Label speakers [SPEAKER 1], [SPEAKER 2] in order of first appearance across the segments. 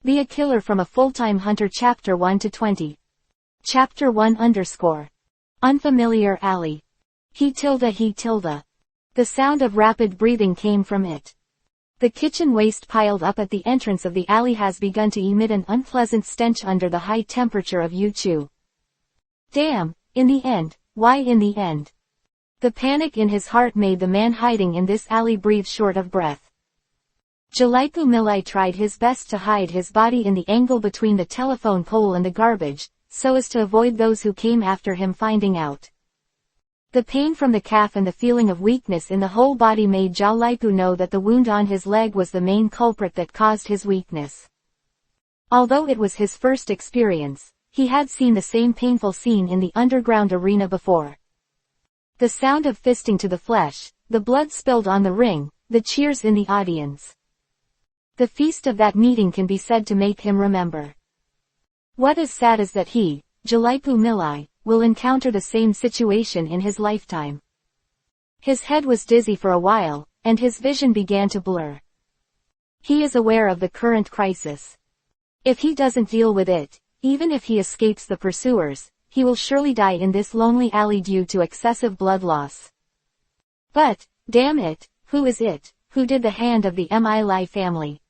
[SPEAKER 1] Be a killer from a full-time hunter. Chapter 1-20. Chapter 1 _ Unfamiliar alley. He tilde. The sound of rapid breathing came from it. The kitchen waste piled up at the entrance of the alley has begun to emit an unpleasant stench under the high temperature of Yu-Chu. Damn, in the end, why in the end? The panic in his heart made the man hiding in this alley breathe short of breath. Jalaipu Milai tried his best to hide his body in the angle between the telephone pole and the garbage, so as to avoid those who came after him finding out. The pain from the calf and the feeling of weakness in the whole body made Jalaipu know that the wound on his leg was the main culprit that caused his weakness. Although it was his first experience, he had seen the same painful scene in the underground arena before. The sound of fisting to the flesh, the blood spilled on the ring, the cheers in the audience. The feast of that meeting can be said to make him remember. What is sad is that he, Jalaipu Milai, will encounter the same situation in his lifetime. His head was dizzy for a while, and his vision began to blur. He is aware of the current crisis. If he doesn't deal with it, even if he escapes the pursuers, he will surely die in this lonely alley due to excessive blood loss. But, damn it, who is it, who did the hand of the Milai family?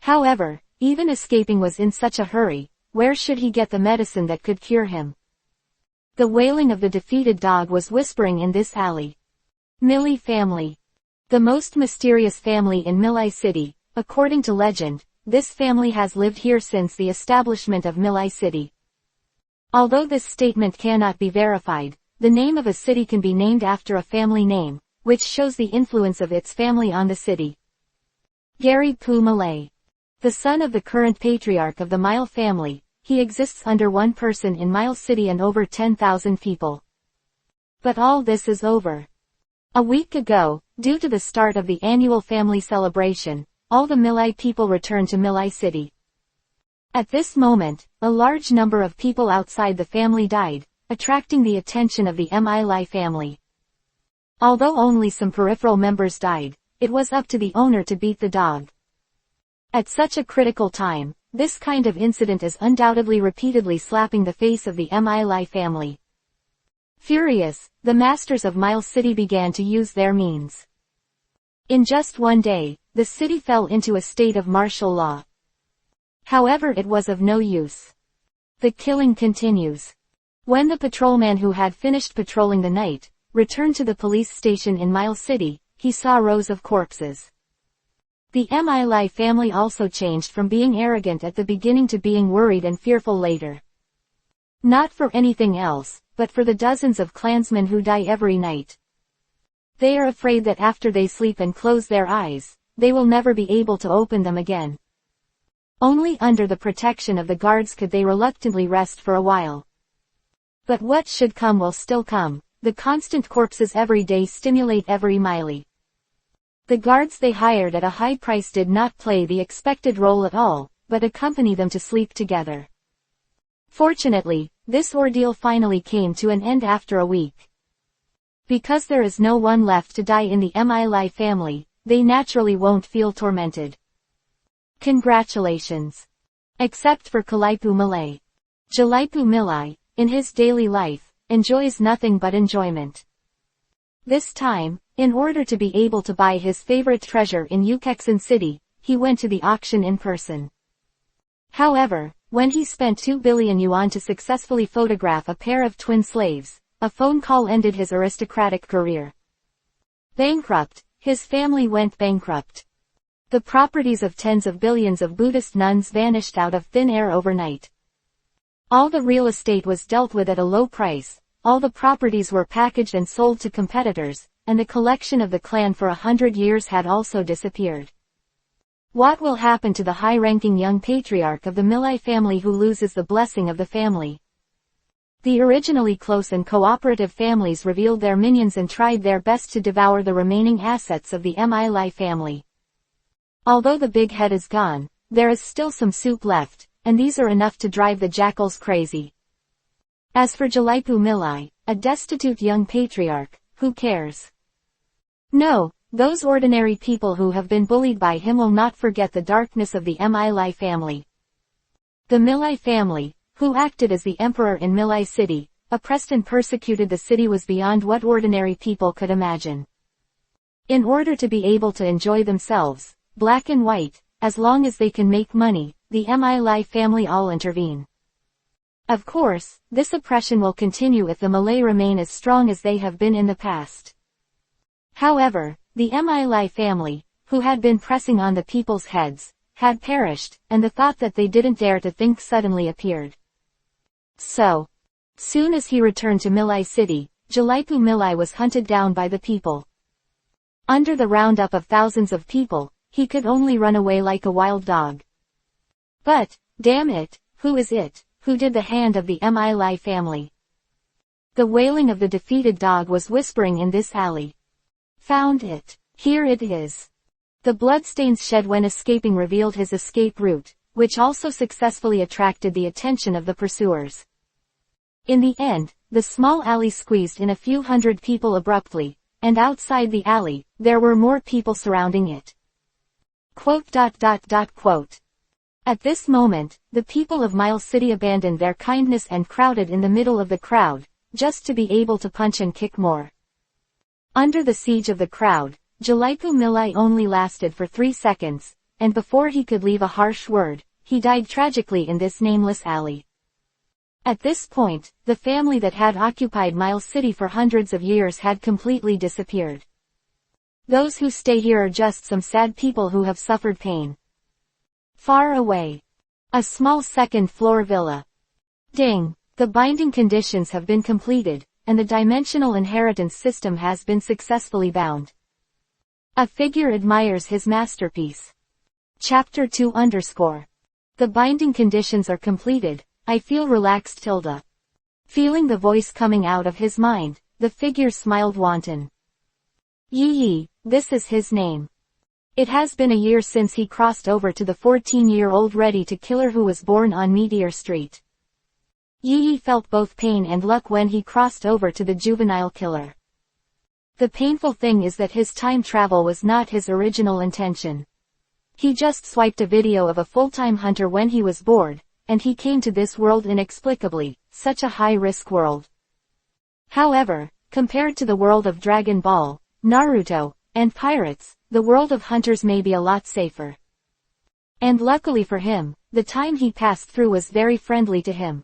[SPEAKER 1] However, even escaping was in such a hurry, where should he get the medicine that could cure him? The wailing of the defeated dog was whispering in this alley. Milai family. The most mysterious family in Milai City. According to legend, this family has lived here since the establishment of Milai City. Although this statement cannot be verified, the name of a city can be named after a family name, which shows the influence of its family on the city. Gary Pu Milai. The son of the current patriarch of the Mile family, he exists under one person in Mile City and over 10,000 people. But all this is over. A week ago, due to the start of the annual family celebration, all the Milai people returned to Milai City. At this moment, a large number of people outside the family died, attracting the attention of the Milai family. Although only some peripheral members died, it was up to the owner to beat the dog. At such a critical time, this kind of incident is undoubtedly repeatedly slapping the face of the Milai family. Furious, the masters of Mile City began to use their means. In just one day, the city fell into a state of martial law. However, it was of no use. The killing continues. When the patrolman who had finished patrolling the night, returned to the police station in Mile City, he saw rows of corpses. The Milai family also changed from being arrogant at the beginning to being worried and fearful later. Not for anything else, but for the dozens of clansmen who die every night. They are afraid that after they sleep and close their eyes, they will never be able to open them again. Only under the protection of the guards could they reluctantly rest for a while. But what should come will still come. The constant corpses every day stimulate every Milai. The guards they hired at a high price did not play the expected role at all, but accompany them to sleep together. Fortunately, this ordeal finally came to an end after a week. Because there is no one left to die in the Milai family, they naturally won't feel tormented. Congratulations. Except for Jalaipu Milai. Jalaipu Milai, in his daily life, enjoys nothing but enjoyment. This time, in order to be able to buy his favorite treasure in Ukexan City, he went to the auction in person. However, when he spent 2 billion yuan to successfully photograph a pair of twin slaves, a phone call ended his aristocratic career. Bankrupt, his family went bankrupt. The properties of tens of billions of Buddhist nuns vanished out of thin air overnight. All the real estate was dealt with at a low price, all the properties were packaged and sold to competitors, and the collection of the clan for 100 years had also disappeared. What will happen to the high-ranking young patriarch of the Milai family who loses the blessing of the family? The originally close and cooperative families revealed their minions and tried their best to devour the remaining assets of the Milai family. Although the big head is gone, there is still some soup left, and these are enough to drive the jackals crazy. As for Jalaipu Milai, a destitute young patriarch, who cares? No, those ordinary people who have been bullied by him will not forget the darkness of the Milai family. The Milai family, who acted as the emperor in Milai city, oppressed and persecuted the city was beyond what ordinary people could imagine. In order to be able to enjoy themselves, black and white, as long as they can make money, the Milai family all intervene. Of course, this oppression will continue if the Malay remain as strong as they have been in the past. However, the Milai family, who had been pressing on the people's heads, had perished, and the thought that they didn't dare to think suddenly appeared. So, soon as he returned to Milai city, Jalipu Milai was hunted down by the people. Under the roundup of thousands of people, he could only run away like a wild dog. But, damn it, who is it, who did the hand of the Milai family? The wailing of the defeated dog was whispering in this alley. Found it. Here it is. The bloodstains shed when escaping revealed his escape route, which also successfully attracted the attention of the pursuers. In the end, the small alley squeezed in a few hundred people abruptly, and outside the alley, there were more people surrounding it. Quote. At this moment, the people of Mile City abandoned their kindness and crowded in the middle of the crowd, just to be able to punch and kick more. Under the siege of the crowd, Jalipu Milai only lasted for 3 seconds, and before he could leave a harsh word, he died tragically in this nameless alley. At this point, the family that had occupied Mile City for hundreds of years had completely disappeared. Those who stay here are just some sad people who have suffered pain. Far away. A small second-floor villa. Ding! The binding conditions have been completed, and the dimensional inheritance system has been successfully bound. A figure admires his masterpiece. Chapter 2_. The binding conditions are completed, I feel relaxed tilde. Feeling the voice coming out of his mind, the figure smiled wanton. Yi, this is his name. It has been a year since he crossed over to the 14-year-old ready-to-killer who was born on Meteor Street. Yi felt both pain and luck when he crossed over to the juvenile killer. The painful thing is that his time travel was not his original intention. He just swiped a video of a full-time hunter when he was bored, and he came to this world inexplicably, such a high-risk world. However, compared to the world of Dragon Ball, Naruto, and pirates, the world of hunters may be a lot safer. And luckily for him, the time he passed through was very friendly to him.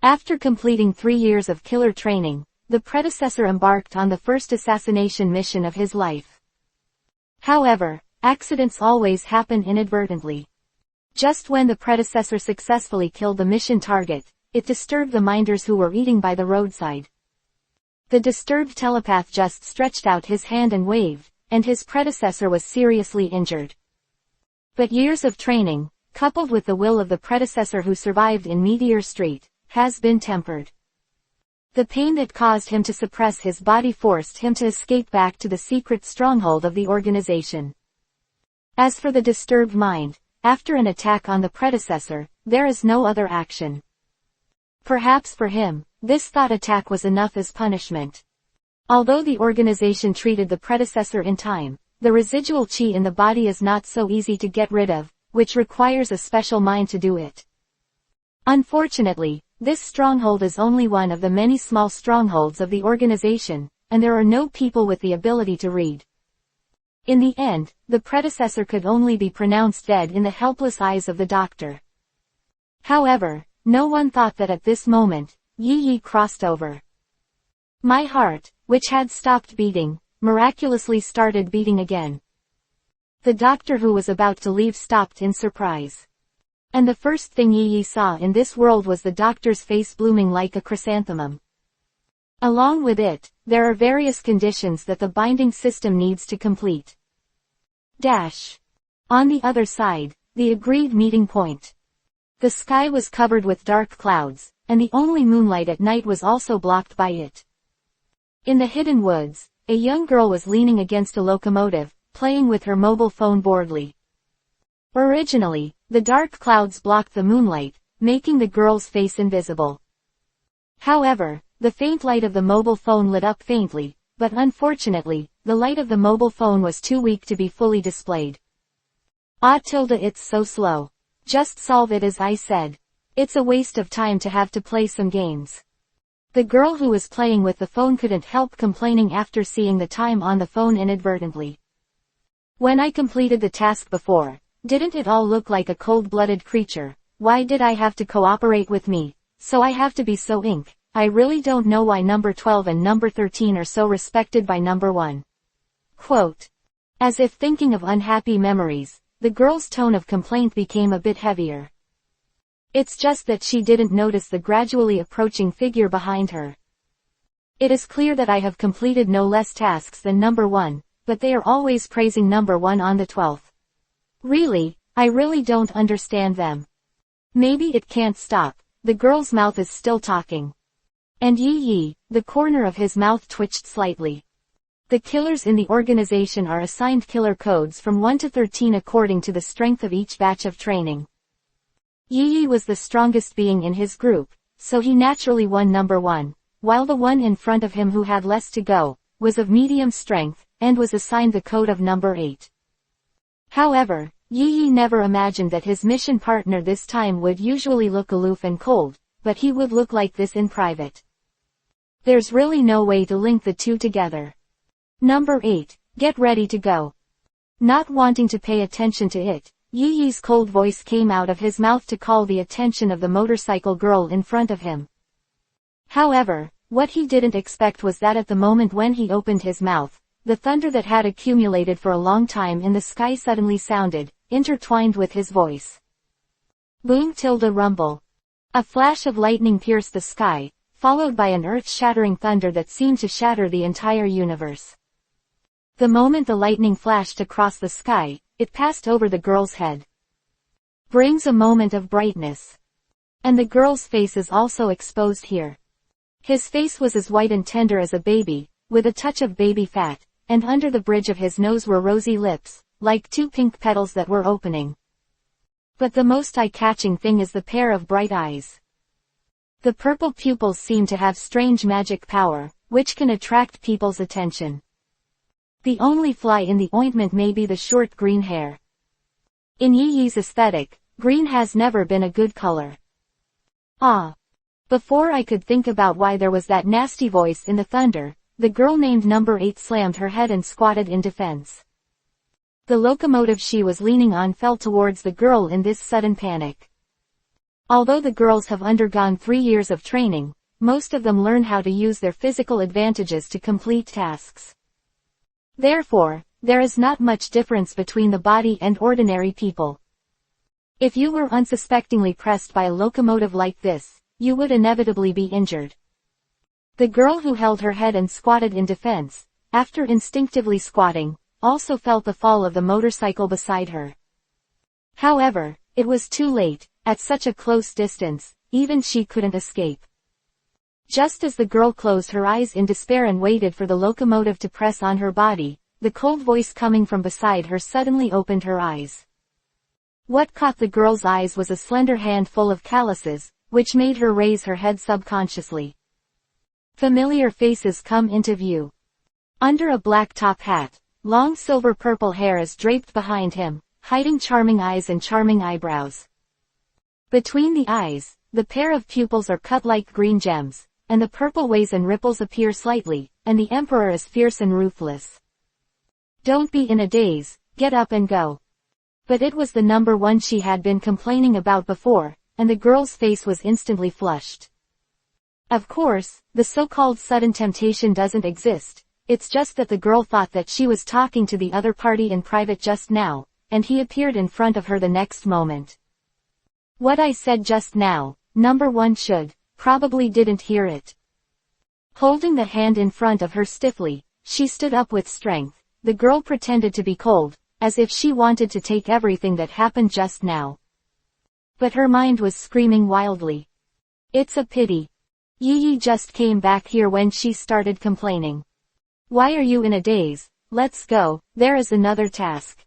[SPEAKER 1] After completing 3 years of killer training, the predecessor embarked on the first assassination mission of his life. However, accidents always happen inadvertently. Just when the predecessor successfully killed the mission target, it disturbed the minders who were eating by the roadside. The disturbed telepath just stretched out his hand and waved, and his predecessor was seriously injured. But years of training, coupled with the will of the predecessor who survived in Meteor Street, has been tempered. The pain that caused him to suppress his body forced him to escape back to the secret stronghold of the organization. As for the disturbed mind, after an attack on the predecessor, there is no other action. Perhaps for him, this thought attack was enough as punishment. Although the organization treated the predecessor in time, the residual chi in the body is not so easy to get rid of, which requires a special mind to do it. Unfortunately, this stronghold is only one of the many small strongholds of the organization, and there are no people with the ability to read. In the end, the predecessor could only be pronounced dead in the helpless eyes of the doctor. However, no one thought that at this moment, Yi crossed over. My heart, which had stopped beating, miraculously started beating again. The doctor who was about to leave stopped in surprise. And the first thing Yi saw in this world was the doctor's face blooming like a chrysanthemum. Along with it, there are various conditions that the binding system needs to complete. On the other side, the agreed meeting point. The sky was covered with dark clouds, and the only moonlight at night was also blocked by it. In the hidden woods, a young girl was leaning against a locomotive, playing with her mobile phone boredly. Originally, the dark clouds blocked the moonlight, making the girl's face invisible. However, the faint light of the mobile phone lit up faintly, but unfortunately, the light of the mobile phone was too weak to be fully displayed. It's so slow. Just solve it as I said. It's a waste of time to have to play some games. The girl who was playing with the phone couldn't help complaining after seeing the time on the phone inadvertently. When I completed the task before, didn't it all look like a cold-blooded creature? Why did I have to cooperate with me? So I have to be so ink. I really don't know why number 12 and number 13 are so respected by number 1. Quote. As if thinking of unhappy memories, the girl's tone of complaint became a bit heavier. It's just that she didn't notice the gradually approaching figure behind her. It is clear that I have completed no less tasks than number 1, but they are always praising number 1 on the 12th. Really, I really don't understand them. Maybe it can't stop. The girl's mouth is still talking. And the corner of his mouth twitched slightly. The killers in the organization are assigned killer codes from 1 to 13 according to the strength of each batch of training. Yi was the strongest being in his group, so he naturally won number 1, while the one in front of him who had less to go, was of medium strength, and was assigned the code of number 8. However, Yi never imagined that his mission partner this time would usually look aloof and cold, but he would look like this in private. There's really no way to link the two together. Number 8, get ready to go. Not wanting to pay attention to it, Yi's cold voice came out of his mouth to call the attention of the motorcycle girl in front of him. However, what he didn't expect was that at the moment when he opened his mouth, the thunder that had accumulated for a long time in the sky suddenly sounded, intertwined with his voice. Boom! Rumble. A flash of lightning pierced the sky, followed by an earth-shattering thunder that seemed to shatter the entire universe. The moment the lightning flashed across the sky, it passed over the girl's head. Brings a moment of brightness. And the girl's face is also exposed here. His face was as white and tender as a baby, with a touch of baby fat, and under the bridge of his nose were rosy lips, like 2 pink petals that were opening. But the most eye-catching thing is the pair of bright eyes. The purple pupils seem to have strange magic power, which can attract people's attention. The only fly in the ointment may be the short green hair. In Yi's aesthetic, green has never been a good color. Before I could think about why there was that nasty voice in the thunder, the girl named number 8 slammed her head and squatted in defense. The locomotive she was leaning on fell towards the girl in this sudden panic. Although the girls have undergone 3 years of training, most of them learn how to use their physical advantages to complete tasks. Therefore, there is not much difference between the body and ordinary people. If you were unsuspectingly pressed by a locomotive like this, you would inevitably be injured. The girl who held her head and squatted in defense, after instinctively squatting, also felt the fall of the motorcycle beside her. However, it was too late. At such a close distance, even she couldn't escape. Just as the girl closed her eyes in despair and waited for the locomotive to press on her body, the cold voice coming from beside her suddenly opened her eyes. What caught the girl's eyes was a slender hand full of calluses, which made her raise her head subconsciously. Familiar faces come into view. Under a black top hat, long silver-purple hair is draped behind him, hiding charming eyes and charming eyebrows. Between the eyes, the pair of pupils are cut like green gems, and the purple waves and ripples appear slightly, and the emperor is fierce and ruthless. Don't be in a daze, get up and go. But it was the number 1 she had been complaining about before, and the girl's face was instantly flushed. Of course, the so-called sudden temptation doesn't exist, it's just that the girl thought that she was talking to the other party in private just now, and he appeared in front of her the next moment. What I said just now, number 1 probably didn't hear it. Holding the hand in front of her stiffly, she stood up with strength. The girl pretended to be cold, as if she wanted to take everything that happened just now. But her mind was screaming wildly. It's a pity. Yi just came back here when she started complaining. Why are you in a daze? Let's go, there is another task.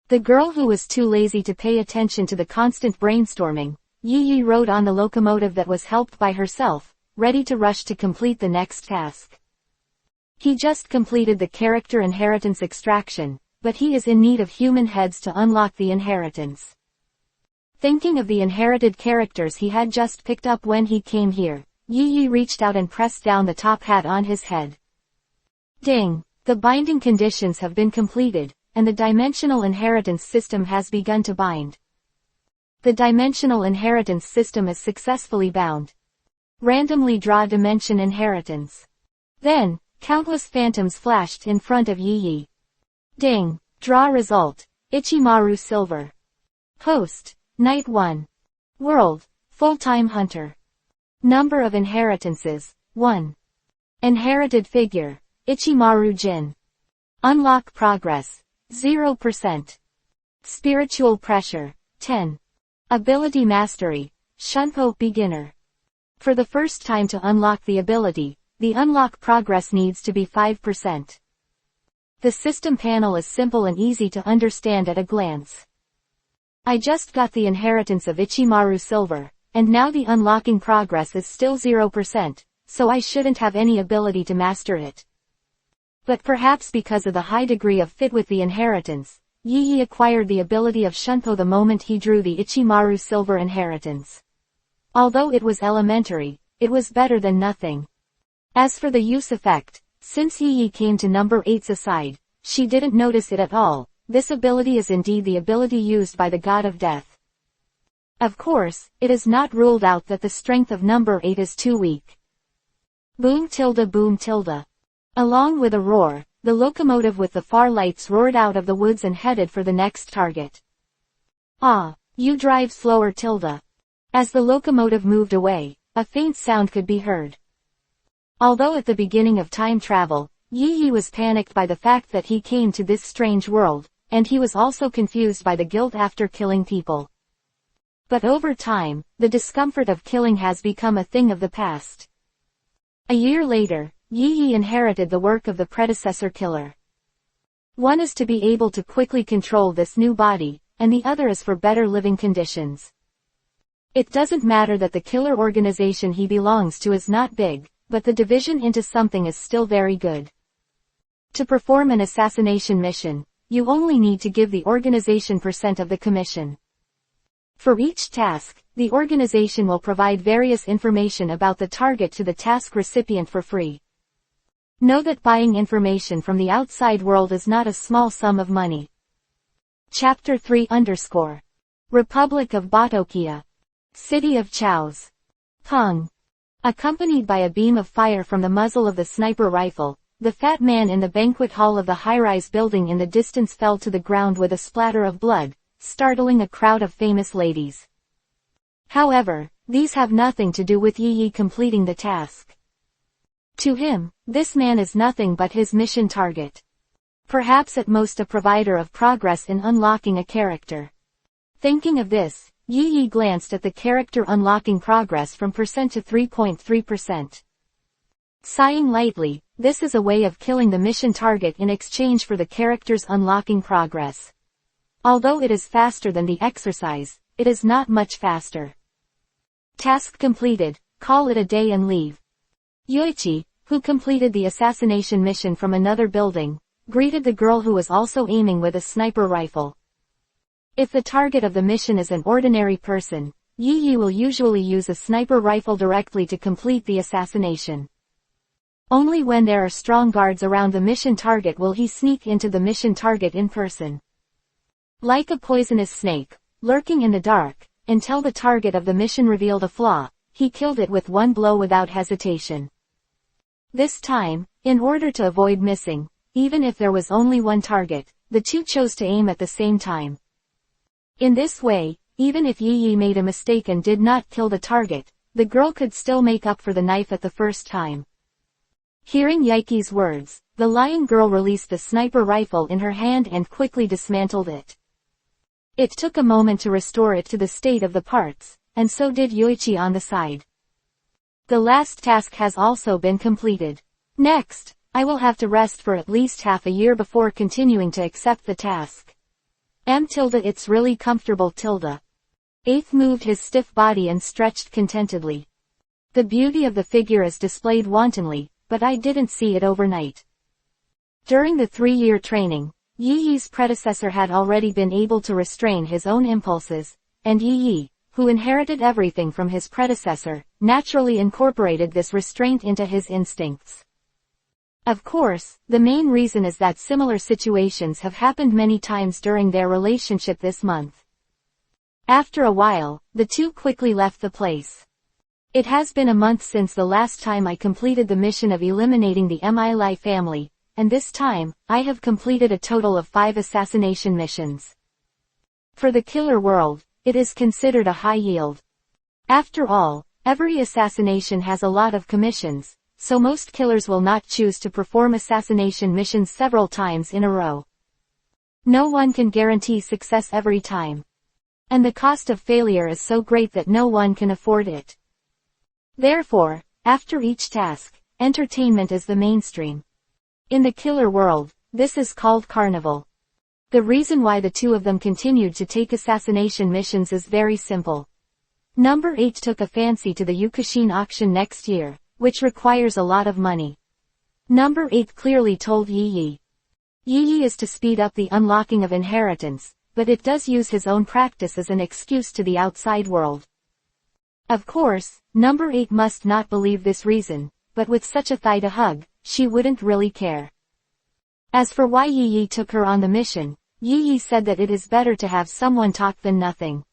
[SPEAKER 1] The girl who was too lazy to pay attention to the constant brainstorming, Yi rode on the locomotive that was helped by herself, ready to rush to complete the next task. He just completed the character inheritance extraction, but he is in need of human heads to unlock the inheritance. Thinking of the inherited characters he had just picked up when he came here, Yi reached out and pressed down the top hat on his head. Ding! The binding conditions have been completed, and the dimensional inheritance system has begun to bind. The dimensional inheritance system is successfully bound. Randomly draw dimension inheritance. Then, countless phantoms flashed in front of Yi. Ding! Draw result. Ichimaru Silver. Host, Night 1. World, Full-Time Hunter. Number of inheritances, 1. Inherited figure, Ichimaru Jin. Unlock progress, 0%. Spiritual pressure, 10. Ability mastery, Shunpo beginner. For the first time to unlock the ability, the unlock progress needs to be 5%. The system panel is simple and easy to understand at a glance. I just got the inheritance of Ichimaru Silver, and now the unlocking progress is still 0%, so I shouldn't have any ability to master it. But perhaps because of the high degree of fit with the inheritance, Yi acquired the ability of Shunpo the moment he drew the Ichimaru Silver inheritance. Although it was elementary, it was better than nothing. As for the use effect, since Yi came to number 8's side, she didn't notice it at all. This ability is indeed the ability used by the god of death. Of course, it is not ruled out that the strength of number 8 is too weak. Boom tilde boom tilde. Along with a roar, the locomotive with the far lights roared out of the woods and headed for the next target. Ah, you drive slower tilde. As the locomotive moved away, a faint sound could be heard. Although at the beginning of time travel, Yi was panicked by the fact that he came to this strange world, and he was also confused by the guilt after killing people. But over time, the discomfort of killing has become a thing of the past. A year later, Yi inherited the work of the predecessor killer. One is to be able to quickly control this new body, and the other is for better living conditions. It doesn't matter that the killer organization he belongs to is not big, but the division into something is still very good. To perform an assassination mission, you only need to give the organization % of the commission. For each task, the organization will provide various information about the target to the task recipient for free. Know that buying information from the outside world is not a small sum of money. Chapter 3_ Republic of Batokia. City of Chaos. Pong. Accompanied by a beam of fire from the muzzle of the sniper rifle, the fat man in the banquet hall of the high-rise building in the distance fell to the ground with a splatter of blood, startling a crowd of famous ladies. However, these have nothing to do with Yi completing the task. To him, this man is nothing but his mission target. Perhaps at most a provider of progress in unlocking a character. Thinking of this, Yi glanced at the character unlocking progress from % to 3.3%. Sighing lightly, this is a way of killing the mission target in exchange for the character's unlocking progress. Although it is faster than the exercise, it is not much faster. Task completed, call it a day and leave. Yoichi, who completed the assassination mission from another building, greeted the girl who was also aiming with a sniper rifle. If the target of the mission is an ordinary person, Yi will usually use a sniper rifle directly to complete the assassination. Only when there are strong guards around the mission target will he sneak into the mission target in person. Like a poisonous snake, lurking in the dark, until the target of the mission revealed a flaw, he killed it with one blow without hesitation. This time, in order to avoid missing, even if there was only one target, the two chose to aim at the same time. In this way, even if Yi made a mistake and did not kill the target, the girl could still make up for the knife at the first time. Hearing Yaiki's words, the lying girl released the sniper rifle in her hand and quickly dismantled it. It took a moment to restore it to the state of the parts, and so did Yoichi on the side. The last task has also been completed. Next, I will have to rest for at least half a year before continuing to accept the task. It's really comfortable tilde. Eighth moved his stiff body and stretched contentedly. The beauty of the figure is displayed wantonly, but I didn't see it overnight. During the 3-year training, Yi Yi's predecessor had already been able to restrain his own impulses, and Yi Yi, who inherited everything from his predecessor, naturally incorporated this restraint into his instincts. Of course, the main reason is that similar situations have happened many times during their relationship this month. After a while, the two quickly left the place. It has been a month since the last time I completed the mission of eliminating the Emily family, and this time, I have completed a total of 5 assassination missions. For the killer world, it is considered a high yield. After all, every assassination has a lot of commissions, so most killers will not choose to perform assassination missions several times in a row. No one can guarantee success every time. And the cost of failure is so great that no one can afford it. Therefore, after each task, entertainment is the mainstream. In the killer world, this is called carnival. The reason why the two of them continued to take assassination missions is very simple. Number 8 took a fancy to the Yukushin auction next year, which requires a lot of money. Number 8 clearly told Yi Yi. Yi Yi is to speed up the unlocking of inheritance, but it does use his own practice as an excuse to the outside world. Of course, Number 8 must not believe this reason, but with such a thigh to hug, she wouldn't really care. As for why Yi Yi took her on the mission, Yi Yi said that it is better to have someone talk than nothing.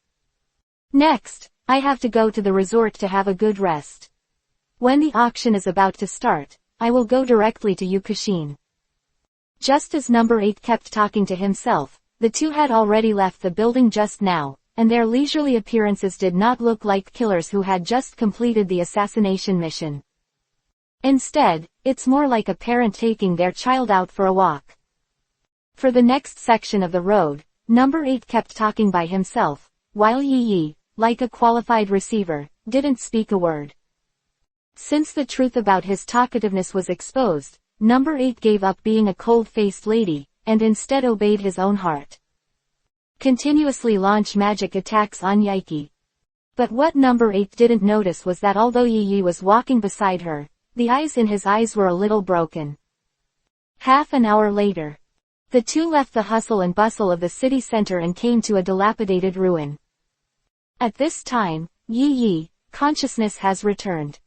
[SPEAKER 1] Next, I have to go to the resort to have a good rest. When the auction is about to start, I will go directly to Yukushin. Just as Number 8 kept talking to himself, the two had already left the building just now, and their leisurely appearances did not look like killers who had just completed the assassination mission. Instead, it's more like a parent taking their child out for a walk. For the next section of the road, Number 8 kept talking by himself, while Yi Yi, like a qualified receiver, didn't speak a word. Since the truth about his talkativeness was exposed, Number 8 gave up being a cold-faced lady, and instead obeyed his own heart. Continuously launch magic attacks on Yaiki. But what Number 8 didn't notice was that although Yi Yi was walking beside her, the eyes in his eyes were a little broken. Half an hour later, the two left the hustle and bustle of the city center and came to a dilapidated ruin. At this time, Yi Yi, consciousness has returned.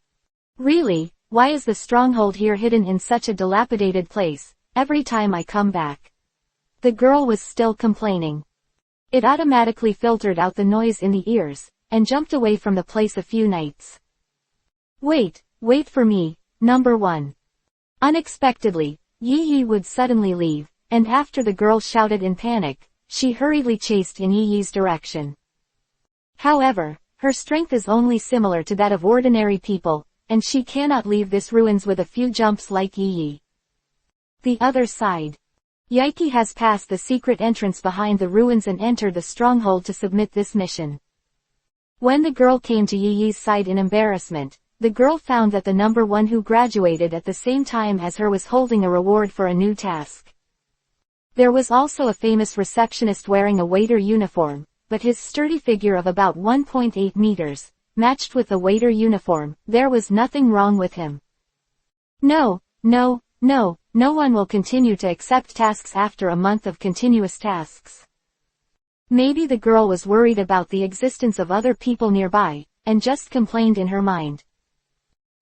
[SPEAKER 1] Really, why is the stronghold here hidden in such a dilapidated place, every time I come back? The girl was still complaining. It automatically filtered out the noise in the ears, and jumped away from the place a few nights. Wait for me, Number 1. Unexpectedly, Yi Yi would suddenly leave, and after the girl shouted in panic, she hurriedly chased in Yi Yi's direction. However, her strength is only similar to that of ordinary people, and she cannot leave this ruins with a few jumps like Yi Yi. The other side. Yaiki has passed the secret entrance behind the ruins and entered the stronghold to submit this mission. When the girl came to Yi Yi's side in embarrassment, the girl found that the Number 1 who graduated at the same time as her was holding a reward for a new task. There was also a famous receptionist wearing a waiter uniform, but his sturdy figure of about 1.8 meters, matched with the waiter uniform, there was nothing wrong with him. No one will continue to accept tasks after a month of continuous tasks. Maybe the girl was worried about the existence of other people nearby, and just complained in her mind.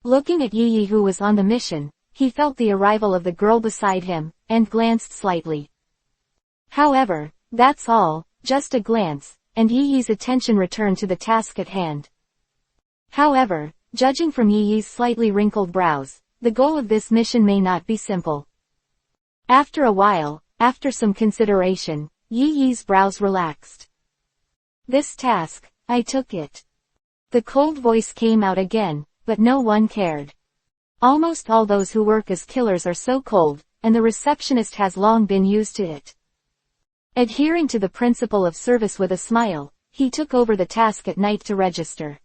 [SPEAKER 1] Looking at Yi Yi who was on the mission, he felt the arrival of the girl beside him, and glanced slightly. However, that's all, just a glance, and Yi Yi's attention returned to the task at hand. However, judging from Yi Yi's slightly wrinkled brows, the goal of this mission may not be simple. After a while, after some consideration, Yi Yi's brows relaxed. This task, I took it. The cold voice came out again, but no one cared. Almost all those who work as killers are so cold, and the receptionist has long been used to it. Adhering to the principle of service with a smile, he took over the task at night to register.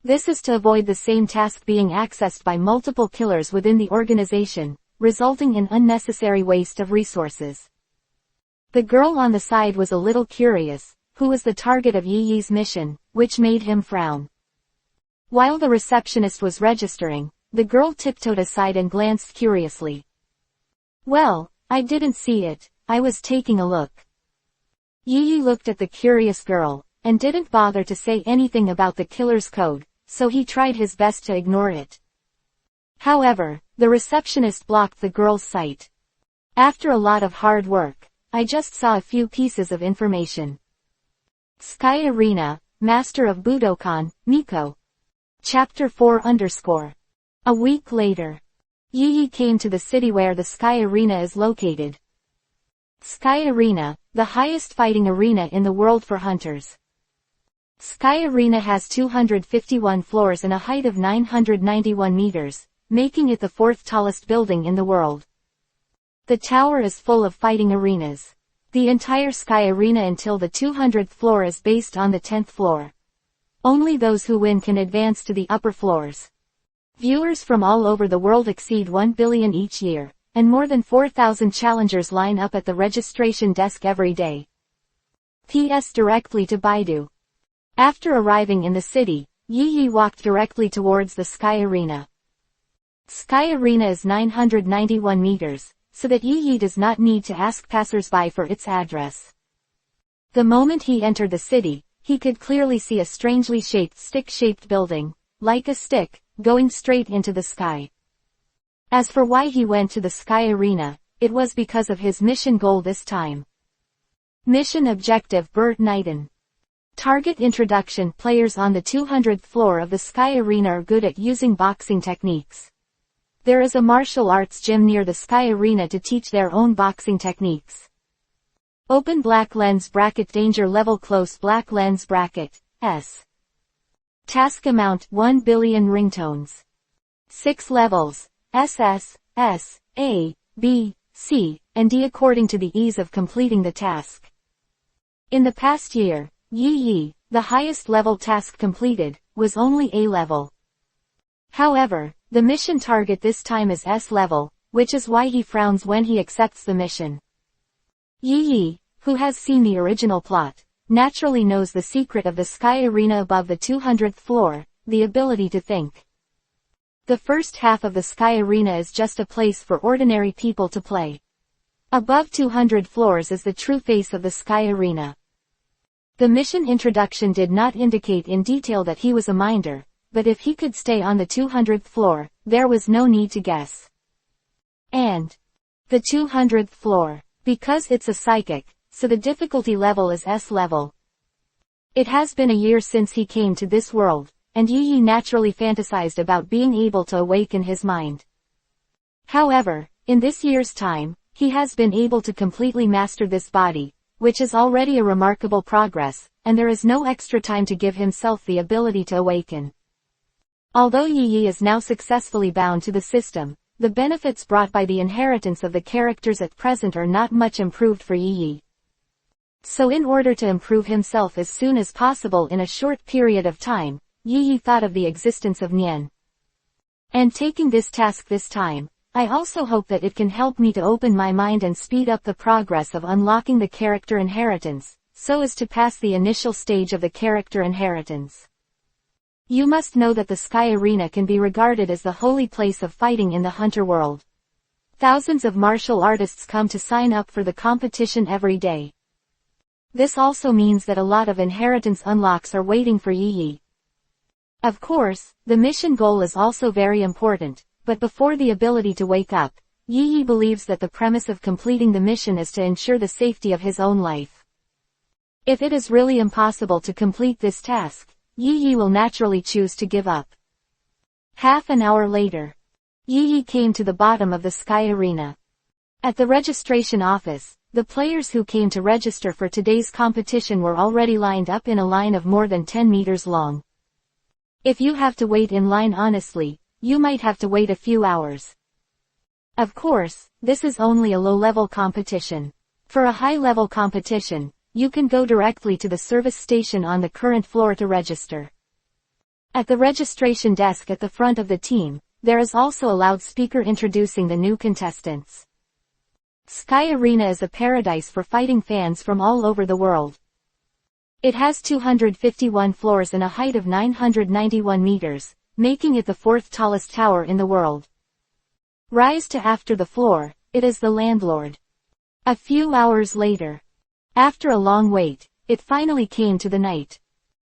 [SPEAKER 1] This is to avoid the same task being accessed by multiple killers within the organization, resulting in unnecessary waste of resources. The girl on the side was a little curious, who was the target of Yi Yi's mission, which made him frown. While the receptionist was registering, the girl tiptoed aside and glanced curiously. Well, I didn't see it, I was taking a look. Yi looked at the curious girl, and didn't bother to say anything about the killer's code, so he tried his best to ignore it. However, the receptionist blocked the girl's sight. After a lot of hard work, I just saw a few pieces of information. Sky Arena, Master of Budokan, Miko. Chapter 4_. A week later. Yi came to the city where the Sky Arena is located. Sky Arena, the highest fighting arena in the world for hunters. Sky Arena has 251 floors and a height of 991 meters, making it the fourth tallest building in the world. The tower is full of fighting arenas. The entire Sky Arena until the 200th floor is based on the 10th floor. Only those who win can advance to the upper floors. Viewers from all over the world exceed 1 billion each year, and more than 4,000 challengers line up at the registration desk every day. PS directly to Baidu. After arriving in the city, Yi walked directly towards the Sky Arena. Sky Arena is 991 meters, so that Yi does not need to ask passersby for its address. The moment he entered the city, he could clearly see a strangely shaped stick-shaped building, like a stick, going straight into the sky. As for why he went to the Sky Arena, it was because of his mission goal this time. Mission objective: Bert Knighton. Target introduction: players on the 200th floor of the Sky Arena are good at using boxing techniques. There is a martial arts gym near the Sky Arena to teach their own boxing techniques. Open black lens bracket, danger level close black lens bracket, S. Task amount 1 billion ringtones. 6 levels, SS, S, A, B, C, and D according to the ease of completing the task. In the past year, Yi, the highest level task completed, was only A level. However, the mission target this time is S level, which is why he frowns when he accepts the mission. Yi, who has seen the original plot, naturally knows the secret of the Sky Arena above the 200th floor, the ability to think. The first half of the Sky Arena is just a place for ordinary people to play. Above 200 floors is the true face of the Sky Arena. The mission introduction did not indicate in detail that he was a minder, but if he could stay on the 200th floor, there was no need to guess. And the 200th floor, because it's a psychic, so the difficulty level is S level. It has been a year since he came to this world, and Yi naturally fantasized about being able to awaken his mind. However, in this year's time, he has been able to completely master this body, which is already a remarkable progress, and there is no extra time to give himself the ability to awaken. Although Yi is now successfully bound to the system, the benefits brought by the inheritance of the characters at present are not much improved for Yi. So in order to improve himself as soon as possible in a short period of time, Yi thought of the existence of Nian. And taking this task this time, I also hope that it can help me to open my mind and speed up the progress of unlocking the character inheritance, so as to pass the initial stage of the character inheritance. You must know that the Sky Arena can be regarded as the holy place of fighting in the hunter world. Thousands of martial artists come to sign up for the competition every day. This also means that a lot of inheritance unlocks are waiting for Yi. Of course, the mission goal is also very important, but before the ability to wake up, Yi believes that the premise of completing the mission is to ensure the safety of his own life. If it is really impossible to complete this task, Yi will naturally choose to give up. Half an hour later, Yi came to the bottom of the Sky Arena. At the registration office, the players who came to register for today's competition were already lined up in a line of more than 10 meters long. If you have to wait in line honestly, you might have to wait a few hours. Of course, this is only a low-level competition. For a high-level competition, you can go directly to the service station on the current floor to register. At the registration desk at the front of the team, there is also a loudspeaker introducing the new contestants. Sky Arena is a paradise for fighting fans from all over the world. It has 251 floors and a height of 991 meters, making it the fourth tallest tower in the world. Rise to after the floor, it is the landlord. A few hours later. After a long wait, it finally came to the night.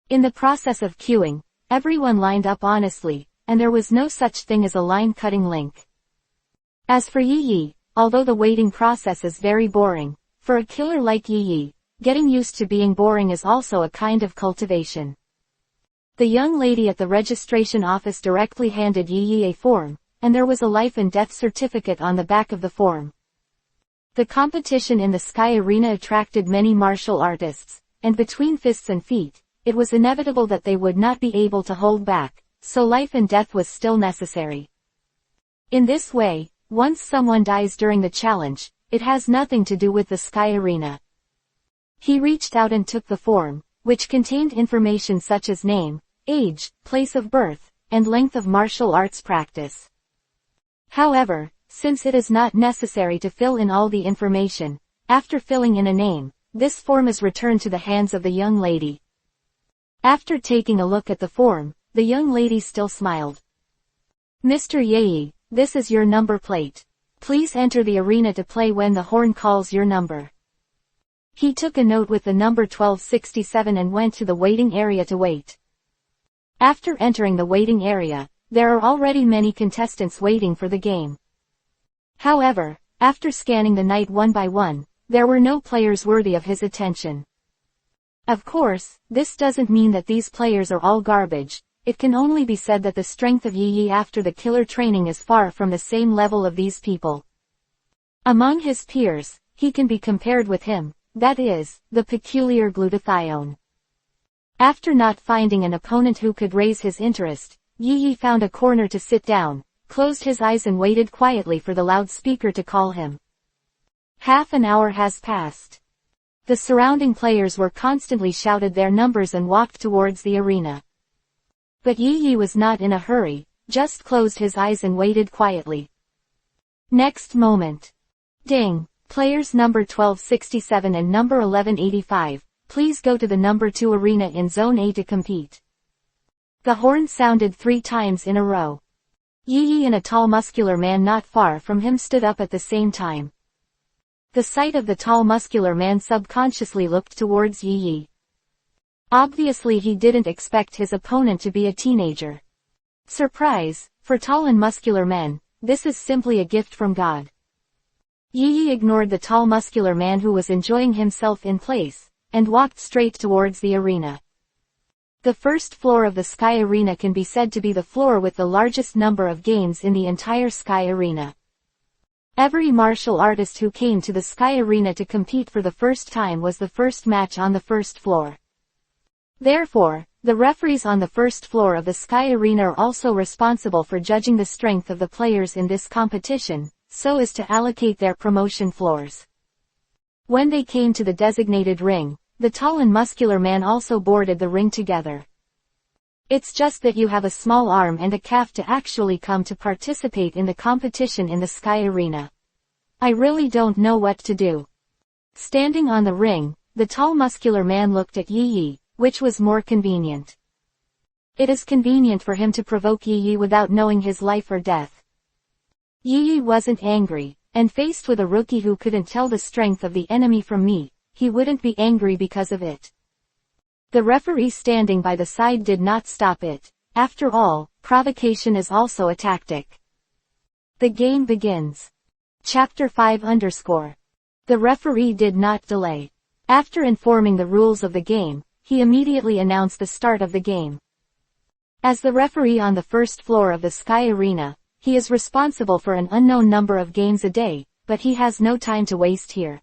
[SPEAKER 1] In the process of queuing, everyone lined up honestly, and there was no such thing as a line-cutting link. As for Yi Yi, although the waiting process is very boring, for a killer like Yi Yi, getting used to being boring is also a kind of cultivation. The young lady at the registration office directly handed Yi Yi a form, and there was a life and death certificate on the back of the form. The competition in the Sky Arena attracted many martial artists, and between fists and feet, it was inevitable that they would not be able to hold back, so life and death was still necessary. In this way, once someone dies during the challenge, it has nothing to do with the Sky Arena. He reached out and took the form, which contained information such as name, age, place of birth, and length of martial arts practice. However, since it is not necessary to fill in all the information, after filling in a name, this form is returned to the hands of the young lady. After taking a look at the form, the young lady still smiled. Mr. Yi, this is your number plate. Please enter the arena to play when the horn calls your number. He took a note with the number 1267 and went to the waiting area to wait. After entering the waiting area, there are already many contestants waiting for the game. However, after scanning the night one by one, there were no players worthy of his attention. Of course, this doesn't mean that these players are all garbage. It can only be said that the strength of Yi Yi after the killer training is far from the same level of these people. Among his peers, he can be compared with him, that is, the peculiar glutathione. After not finding an opponent who could raise his interest, Yi Yi found a corner to sit down, closed his eyes and waited quietly for the loudspeaker to call him. Half an hour has passed. The surrounding players were constantly shouted their numbers and walked towards the arena. But Yi Yi was not in a hurry, just closed his eyes and waited quietly. Next moment. Ding! Players number 1267 and number 1185, please go to the number 2 arena in Zone A to compete. The horn sounded 3 times in a row. Yi Yi and a tall muscular man not far from him stood up at the same time. The sight of the tall muscular man subconsciously looked towards Yi Yi. Obviously he didn't expect his opponent to be a teenager. Surprise, for tall and muscular men, this is simply a gift from God. Yi Yi ignored the tall muscular man who was enjoying himself in place, and walked straight towards the arena. The first floor of the Sky Arena can be said to be the floor with the largest number of games in the entire Sky Arena. Every martial artist who came to the Sky Arena to compete for the first time was the first match on the first floor. Therefore, the referees on the first floor of the Sky Arena are also responsible for judging the strength of the players in this competition, so as to allocate their promotion floors. When they came to the designated ring, the tall and muscular man also boarded the ring together. It's just that you have a small arm and a calf to actually come to participate in the competition in the Sky Arena. I really don't know what to do. Standing on the ring, the tall muscular man looked at Yi Yi, which was more convenient. It is convenient for him to provoke Yi Yi without knowing his life or death. Yi Yi wasn't angry, and faced with a rookie who couldn't tell the strength of the enemy from me, he wouldn't be angry because of it. The referee standing by the side did not stop it. After all, provocation is also a tactic. The game begins. Chapter 5_. The referee did not delay. After informing the rules of the game, he immediately announced the start of the game. As the referee on the first floor of the Sky Arena, he is responsible for an unknown number of games a day, but he has no time to waste here.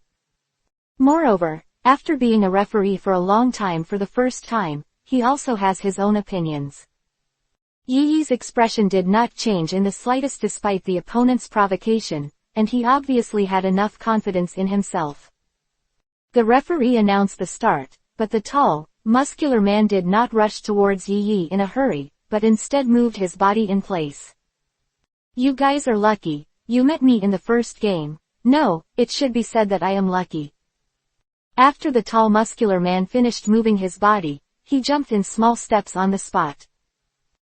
[SPEAKER 1] Moreover, after being a referee for a long time for the first time, he also has his own opinions. Yi Yi's expression did not change in the slightest despite the opponent's provocation, and he obviously had enough confidence in himself. The referee announced the start, but the tall, muscular man did not rush towards Yi Yi in a hurry, but instead moved his body in place. You guys are lucky, you met me in the first game. No, it should be said that I am lucky. After the tall muscular man finished moving his body, he jumped in small steps on the spot.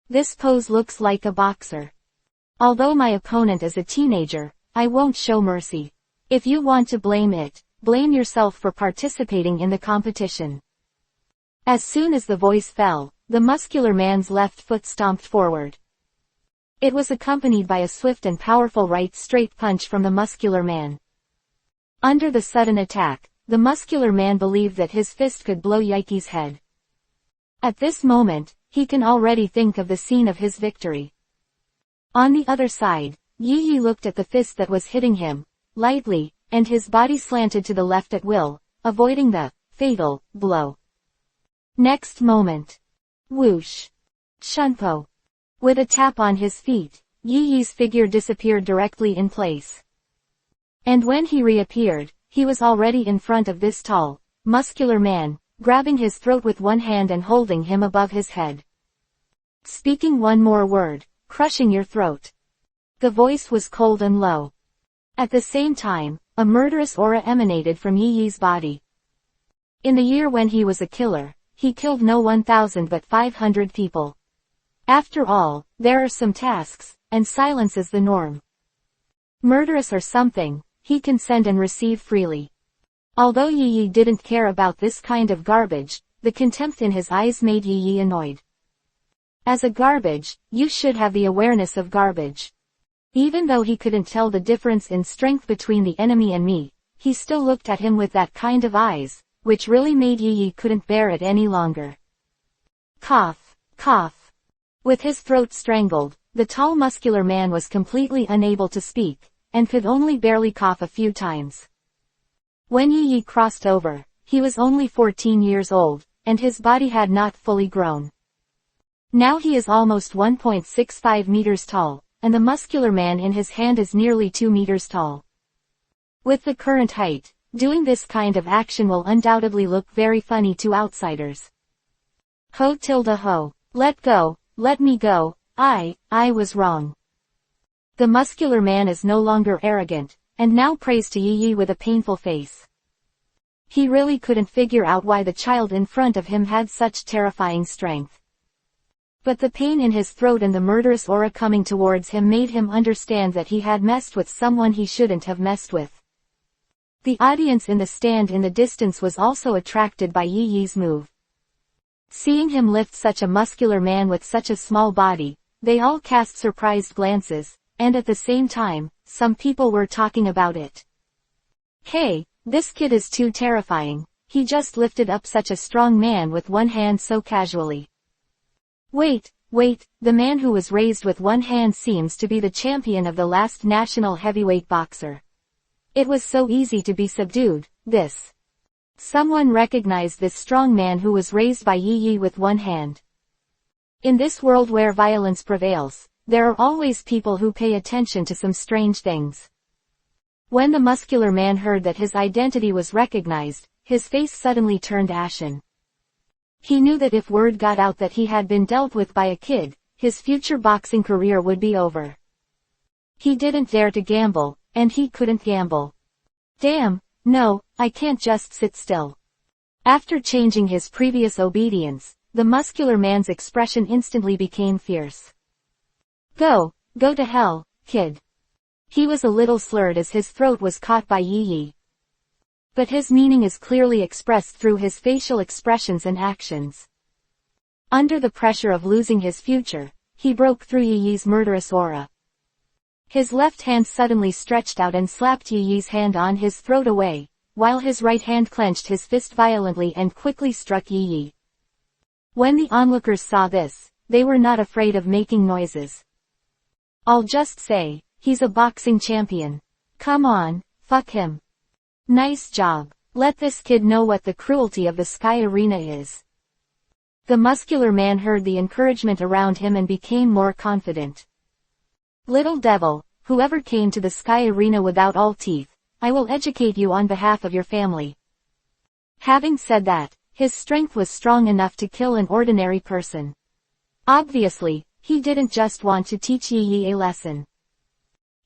[SPEAKER 1] This pose looks like a boxer. Although my opponent is a teenager, I won't show mercy. If you want to blame it, blame yourself for participating in the competition. As soon as the voice fell, the muscular man's left foot stomped forward. It was accompanied by a swift and powerful right straight punch from the muscular man. Under the sudden attack, the muscular man believed that his fist could blow Yiki's head. At this moment, he can already think of the scene of his victory. On the other side, Yi looked at the fist that was hitting him, lightly, and his body slanted to the left at will, avoiding the fatal blow. Next moment. Whoosh. Shunpo. With a tap on his feet, Yi's figure disappeared directly in place. And when he reappeared, he was already in front of this tall, muscular man, grabbing his throat with one hand and holding him above his head. Speaking one more word, crushing your throat. The voice was cold and low. At the same time, a murderous aura emanated from Yi's body. In the year when he was a killer, he killed no 1,000 but 500 people. After all, there are some tasks, and silence is the norm. Murderous or something, he can send and receive freely. Although Yi didn't care about this kind of garbage, the contempt in his eyes made Yi annoyed. As a garbage, you should have the awareness of garbage. Even though he couldn't tell the difference in strength between the enemy and me, he still looked at him with that kind of eyes, which really made Yi couldn't bear it any longer. Cough, cough. With his throat strangled, the tall muscular man was completely unable to speak, and could only barely cough a few times. When Yi crossed over, he was only 14 years old, and his body had not fully grown. Now he is almost 1.65 meters tall, and the muscular man in his hand is nearly 2 meters tall. With the current height, doing this kind of action will undoubtedly look very funny to outsiders. Ho. Let go, let me go, I was wrong. The muscular man is no longer arrogant, and now prays to Yi with a painful face. He really couldn't figure out why the child in front of him had such terrifying strength. But the pain in his throat and the murderous aura coming towards him made him understand that he had messed with someone he shouldn't have messed with. The audience in the stand in the distance was also attracted by Yi's move. Seeing him lift such a muscular man with such a small body, they all cast surprised glances, and at the same time, some people were talking about it. Hey, this kid is too terrifying, he just lifted up such a strong man with one hand so casually. Wait, the man who was raised with one hand seems to be the champion of the last national heavyweight boxer. It was so easy to be subdued, this. Someone recognized this strong man who was raised by Yi with one hand. In this world where violence prevails, there are always people who pay attention to some strange things. When the muscular man heard that his identity was recognized, his face suddenly turned ashen. He knew that if word got out that he had been dealt with by a kid, his future boxing career would be over. He didn't dare to gamble, and he couldn't gamble. Damn, no, I can't just sit still. After changing his previous obedience, the muscular man's expression instantly became fierce. Go to hell, kid. He was a little slurred as his throat was caught by Yi. But his meaning is clearly expressed through his facial expressions and actions. Under the pressure of losing his future, he broke through Yi's murderous aura. His left hand suddenly stretched out and slapped Yi's hand on his throat away, while his right hand clenched his fist violently and quickly struck Yi. When the onlookers saw this, they were not afraid of making noises. I'll just say, he's a boxing champion. Come on, fuck him. Nice job. Let this kid know what the cruelty of the Sky Arena is. The muscular man heard the encouragement around him and became more confident. Little devil, whoever came to the Sky Arena without all teeth, I will educate you on behalf of your family. Having said that, his strength was strong enough to kill an ordinary person. Obviously, he didn't just want to teach Yi a lesson.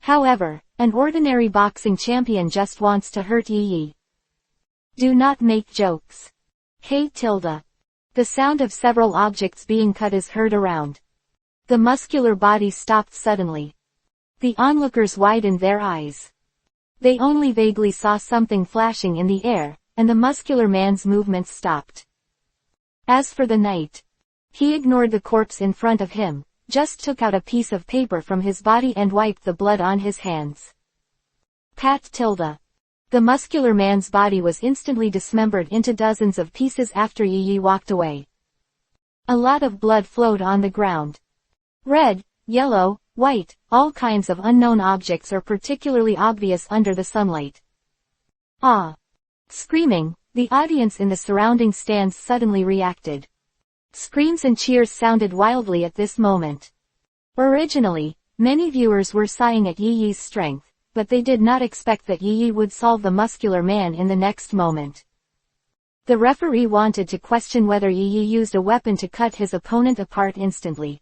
[SPEAKER 1] However, an ordinary boxing champion just wants to hurt Yi. Do not make jokes. Hey tilde. The sound of several objects being cut is heard around. The muscular body stopped suddenly. The onlookers widened their eyes. They only vaguely saw something flashing in the air, and the muscular man's movements stopped. As for the knight, he ignored the corpse in front of him, just took out a piece of paper from his body and wiped the blood on his hands. Pat tilde. The muscular man's body was instantly dismembered into dozens of pieces after Yi walked away. A lot of blood flowed on the ground. Red, yellow, white, all kinds of unknown objects are particularly obvious under the sunlight. Ah! Screaming, the audience in the surrounding stands suddenly reacted. Screams and cheers sounded wildly at this moment. Originally, many viewers were sighing at Yi's strength, but they did not expect that Yi would solve the muscular man in the next moment. The referee wanted to question whether Yi used a weapon to cut his opponent apart instantly.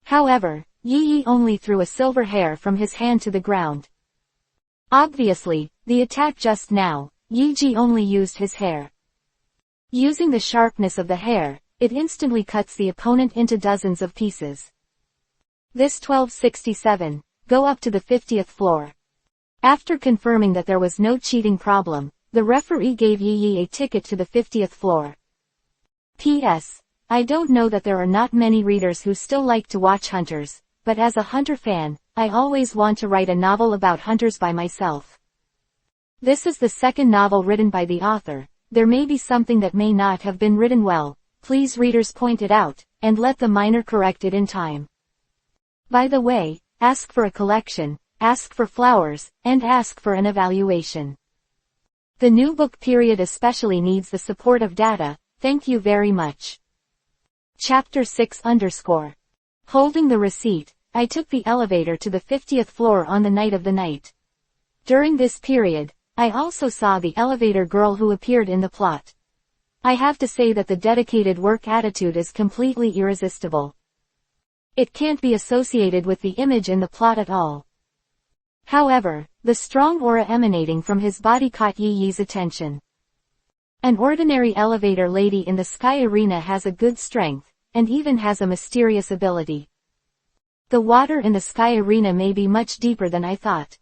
[SPEAKER 1] However, Yi only threw a silver hair from his hand to the ground. Obviously, the attack just now, Yi only used his hair. Using the sharpness of the hair, it instantly cuts the opponent into dozens of pieces. This 1267, go up to the 50th floor. After confirming that there was no cheating problem, the referee gave Yi a ticket to the 50th floor. P.S. I don't know that there are not many readers who still like to watch hunters, but as a hunter fan, I always want to write a novel about hunters by myself. This is the second novel written by the author. There may be something that may not have been written well, please readers point it out, and let the minor correct it in time. By the way, ask for a collection, ask for flowers, and ask for an evaluation. The new book period especially needs the support of data, thank you very much. Chapter 6_. Holding the receipt, I took the elevator to the 50th floor on the night of the night. During this period, I also saw the elevator girl who appeared in the plot. I have to say that the dedicated work attitude is completely irresistible. It can't be associated with the image in the plot at all. However, the strong aura emanating from his body caught Yi's attention. An ordinary elevator lady in the sky arena has a good strength, and even has a mysterious ability. The water in the sky arena may be much deeper than I thought.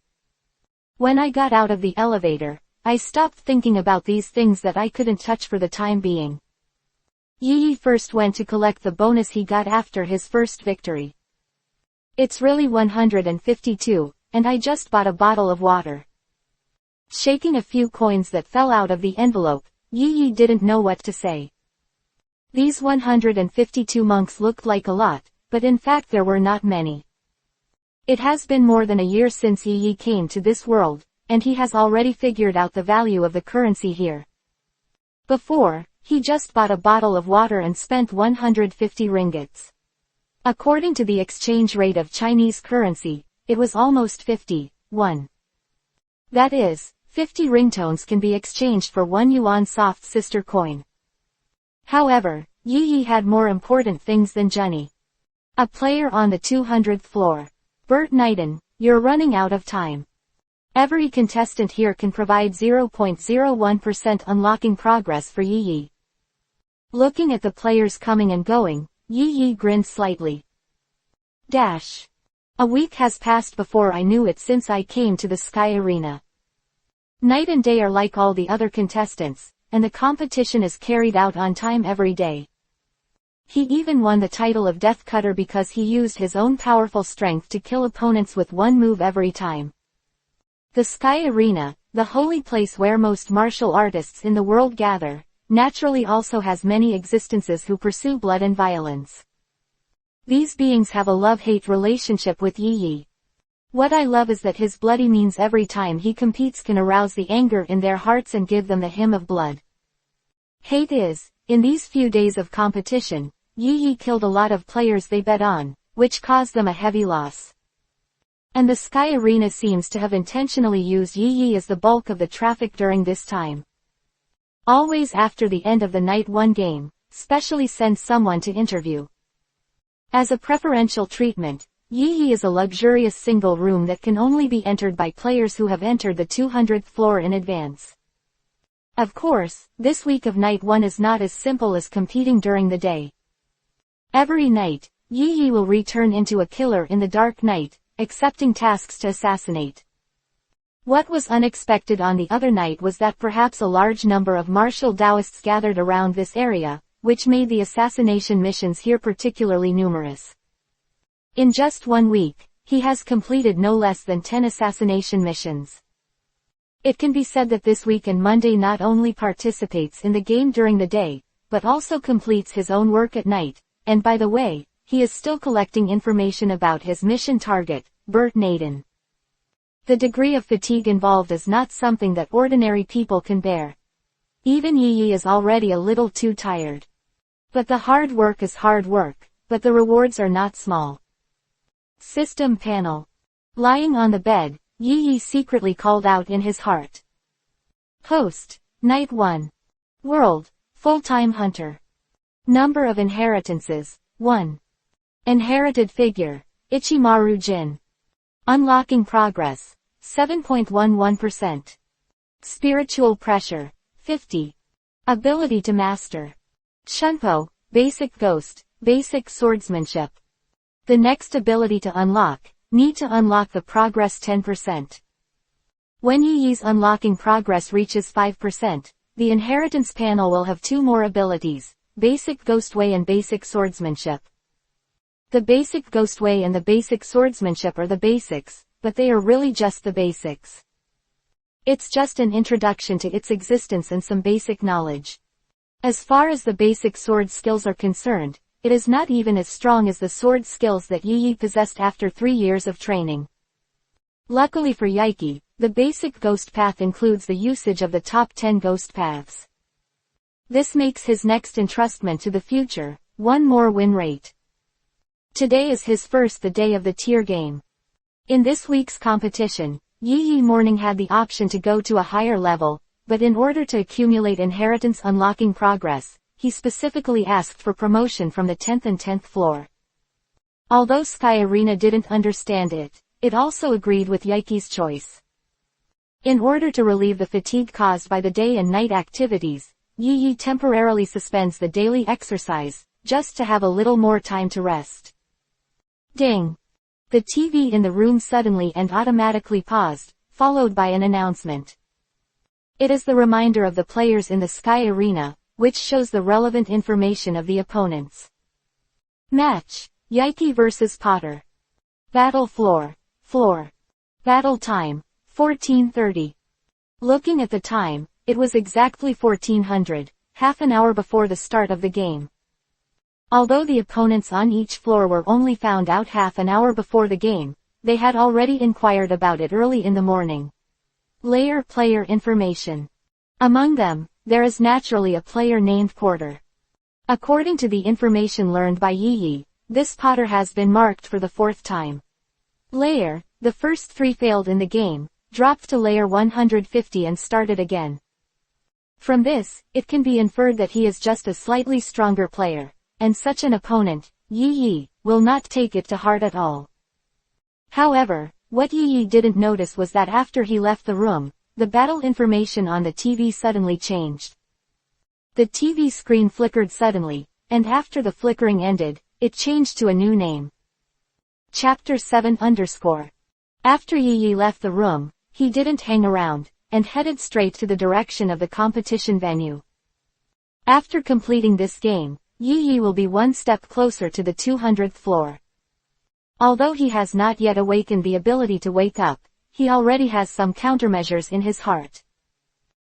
[SPEAKER 1] When I got out of the elevator, I stopped thinking about these things that I couldn't touch for the time being. Yi first went to collect the bonus he got after his first victory. It's really 152, and I just bought a bottle of water. Shaking a few coins that fell out of the envelope, Yi didn't know what to say. These 152 monks looked like a lot, but in fact there were not many. It has been more than a year since Yi came to this world, and he has already figured out the value of the currency here. Before, he just bought a bottle of water and spent 150 ringgits. According to the exchange rate of Chinese currency, it was almost 51. That is, 50 ringtones can be exchanged for 1 yuan soft sister coin. However, Yi had more important things than Jenny. A player on the 200th floor. Bert Knighton, you're running out of time. Every contestant here can provide 0.01% unlocking progress for Yi. Looking at the players coming and going, Yi grinned slightly. Dash. A week has passed before I knew it since I came to the Sky Arena. Night and day are like all the other contestants, and the competition is carried out on time every day. He even won the title of Death Cutter because he used his own powerful strength to kill opponents with one move every time. The Sky Arena, the holy place where most martial artists in the world gather, naturally also has many existences who pursue blood and violence. These beings have a love-hate relationship with Yi. What I love is that his bloody means every time he competes can arouse the anger in their hearts and give them the hymn of blood. Hate is, in these few days of competition, Yi killed a lot of players they bet on, which caused them a heavy loss. And the Sky Arena seems to have intentionally used Yi as the bulk of the traffic during this time. Always after the end of the night one game, specially sends someone to interview. As a preferential treatment, Yi is a luxurious single room that can only be entered by players who have entered the 200th floor in advance. Of course, this week of night one is not as simple as competing during the day. Every night, Yi will return into a killer in the dark night, accepting tasks to assassinate. What was unexpected on the other night was that perhaps a large number of martial Taoists gathered around this area, which made the assassination missions here particularly numerous. In just 1 week, he has completed no less than 10 assassination missions. It can be said that this week and Monday not only participates in the game during the day, but also completes his own work at night, and by the way, he is still collecting information about his mission target, Bert Naden. The degree of fatigue involved is not something that ordinary people can bear. Even Yi is already a little too tired. But the hard work is hard work, but the rewards are not small. System panel. Lying on the bed, Yi secretly called out in his heart. Host, Night 1. World, Full-time Hunter. Number of inheritances, 1. Inherited figure, Ichimaru Jin. Unlocking progress, 7.11%. Spiritual pressure, 50. Ability to master. Shunpo, basic ghost, basic swordsmanship. The next ability to unlock, need to unlock the progress 10%. When Yi's unlocking progress reaches 5%, the inheritance panel will have 2 more abilities, basic ghost way and basic swordsmanship. The basic ghost way and the basic swordsmanship are the basics, but they are really just the basics. It's just an introduction to its existence and some basic knowledge. As far as the basic sword skills are concerned, it is not even as strong as the sword skills that Yi possessed after 3 years of training. Luckily for Yaiki, the basic ghost path includes the usage of the top 10 ghost paths. This makes his next entrustment to the future, 1 more win rate. Today is his first the day of the tier game. In this week's competition, Yi Morning had the option to go to a higher level, but in order to accumulate inheritance unlocking progress, he specifically asked for promotion from the 10th and 10th floor. Although Sky Arena didn't understand it, it also agreed with Yaiki's choice. In order to relieve the fatigue caused by the day and night activities, Yi temporarily suspends the daily exercise, just to have a little more time to rest. Ding! The TV in the room suddenly and automatically paused, followed by an announcement. It is the reminder of the players in the Sky Arena, which shows the relevant information of the opponents. Match, Yaiki vs Potter. Battle floor. Battle time, 14:30. Looking at the time, it was exactly 1400, half an hour before the start of the game. Although the opponents on each floor were only found out half an hour before the game, they had already inquired about it early in the morning. Player information. Among them, there is naturally a player named Porter. According to the information learned by Yi, this Potter has been marked for the 4th time. Layer, the first 3 failed in the game, dropped to layer 150 and started again. From this, it can be inferred that he is just a slightly stronger player, and such an opponent, Yi, will not take it to heart at all. However, what Yi didn't notice was that after he left the room, the battle information on the TV suddenly changed. The TV screen flickered suddenly, and after the flickering ended, it changed to a new name. Chapter 7_. After Yi left the room, he didn't hang around, and headed straight to the direction of the competition venue. After completing this game, Yi will be 1 step closer to the 200th floor. Although he has not yet awakened the ability to wake up, he already has some countermeasures in his heart.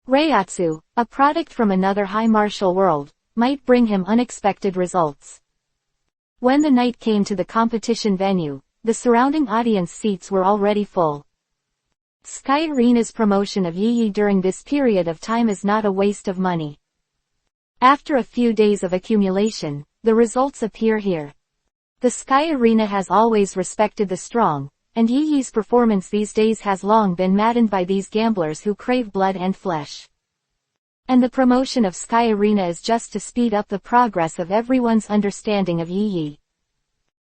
[SPEAKER 1] Reiatsu, a product from another high martial world, might bring him unexpected results. When the night came to the competition venue, the surrounding audience seats were already full. Sky Arena's promotion of Yi during this period of time is not a waste of money. After a few days of accumulation, the results appear here. The Sky Arena has always respected the strong, and Yi's performance these days has long been maddened by these gamblers who crave blood and flesh. And the promotion of Sky Arena is just to speed up the progress of everyone's understanding of Yi.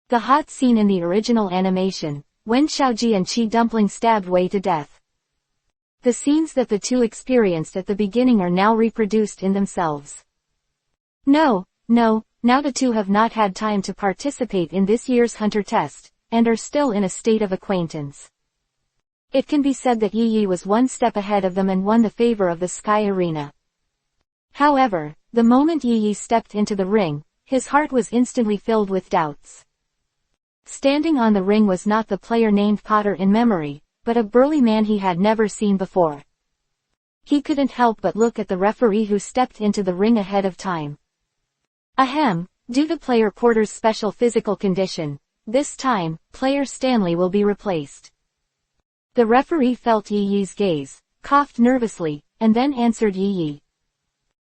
[SPEAKER 1] The hot scene in the original animation, when Xiaoji and Chi Dumpling stabbed Wei to death. The scenes that the two experienced at the beginning are now reproduced in themselves. No, now the two have not had time to participate in this year's Hunter test, and are still in a state of acquaintance. It can be said that Yi Yi was one step ahead of them and won the favor of the Sky Arena. However, the moment Yi Yi stepped into the ring, his heart was instantly filled with doubts. Standing on the ring was not the player named Potter in memory, but a burly man he had never seen before. He couldn't help but look at the referee who stepped into the ring ahead of time. Ahem, due to player Porter's special physical condition, this time, player Stanley will be replaced. The referee felt Yi Yi's gaze, coughed nervously, and then answered Yi Yi.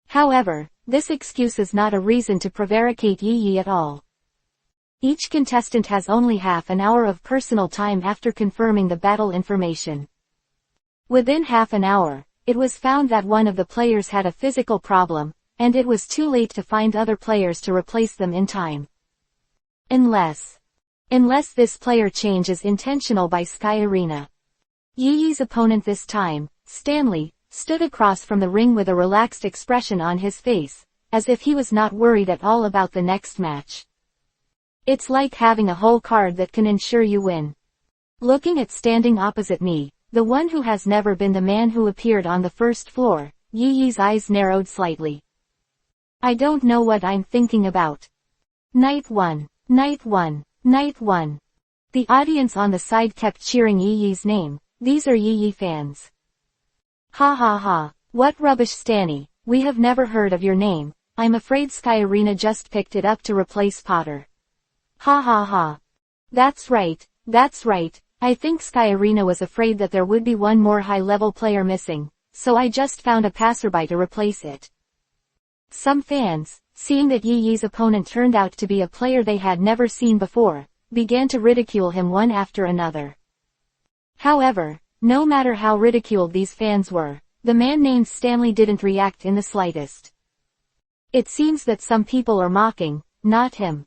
[SPEAKER 1] However, this excuse is not a reason to prevaricate Yi Yi at all. Each contestant has only half an hour of personal time after confirming the battle information. Within half an hour, it was found that one of the players had a physical problem, and it was too late to find other players to replace them in time. Unless this player change is intentional by Sky Arena. Yi Yi's opponent this time, Stanley, stood across from the ring with a relaxed expression on his face, as if he was not worried at all about the next match. It's like having a whole card that can ensure you win. Looking at standing opposite me, the one who has never been the man who appeared on the first floor, Yi Yi's eyes narrowed slightly. I don't know what I'm thinking about. Night 1, Night 1, Night 1. The audience on the side kept cheering Yi Yi's name. These are Yi Yi fans. Ha ha ha, what rubbish Stanny, we have never heard of your name, I'm afraid Sky Arena just picked it up to replace Potter. Ha ha ha. That's right, I think Sky Arena was afraid that there would be one more high-level player missing, so I just found a passerby to replace it. Some fans, seeing that Yi Yi's opponent turned out to be a player they had never seen before, began to ridicule him one after another. However, no matter how ridiculed these fans were, the man named Stanley didn't react in the slightest. It seems that some people are mocking, not him.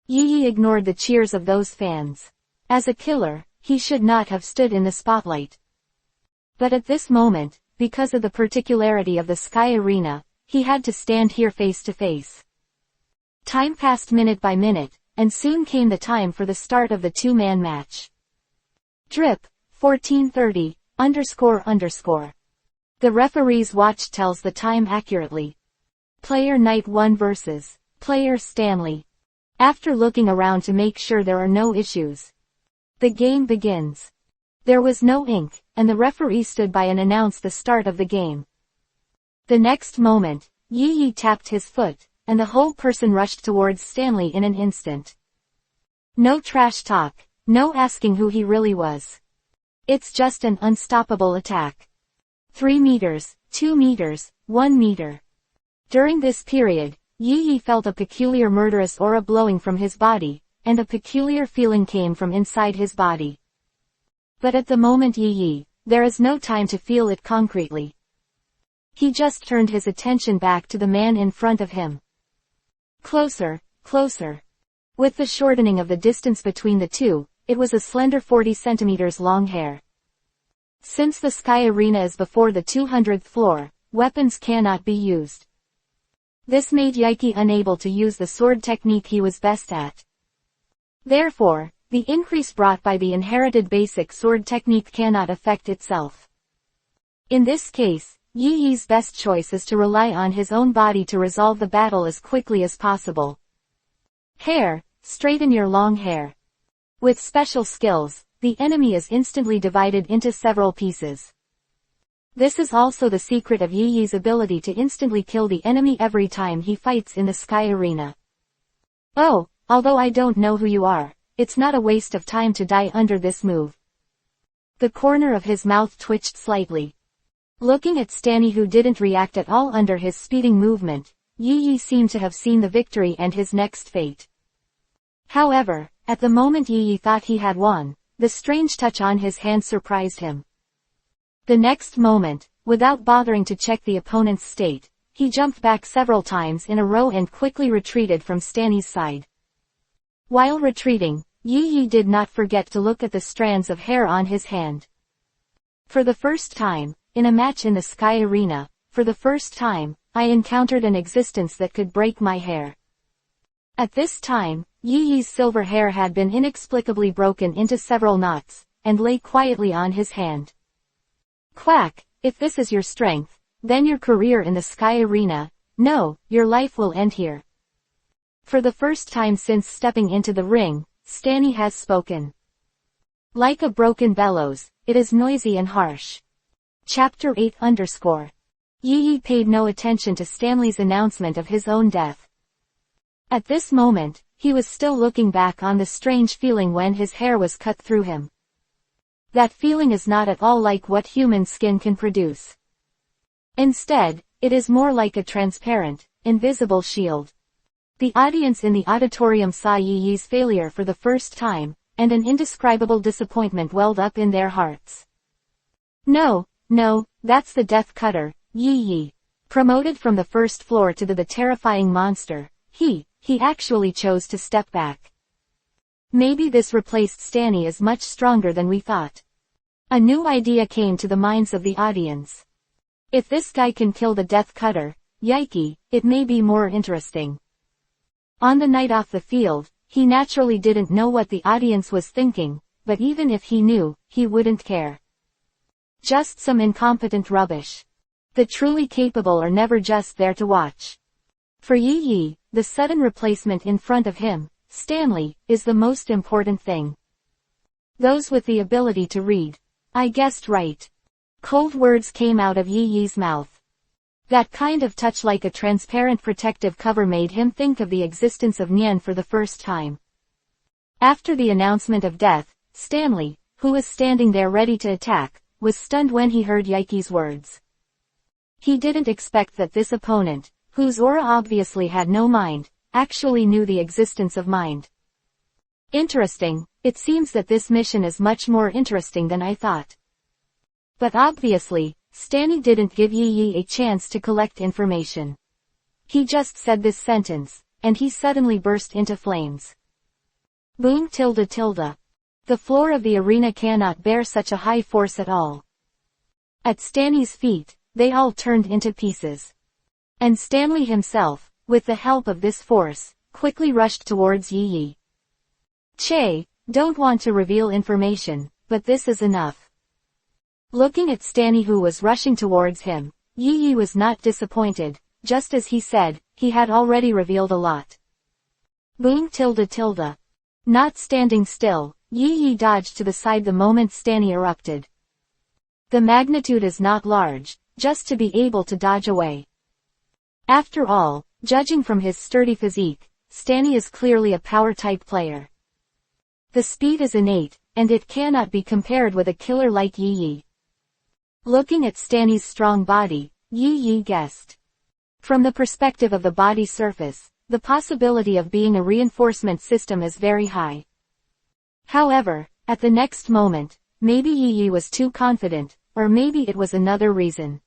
[SPEAKER 1] Yi Yi ignored the cheers of those fans. As a killer, he should not have stood in the spotlight. But at this moment, because of the particularity of the Sky Arena, he had to stand here face to face. Time passed minute by minute, and soon came the time for the start of the two-man match. Drip, 14:30, __. The referee's watch tells the time accurately. Player Night 1 versus Player Stanley. After looking around to make sure there are no issues, the game begins. There was no ink, and the referee stood by and announced the start of the game. The next moment, Yi Yi tapped his foot, and the whole person rushed towards Stanley in an instant. No trash talk, no asking who he really was. It's just an unstoppable attack. 3 meters, 2 meters, 1 meter. During this period, Yi Yi felt a peculiar murderous aura blowing from his body, and a peculiar feeling came from inside his body. But at the moment Yi Yi, there is no time to feel it concretely. He just turned his attention back to the man in front of him. Closer, closer. With the shortening of the distance between the two, it was a slender 40 centimeters long hair. Since the Sky Arena is before the 200th floor, weapons cannot be used. This made Yi Yi unable to use the sword technique he was best at. Therefore, the increase brought by the inherited basic sword technique cannot affect itself. In this case, Yi Yi's best choice is to rely on his own body to resolve the battle as quickly as possible. Hair, straighten your long hair. With special skills, the enemy is instantly divided into several pieces. This is also the secret of Yi Yi's ability to instantly kill the enemy every time he fights in the Sky Arena. Oh, although I don't know who you are, it's not a waste of time to die under this move. The corner of his mouth twitched slightly. Looking at Stanley, who didn't react at all under his speeding movement, Yi Yi seemed to have seen the victory and his next fate. However, at the moment Yi Yi thought he had won, the strange touch on his hand surprised him. The next moment, without bothering to check the opponent's state, he jumped back several times in a row and quickly retreated from Stanley's side. While retreating, Yi Yi did not forget to look at the strands of hair on his hand. For the first time, in a match in the Sky Arena, for the first time, I encountered an existence that could break my hair. At this time, Yi Yi's silver hair had been inexplicably broken into several knots, and lay quietly on his hand. Quack, if this is your strength, then your career in the sky arena, no, your life will end here. For the first time since stepping into the ring, Stanny has spoken. Like a broken bellows, it is noisy and harsh. Chapter 8_. Yi Yi paid no attention to Stanley's announcement of his own death. At this moment, he was still looking back on the strange feeling when his hair was cut through him. That feeling is not at all like what human skin can produce. Instead, it is more like a transparent, invisible shield. The audience in the auditorium saw Yi Yi's failure for the first time, and an indescribable disappointment welled up in their hearts. No, that's the Death Cutter, Yi Yi. Promoted from the first floor to the terrifying monster, he actually chose to step back. Maybe this replaced Stanny is much stronger than we thought. A new idea came to the minds of the audience. If this guy can kill the Death Cutter, yikey, it may be more interesting. On the night off the field, he naturally didn't know what the audience was thinking, but even if he knew, he wouldn't care. Just some incompetent rubbish. The truly capable are never just there to watch. For Yi Yi, the sudden replacement in front of him, Stanley, is the most important thing. Those with the ability to read. I guessed right. Cold words came out of Yi Yi's mouth. That kind of touch like a transparent protective cover made him think of the existence of Nian for the first time. After the announcement of death, Stanley, who was standing there ready to attack, was stunned when he heard Yiki's words. He didn't expect that this opponent, whose aura obviously had no mind, actually knew the existence of mind. Interesting, it seems that this mission is much more interesting than I thought. But obviously, Stanny didn't give Yi Yi a chance to collect information. He just said this sentence, and he suddenly burst into flames. Boom .. The floor of the arena cannot bear such a high force at all. At Stanny's feet, they all turned into pieces. And Stanley himself, with the help of this force, quickly rushed towards Yi Yi. Che, don't want to reveal information, but this is enough. Looking at Stanny who was rushing towards him, Yi Yi was not disappointed, just as he said, he had already revealed a lot. Boom .. Not standing still, Yi Yi dodged to the side the moment Stanny erupted. The magnitude is not large, just to be able to dodge away. After all, judging from his sturdy physique, Stanny is clearly a power-type player. The speed is innate, and it cannot be compared with a killer like Yi Yi. Looking at Stanny's strong body, Yi Yi guessed. From the perspective of the body surface, the possibility of being a reinforcement system is very high. However, at the next moment, maybe Yi Yi was too confident, or maybe it was another reason.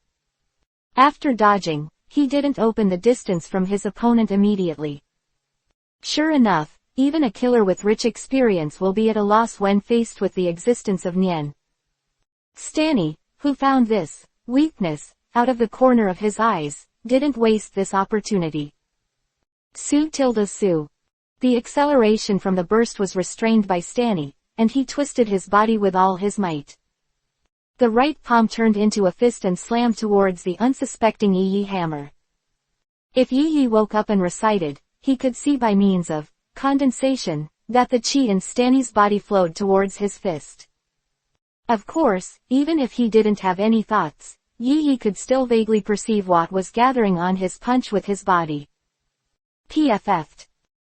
[SPEAKER 1] After dodging, he didn't open the distance from his opponent immediately. Sure enough, even a killer with rich experience will be at a loss when faced with the existence of Nian. Stanny, who found this weakness out of the corner of his eyes, didn't waste this opportunity. Su. The acceleration from the burst was restrained by Stanny, and he twisted his body with all his might. The right palm turned into a fist and slammed towards the unsuspecting Yi Yi hammer. If Yi Yi woke up and recited, he could see by means of condensation that the chi in Stanny's body flowed towards his fist. Of course, even if he didn't have any thoughts, Yi Yi could still vaguely perceive what was gathering on his punch with his body. PFF'd.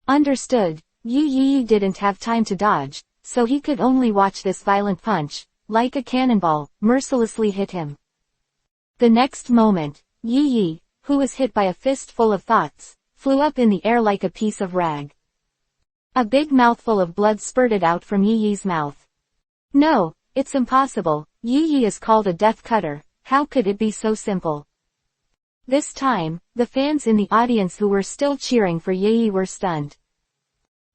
[SPEAKER 1] Understood, Yi Yi didn't have time to dodge, so he could only watch this violent punch, like a cannonball, mercilessly hit him. The next moment, Yi Yi, who was hit by a fist full of thoughts, flew up in the air like a piece of rag. A big mouthful of blood spurted out from Yi Yi's mouth. No, it's impossible, Yi Yi is called a death cutter, how could it be so simple? This time, the fans in the audience who were still cheering for Yi Yi were stunned.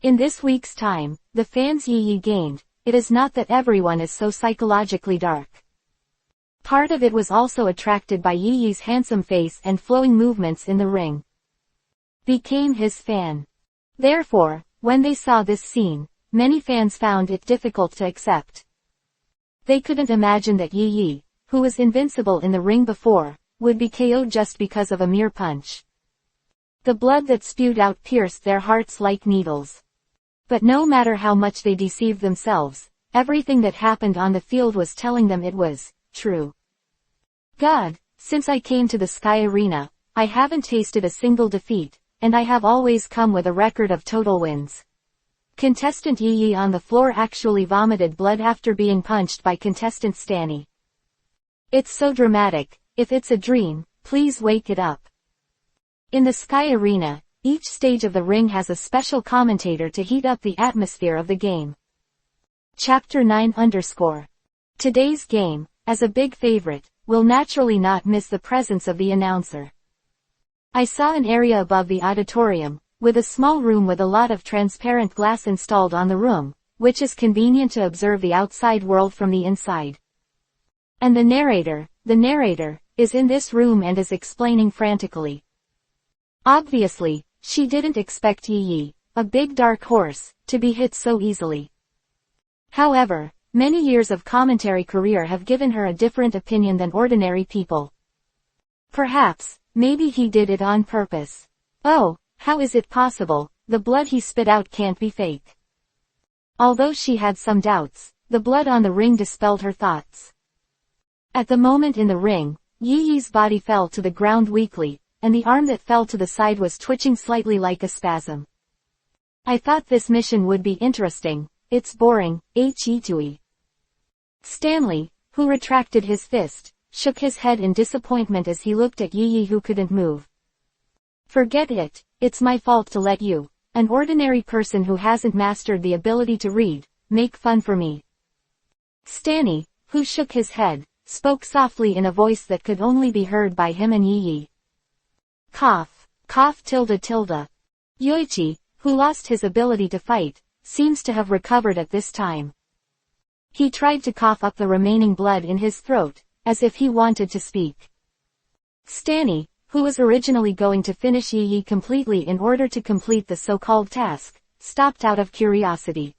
[SPEAKER 1] In this week's time, the fans Yi Yi gained, it is not that everyone is so psychologically dark. Part of it was also attracted by Yi Yi's handsome face and flowing movements in the ring. Became his fan. Therefore, when they saw this scene, many fans found it difficult to accept. They couldn't imagine that Yi Yi, who was invincible in the ring before, would be KO'd just because of a mere punch. The blood that spewed out pierced their hearts like needles. But no matter how much they deceived themselves, everything that happened on the field was telling them it was true. God, since I came to the Sky Arena, I haven't tasted a single defeat, and I have always come with a record of total wins. Contestant Yi Yi on the floor actually vomited blood after being punched by contestant Stanny. It's so dramatic. If it's a dream, please wake it up. In the Sky Arena, each stage of the ring has a special commentator to heat up the atmosphere of the game. Chapter 9_. Today's game, as a big favorite, will naturally not miss the presence of the announcer. I saw an area above the auditorium, with a small room with a lot of transparent glass installed on the room, which is convenient to observe the outside world from the inside. And the narrator, is in this room and is explaining frantically. Obviously, she didn't expect Yi Yi, a big dark horse, to be hit so easily. However, many years of commentary career have given her a different opinion than ordinary people. Perhaps, maybe he did it on purpose. Oh, how is it possible? The blood he spit out can't be fake. Although she had some doubts, the blood on the ring dispelled her thoughts. At the moment in the ring, Yi Yi's body fell to the ground weakly, and the arm that fell to the side was twitching slightly like a spasm. I thought this mission would be interesting. It's boring, He. Stanley, who retracted his fist, shook his head in disappointment as he looked at Yi Yi who couldn't move. Forget it, it's my fault to let you, an ordinary person who hasn't mastered the ability to read, make fun for me. Stanny, who shook his head, spoke softly in a voice that could only be heard by him and Yi Yi. Cough. Yoichi, who lost his ability to fight, seems to have recovered at this time. He tried to cough up the remaining blood in his throat, as if he wanted to speak. Stanny, who was originally going to finish Yi Yi completely in order to complete the so-called task, stopped out of curiosity.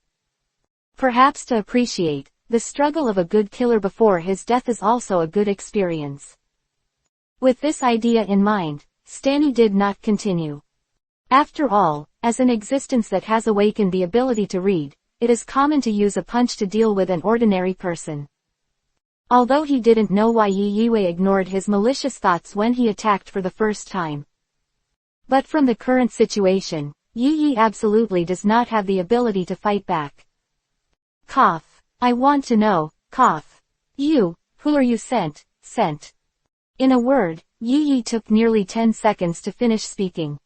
[SPEAKER 1] Perhaps to appreciate, the struggle of a good killer before his death is also a good experience. With this idea in mind, Stanny did not continue. After all, as an existence that has awakened the ability to read, it is common to use a punch to deal with an ordinary person. Although he didn't know why Yi Yi ignored his malicious thoughts when he attacked for the first time. But from the current situation, Yi Yi absolutely does not have the ability to fight back. Cough. I want to know, cough. You, who are you sent? In a word, Yi Yi took nearly 10 seconds to finish speaking.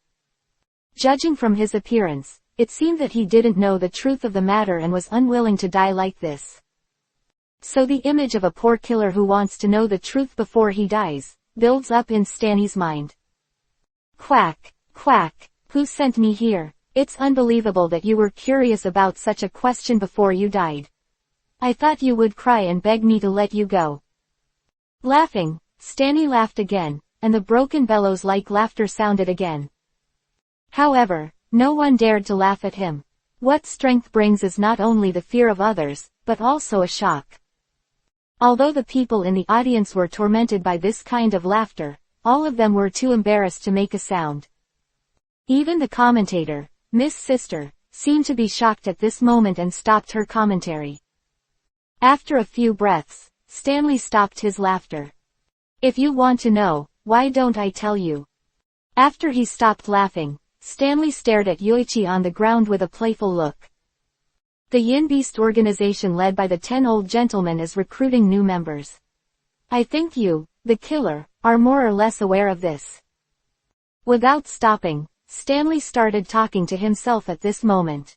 [SPEAKER 1] Judging from his appearance, it seemed that he didn't know the truth of the matter and was unwilling to die like this. So the image of a poor killer who wants to know the truth before he dies, builds up in Stanny's mind. Quack, quack, who sent me here? It's unbelievable that you were curious about such a question before you died. I thought you would cry and beg me to let you go. Laughing, Stanny laughed again, and the broken bellows-like laughter sounded again. However, no one dared to laugh at him. What strength brings is not only the fear of others, but also a shock. Although the people in the audience were tormented by this kind of laughter, all of them were too embarrassed to make a sound. Even the commentator, Miss Sister, seemed to be shocked at this moment and stopped her commentary. After a few breaths, Stanley stopped his laughter. If you want to know, why don't I tell you? After he stopped laughing, Stanley stared at Yoichi on the ground with a playful look. The Yin Beast organization led by the 10 old gentlemen is recruiting new members. I think you, the killer, are more or less aware of this. Without stopping, Stanley started talking to himself at this moment.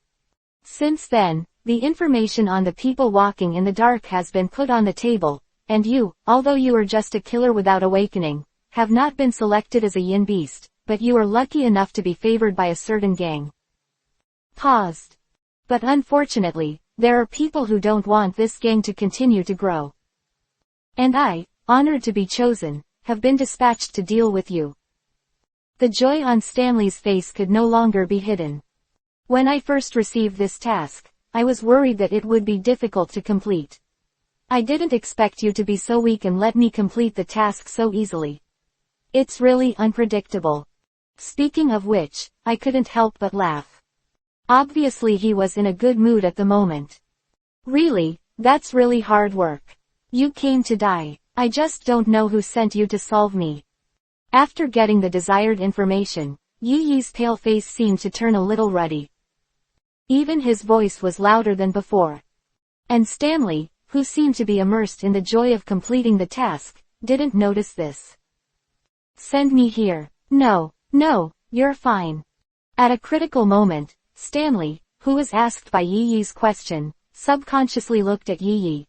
[SPEAKER 1] Since then, the information on the people walking in the dark has been put on the table, and you, although you are just a killer without awakening, have not been selected as a Yin Beast, but you are lucky enough to be favored by a certain gang. Paused. But unfortunately, there are people who don't want this gang to continue to grow. And I, honored to be chosen, have been dispatched to deal with you. The joy on Stanley's face could no longer be hidden. When I first received this task, I was worried that it would be difficult to complete. I didn't expect you to be so weak and let me complete the task so easily. It's really unpredictable. Speaking of which, I couldn't help but laugh. Obviously he was in a good mood at the moment. Really, that's really hard work. You came to die. I just don't know who sent you to solve me. After getting the desired information, Yi Yi's pale face seemed to turn a little ruddy. Even his voice was louder than before. And Stanley, who seemed to be immersed in the joy of completing the task, didn't notice this. Send me here. No, you're fine. At a critical moment, Stanley, who was asked by Yi Yi's question, subconsciously looked at Yi Yi.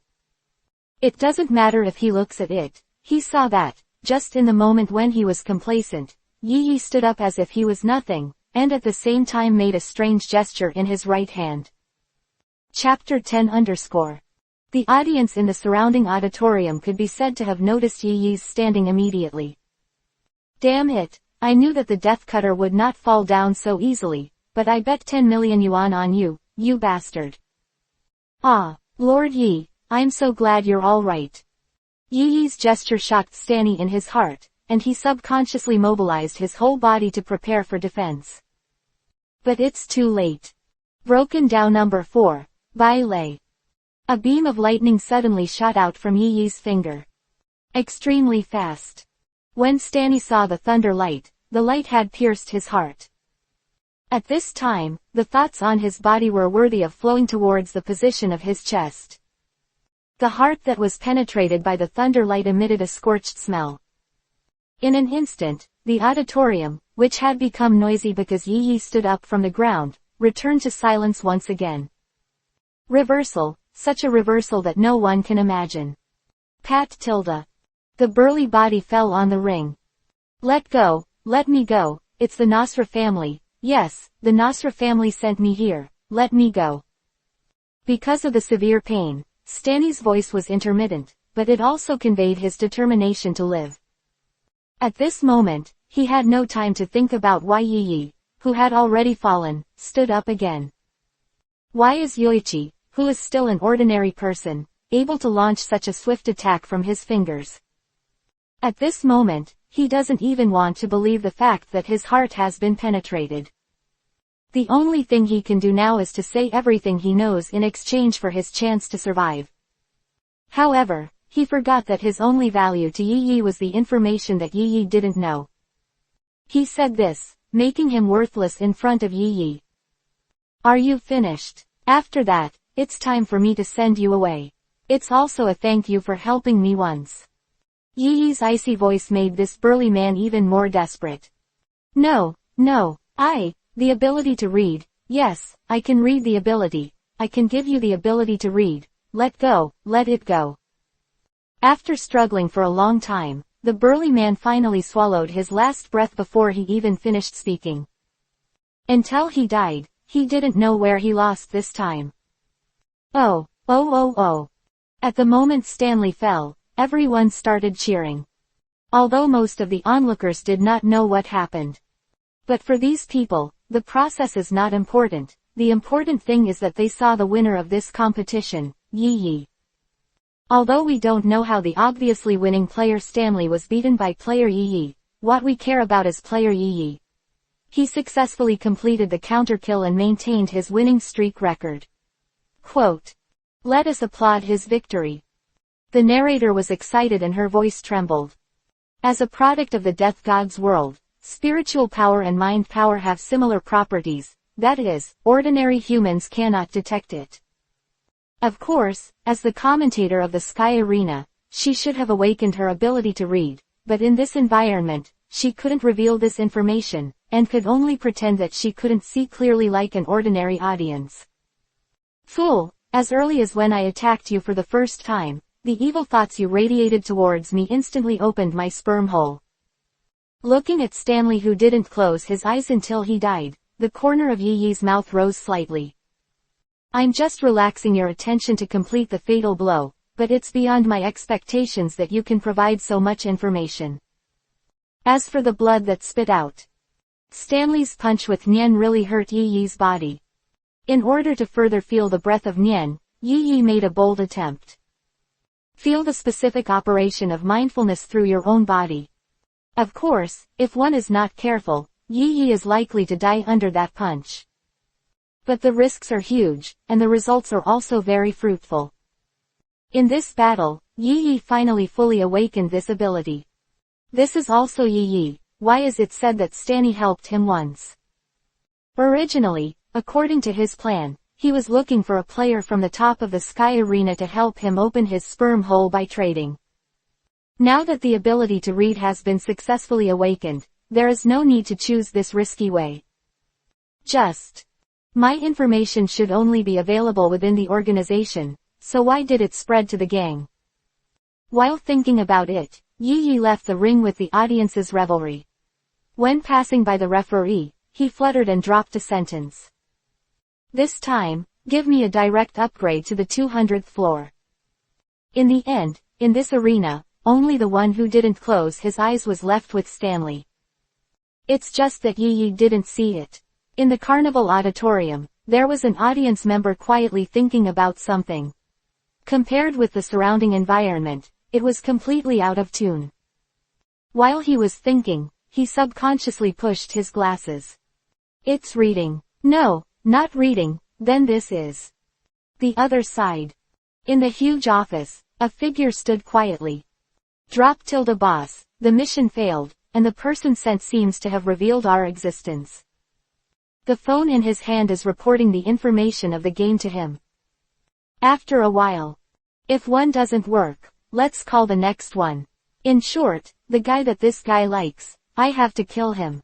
[SPEAKER 1] It doesn't matter if he looks at it, he saw that, just in the moment when he was complacent, Yi Yi stood up as if he was nothing, and at the same time made a strange gesture in his right hand. Chapter 10_. The audience in the surrounding auditorium could be said to have noticed Yi Yi's standing immediately. Damn it, I knew that the Death Cutter would not fall down so easily, but I bet 10 million yuan on you, you bastard. Ah, Lord Yi, I'm so glad you're all right. Yi Yi's gesture shocked Stanley in his heart, and he subconsciously mobilized his whole body to prepare for defense. But it's too late. Broken down number 4, by Lei. A beam of lightning suddenly shot out from Yi Yi's finger. Extremely fast. When Stanley saw the thunder light, the light had pierced his heart. At this time, the thoughts on his body were worthy of flowing towards the position of his chest. The heart that was penetrated by the thunder light emitted a scorched smell. In an instant, the auditorium, which had become noisy because Yi Yi stood up from the ground, returned to silence once again. Reversal, such a reversal that no one can imagine. Pat tilde. The burly body fell on the ring. Let go, let me go, it's the Nasra family, yes, the Nasra family sent me here, let me go. Because of the severe pain, Stanley's voice was intermittent, but it also conveyed his determination to live. At this moment, he had no time to think about why Yi Yi, who had already fallen, stood up again. Why is Yoichi, who is still an ordinary person, able to launch such a swift attack from his fingers? At this moment, he doesn't even want to believe the fact that his heart has been penetrated. The only thing he can do now is to say everything he knows in exchange for his chance to survive. However, he forgot that his only value to Yi Yi was the information that Yi Yi didn't know. He said this, making him worthless in front of Yi Yi. Are you finished? After that, it's time for me to send you away. It's also a thank you for helping me once. Yi Yi's icy voice made this burly man even more desperate. No, the ability to read, yes, I can read the ability, I can give you the ability to read, let go, let it go. After struggling for a long time, the burly man finally swallowed his last breath before he even finished speaking. Until he died, he didn't know where he lost this time. Oh. At the moment Stanley fell, everyone started cheering. Although most of the onlookers did not know what happened. But for these people, the process is not important, the important thing is that they saw the winner of this competition, Yi Yi. Although we don't know how the obviously winning player Stanley was beaten by player Yi Yi, what we care about is player Yi Yi. He successfully completed the counter kill and maintained his winning streak record. Quote. Let us applaud his victory. The narrator was excited and her voice trembled. As a product of the Death God's world, spiritual power and mind power have similar properties, that is, ordinary humans cannot detect it. Of course, as the commentator of the Sky Arena, she should have awakened her ability to read, but in this environment, she couldn't reveal this information, and could only pretend that she couldn't see clearly like an ordinary audience. Fool, as early as when I attacked you for the first time, the evil thoughts you radiated towards me instantly opened my sperm hole. Looking at Stanley, who didn't close his eyes until he died, the corner of Yi Yi's mouth rose slightly. I'm just relaxing your attention to complete the fatal blow, but it's beyond my expectations that you can provide so much information. As for the blood that spit out, Stanley's punch with Nian really hurt Yi Yi's body, In order to further feel the breath of Nian, Yi made a bold attempt. Feel the specific operation of mindfulness through your own body. Of course, if one is not careful, Yi is likely to die under that punch. But the risks are huge, and the results are also very fruitful. In this battle, Yi finally fully awakened this ability. This is also Yi. Why is it said that Stanny helped him once? Originally, according to his plan, he was looking for a player from the top of the Sky Arena to help him open his sperm hole by trading. Now that the ability to read has been successfully awakened, there is no need to choose this risky way. My information should only be available within the organization, so why did it spread to the gang? While thinking about it, Yi left the ring with the audience's revelry. When passing by the referee, he fluttered and dropped a sentence. This time, give me a direct upgrade to the 200th floor. In the end, in this arena, only the one who didn't close his eyes was left with Stanley. It's just that Yi didn't see it. In the carnival auditorium, there was an audience member quietly thinking about something. Compared with the surrounding environment, it was completely out of tune. While he was thinking, he subconsciously pushed his glasses. It's reading. No, not reading, then this is. The other side. In the huge office, a figure stood quietly. Boss, the mission failed, and the person sent seems to have revealed our existence. The phone in his hand is reporting the information of the game to him. After a while. If one doesn't work, let's call the next one. In short, the guy that this guy likes, I have to kill him.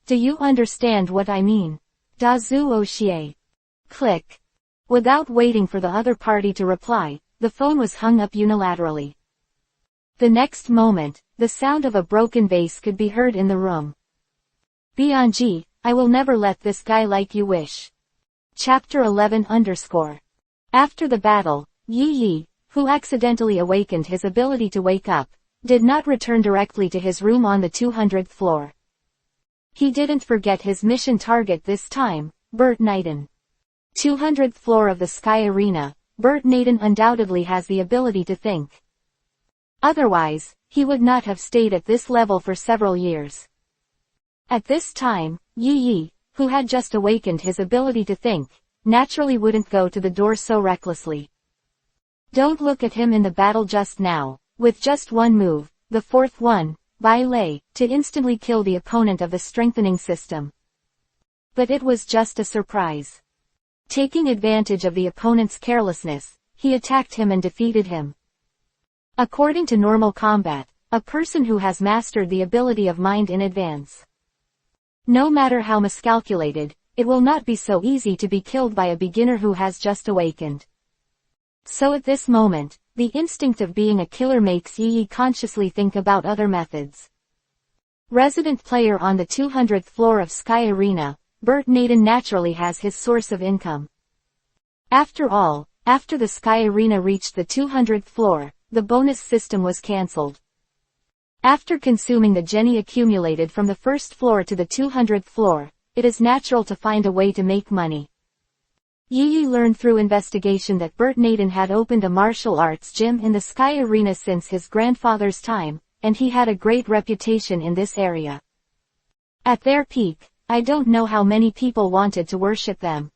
[SPEAKER 1] Do you understand what I mean? Dazu Oshie. Click. Without waiting for the other party to reply, the phone was hung up unilaterally. The next moment, the sound of a broken vase could be heard in the room. Bianji, I will never let this guy like you wish. Chapter 11_. After the battle, Yi, who accidentally awakened his ability to wake up, did not return directly to his room on the 200th floor. He didn't forget his mission target this time, Bert Naden. 200th floor of the Sky Arena, Bert Naden undoubtedly has the ability to think. Otherwise, he would not have stayed at this level for several years. At this time, Yi, who had just awakened his ability to think, naturally wouldn't go to the door so recklessly. Don't look at him in the battle just now, with just one move, the fourth one, Bai Lei, to instantly kill the opponent of the strengthening system. But it was just a surprise. Taking advantage of the opponent's carelessness, he attacked him and defeated him. According to normal combat, a person who has mastered the ability of mind in advance. No matter how miscalculated, it will not be so easy to be killed by a beginner who has just awakened. So at this moment, the instinct of being a killer makes Yi consciously think about other methods. Resident player on the 200th floor of Sky Arena, Bert Naden naturally has his source of income. After all, after the Sky Arena reached the 200th floor, the bonus system was cancelled. After consuming the Jenny accumulated from the first floor to the 200th floor, it is natural to find a way to make money. Yi learned through investigation that Bert Naden had opened a martial arts gym in the Sky Arena since his grandfather's time, and he had a great reputation in this area. At their peak, I don't know how many people wanted to worship them.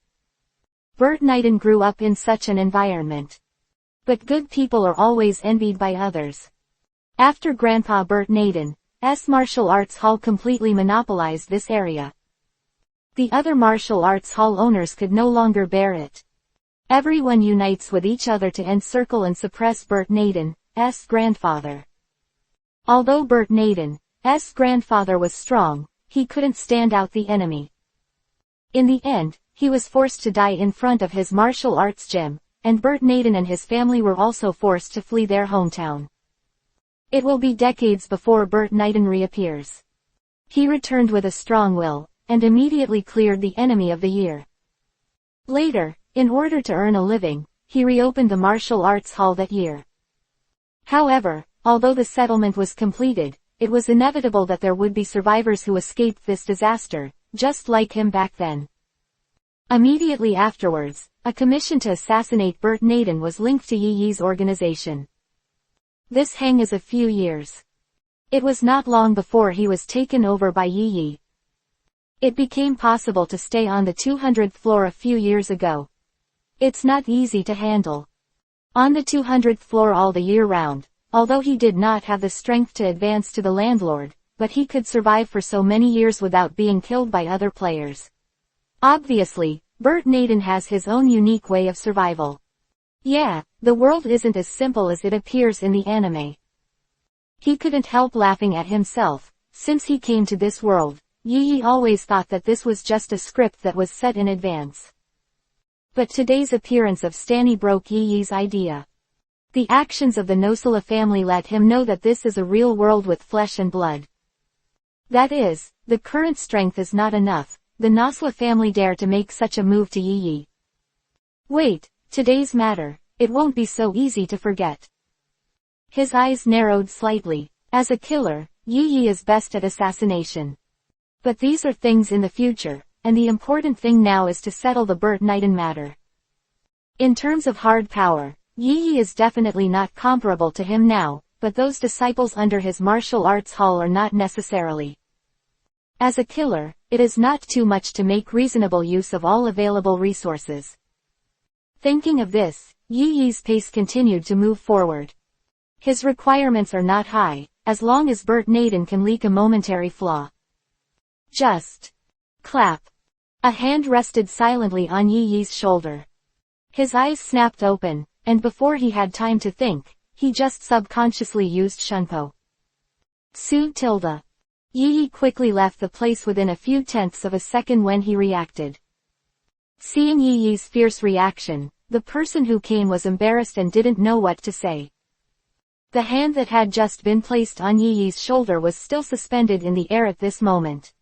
[SPEAKER 1] Bert Naden grew up in such an environment. But good people are always envied by others. After Grandpa Bert Naden's martial arts hall completely monopolized this area. The other martial arts hall owners could no longer bear it. Everyone unites with each other to encircle and suppress Bert Naden's grandfather. Although Bert Naden's grandfather was strong, he couldn't stand out the enemy. In the end, he was forced to die in front of his martial arts gym, and Bert Naden and his family were also forced to flee their hometown. It will be decades before Bert Naden reappears. He returned with a strong will, and immediately cleared the enemy of the year. Later, in order to earn a living, he reopened the martial arts hall that year. However, although the settlement was completed, it was inevitable that there would be survivors who escaped this disaster, just like him back then. Immediately afterwards, a commission to assassinate Bert Naden was linked to Yi Yi's organization. This hang is a few years. It was not long before he was taken over by Yi Yi. It became possible to stay on the 200th floor a few years ago. It's not easy to handle. On the 200th floor all the year round, although he did not have the strength to advance to the landlord, but he could survive for so many years without being killed by other players. Obviously, Bert Naden has his own unique way of survival. Yeah, the world isn't as simple as it appears in the anime. He couldn't help laughing at himself. Since he came to this world, Yi Yi always thought that this was just a script that was set in advance. But today's appearance of Stanny broke Yi Yi's idea. The actions of the Nosala family let him know that this is a real world with flesh and blood. That is, the current strength is not enough. The Nosala family dare to make such a move to Yi Yi. Wait, today's matter, it won't be so easy to forget. His eyes narrowed slightly. As a killer, Yi Yi is best at assassination. But these are things in the future, and the important thing now is to settle the Bert Naden matter. In terms of hard power, Yi Yi is definitely not comparable to him now, but those disciples under his martial arts hall are not necessarily. As a killer, it is not too much to make reasonable use of all available resources. Thinking of this, Yi Yi's pace continued to move forward. His requirements are not high, as long as Bert Naden can leak a momentary flaw. Just clap. A hand rested silently on Yi Yi's shoulder. His eyes snapped open, and before he had time to think, he just subconsciously used Shunpo. Su tilde. Yi Yi quickly left the place within a few tenths of a second when he reacted. Seeing Yi Yi's fierce reaction, the person who came was embarrassed and didn't know what to say. The hand that had just been placed on Yi Yi's shoulder was still suspended in the air at this moment.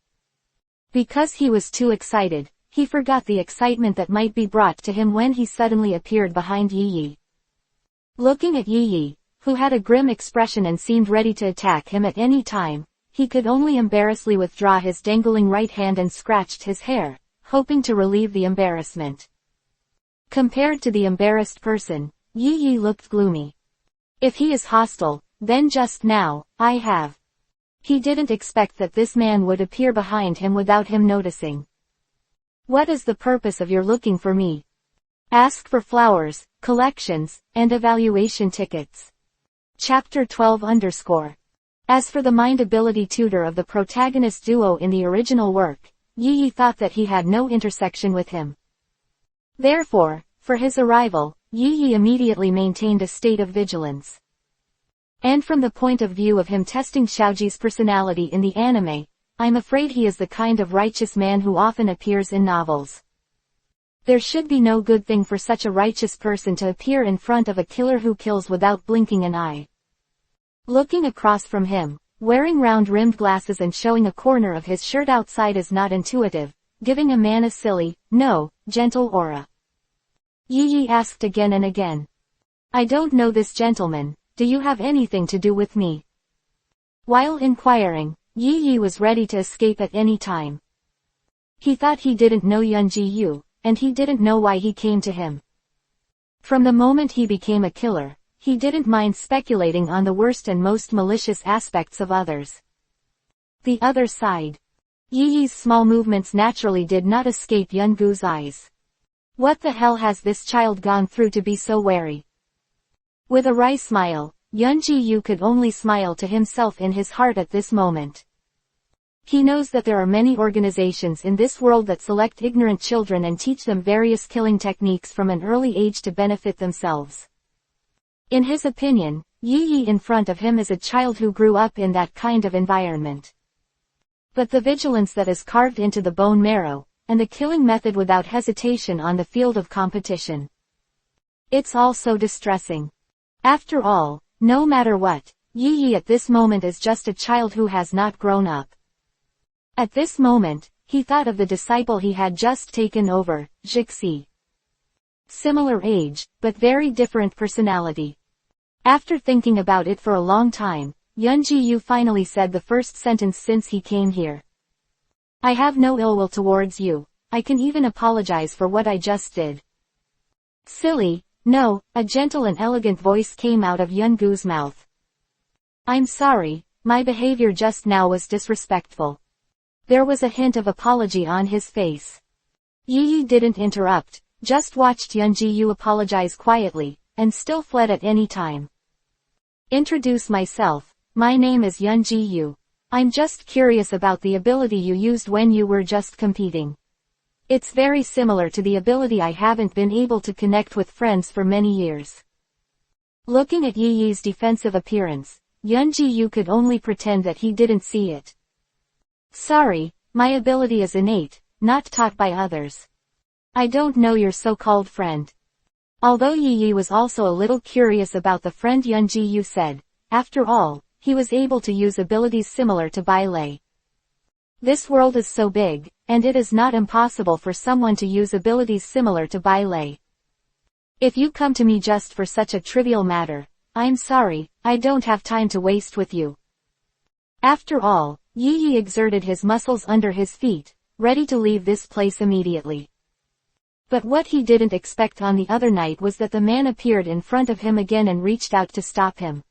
[SPEAKER 1] Because he was too excited, he forgot the excitement that might be brought to him when he suddenly appeared behind Yi Yi. Looking at Yi Yi, who had a grim expression and seemed ready to attack him at any time, he could only embarrassingly withdraw his dangling right hand and scratched his hair, hoping to relieve the embarrassment. Compared to the embarrassed person, Yi Yi looked gloomy. If he is hostile, then just now, I have. He didn't expect that this man would appear behind him without him noticing. What is the purpose of your looking for me? Ask for flowers, collections, and evaluation tickets. Chapter 12 As for the mind-ability tutor of the protagonist duo in the original work, Yi Yi thought that he had no intersection with him. Therefore, for his arrival, Yi Yi immediately maintained a state of vigilance. And from the point of view of him testing Xiaoji's personality in the anime, I'm afraid he is the kind of righteous man who often appears in novels. There should be no good thing for such a righteous person to appear in front of a killer who kills without blinking an eye. Looking across from him, wearing round-rimmed glasses and showing a corner of his shirt outside is not intuitive, giving a man a silly, no, gentle aura. Yi Yi asked again and again. I don't know this gentleman. Do you have anything to do with me? While inquiring, Yi Yi was ready to escape at any time. He thought he didn't know Yunji Yu, and he didn't know why he came to him. From the moment he became a killer, he didn't mind speculating on the worst and most malicious aspects of others. The other side. Yi Yi's small movements naturally did not escape Yungu's eyes. What the hell has this child gone through to be so wary? With a wry smile, Yunji Yu could only smile to himself in his heart at this moment. He knows that there are many organizations in this world that select ignorant children and teach them various killing techniques from an early age to benefit themselves. In his opinion, Yi Yi in front of him is a child who grew up in that kind of environment. But the vigilance that is carved into the bone marrow, and the killing method without hesitation on the field of competition. It's all so distressing. After all, no matter what, Yi Yi at this moment is just a child who has not grown up. At this moment, he thought of the disciple he had just taken over, Jixi. Similar age, but very different personality. After thinking about it for a long time, Yunji Yu finally said the first sentence since he came here. I have no ill will towards you. I can even apologize for what I just did. Silly, no, a gentle and elegant voice came out of Yungu's mouth. I'm sorry, my behavior just now was disrespectful. There was a hint of apology on his face. Yi didn't interrupt, just watched Yunjiyu apologize quietly, and still fled at any time. Introduce myself, my name is Yunjiyu. I'm just curious about the ability you used when you were just competing. It's very similar to the ability I haven't been able to connect with friends for many years. Looking at Yi's defensive appearance, Yunjiyu could only pretend that he didn't see it. Sorry, my ability is innate, not taught by others. I don't know your so-called friend. Although Yi was also a little curious about the friend Yunjiyu said, after all, he was able to use abilities similar to Bai Lei. This world is so big, and it is not impossible for someone to use abilities similar to Bai Lei. If you come to me just for such a trivial matter, I'm sorry, I don't have time to waste with you. After all, Yi exerted his muscles under his feet, ready to leave this place immediately. But what he didn't expect on the other night was that the man appeared in front of him again and reached out to stop him.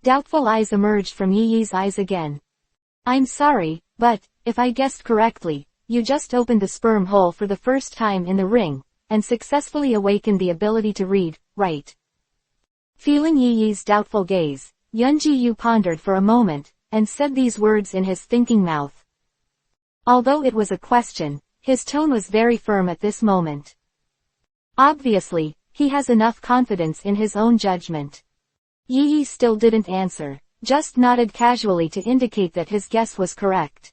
[SPEAKER 1] Doubtful eyes emerged from Yi's eyes again. I'm sorry, but, if I guessed correctly, you just opened the sperm hole for the first time in the ring, and successfully awakened the ability to read, right? Feeling Yi's doubtful gaze, Yunjiyu pondered for a moment, and said these words in his thinking mouth. Although it was a question, his tone was very firm at this moment. Obviously, he has enough confidence in his own judgment. Yi still didn't answer, just nodded casually to indicate that his guess was correct.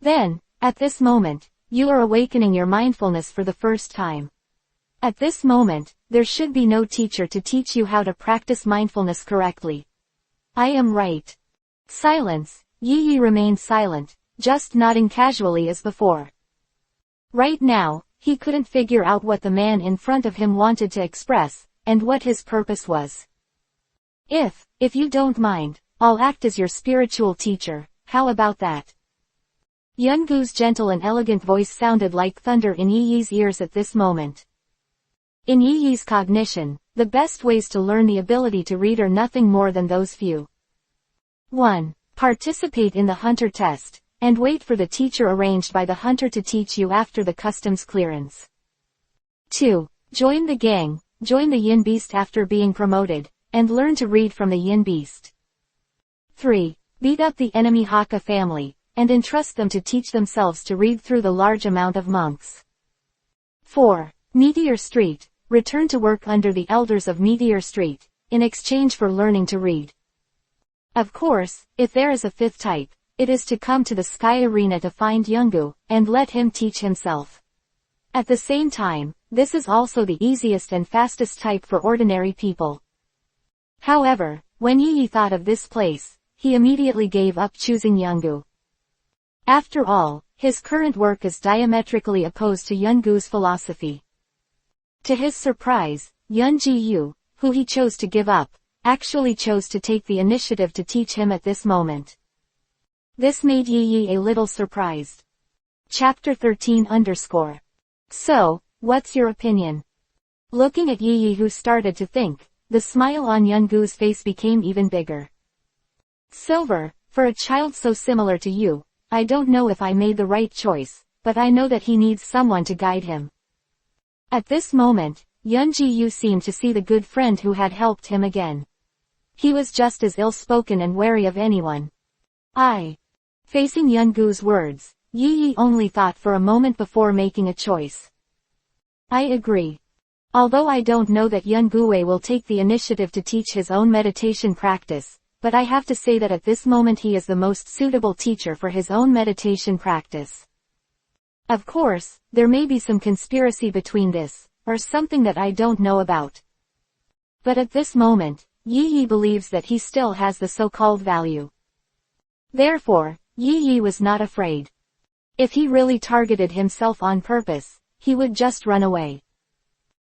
[SPEAKER 1] Then, at this moment, you are awakening your mindfulness for the first time. At this moment, there should be no teacher to teach you how to practice mindfulness correctly. I am right. Silence. Yi remained silent, just nodding casually as before. Right now, he couldn't figure out what the man in front of him wanted to express, and what his purpose was. If you don't mind, I'll act as your spiritual teacher, how about that? Yungu's gentle and elegant voice sounded like thunder in Yi's ears at this moment. In Yi's cognition, the best ways to learn the ability to read are nothing more than those few. 1. Participate in the hunter test, and wait for the teacher arranged by the hunter to teach you after the customs clearance. 2. Join the gang, join the yin beast after being promoted, and learn to read from the yin beast. 3. Beat up the enemy Hakka family, and entrust them to teach themselves to read through the large amount of monks. 4. Meteor Street, return to work under the elders of Meteor Street, in exchange for learning to read. Of course, if there is a fifth type, it is to come to the Sky Arena to find Yungu, and let him teach himself. At the same time, this is also the easiest and fastest type for ordinary people. However, when Yi thought of this place, he immediately gave up choosing Yungu. After all, his current work is diametrically opposed to Yungu's philosophy. To his surprise, Yunjiyu, who he chose to give up, actually chose to take the initiative to teach him at this moment. This made Yi a little surprised. Chapter 13_. So, what's your opinion? Looking at Yi who started to think, the smile on Yungu's face became even bigger. Silver, for a child so similar to you, I don't know if I made the right choice, but I know that he needs someone to guide him. At this moment, Yunjiyu seemed to see the good friend who had helped him again. He was just as ill-spoken and wary of anyone. Facing Yungu's words, Yi only thought for a moment before making a choice. I agree. Although I don't know that Yungu will take the initiative to teach his own meditation practice, but I have to say that at this moment he is the most suitable teacher for his own meditation practice. Of course, there may be some conspiracy between this, or something that I don't know about. But at this moment, Yi believes that he still has the so-called value. Therefore, Yi was not afraid. If he really targeted himself on purpose, he would just run away.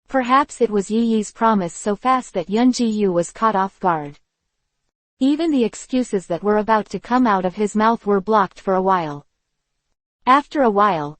[SPEAKER 1] Perhaps it was Yi's promise so fast that Yunjiyu was caught off guard. Even the excuses that were about to come out of his mouth were blocked for a while. After a while,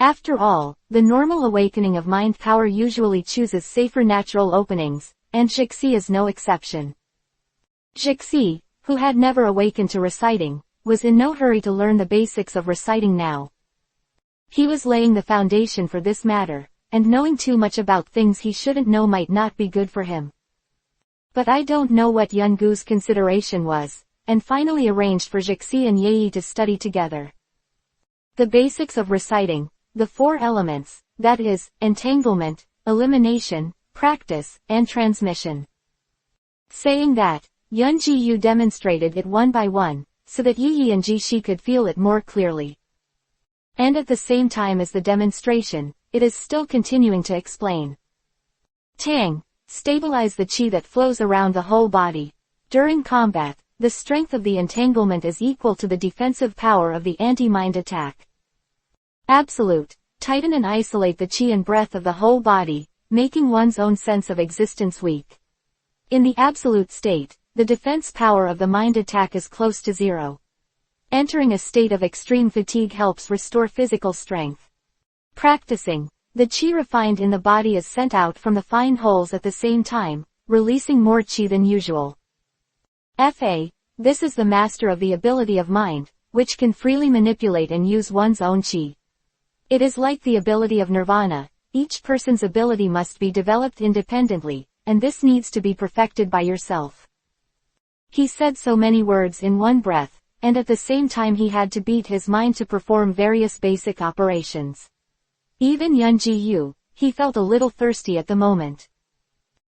[SPEAKER 1] After all, the normal awakening of mind power usually chooses safer natural openings, and Jixi is no exception. Jixi, who had never awakened to reciting, was in no hurry to learn the basics of reciting now. He was laying the foundation for this matter, and knowing too much about things he shouldn't know might not be good for him. But I don't know what Yungu's consideration was, and finally arranged for Jixi and Yi to study together. The basics of reciting, the 4 elements, that is, entanglement, elimination, practice, and transmission. Saying that, Yunjiyu demonstrated it one by one, so that Yi and Jishi could feel it more clearly. And at the same time as the demonstration, it is still continuing to explain. Tang, stabilize the qi that flows around the whole body. During combat, the strength of the entanglement is equal to the defensive power of the anti-mind attack. Absolute, tighten and isolate the qi and breath of the whole body, making one's own sense of existence weak. In the absolute state, the defense power of the mind attack is close to 0. Entering a state of extreme fatigue helps restore physical strength. Practicing, the qi refined in the body is sent out from the fine holes at the same time, releasing more qi than usual. This is the master of the ability of mind, which can freely manipulate and use one's own qi. It is like the ability of nirvana, each person's ability must be developed independently, and this needs to be perfected by yourself. He said so many words in one breath, and at the same time he had to beat his mind to perform various basic operations. Even Yunji, he felt a little thirsty at the moment.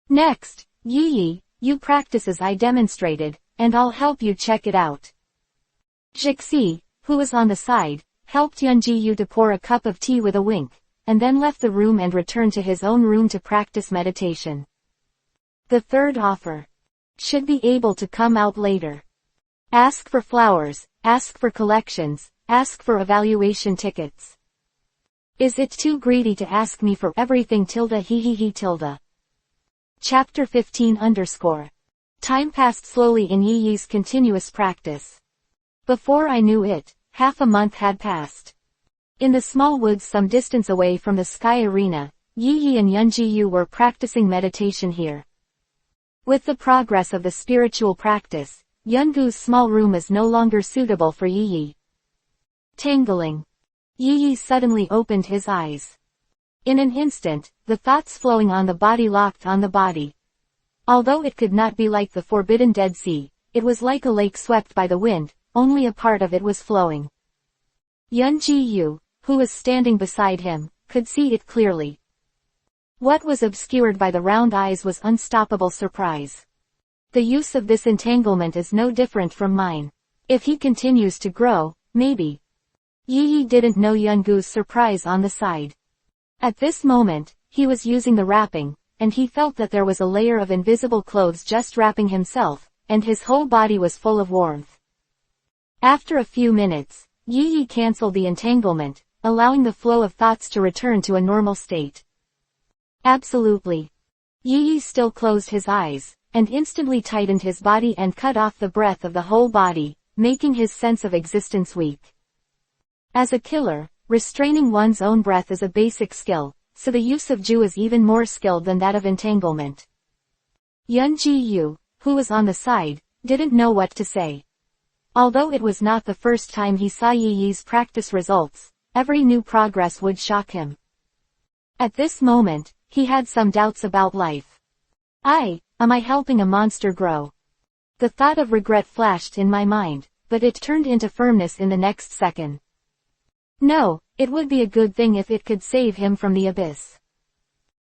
[SPEAKER 1] Next, Yi, you practice as I demonstrated, and I'll help you check it out. Jixi, who was on the side, helped Yunji to pour a cup of tea with a wink, and then left the room and returned to his own room to practice meditation. The third offer should be able to come out later. Ask for flowers, ask for collections, ask for evaluation tickets. Is it too greedy to ask me for everything he. Chapter 15 Time passed slowly in Yi's continuous practice. Before I knew it, half a month had passed. In the small woods some distance away from the sky arena, Yi and Yunji were practicing meditation here. With the progress of the spiritual practice, Yungu's small room is no longer suitable for Yi. Tingling. Yi suddenly opened his eyes. In an instant, the thoughts flowing on the body locked on the body. Although it could not be like the forbidden Dead Sea, it was like a lake swept by the wind, only a part of it was flowing. Yunji, who was standing beside him, could see it clearly. What was obscured by the round eyes was unstoppable surprise. The use of this entanglement is no different from mine. If he continues to grow, maybe. Yi didn't know Yungu's surprise on the side. At this moment, he was using the wrapping, and he felt that there was a layer of invisible clothes just wrapping himself, and his whole body was full of warmth. After a few minutes, Yi cancelled the entanglement, allowing the flow of thoughts to return to a normal state. Absolutely. Yi still closed his eyes, and instantly tightened his body and cut off the breath of the whole body, making his sense of existence weak. As a killer, restraining one's own breath is a basic skill, so the use of Ju is even more skilled than that of entanglement. Yunji, who was on the side, didn't know what to say. Although it was not the first time he saw Yi's practice results, every new progress would shock him. At this moment, he had some doubts about life. Am I helping a monster grow? The thought of regret flashed in my mind, but it turned into firmness in the next second. No, it would be a good thing if it could save him from the abyss.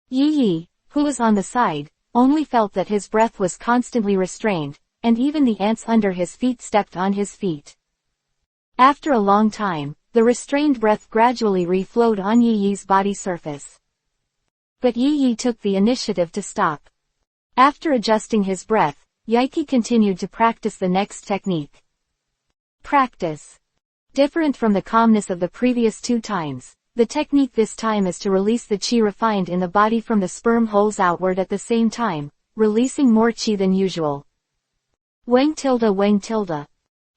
[SPEAKER 1] Yi, who was on the side, only felt that his breath was constantly restrained, and even the ants under his feet stepped on his feet. After a long time, the restrained breath gradually reflowed on Yi's body surface. But Yi took the initiative to stop. After adjusting his breath, Yi continued to practice the next technique. Practice. Different from the calmness of the previous 2 times, the technique this time is to release the qi refined in the body from the sperm holes outward at the same time, releasing more qi than usual. Wang tilde.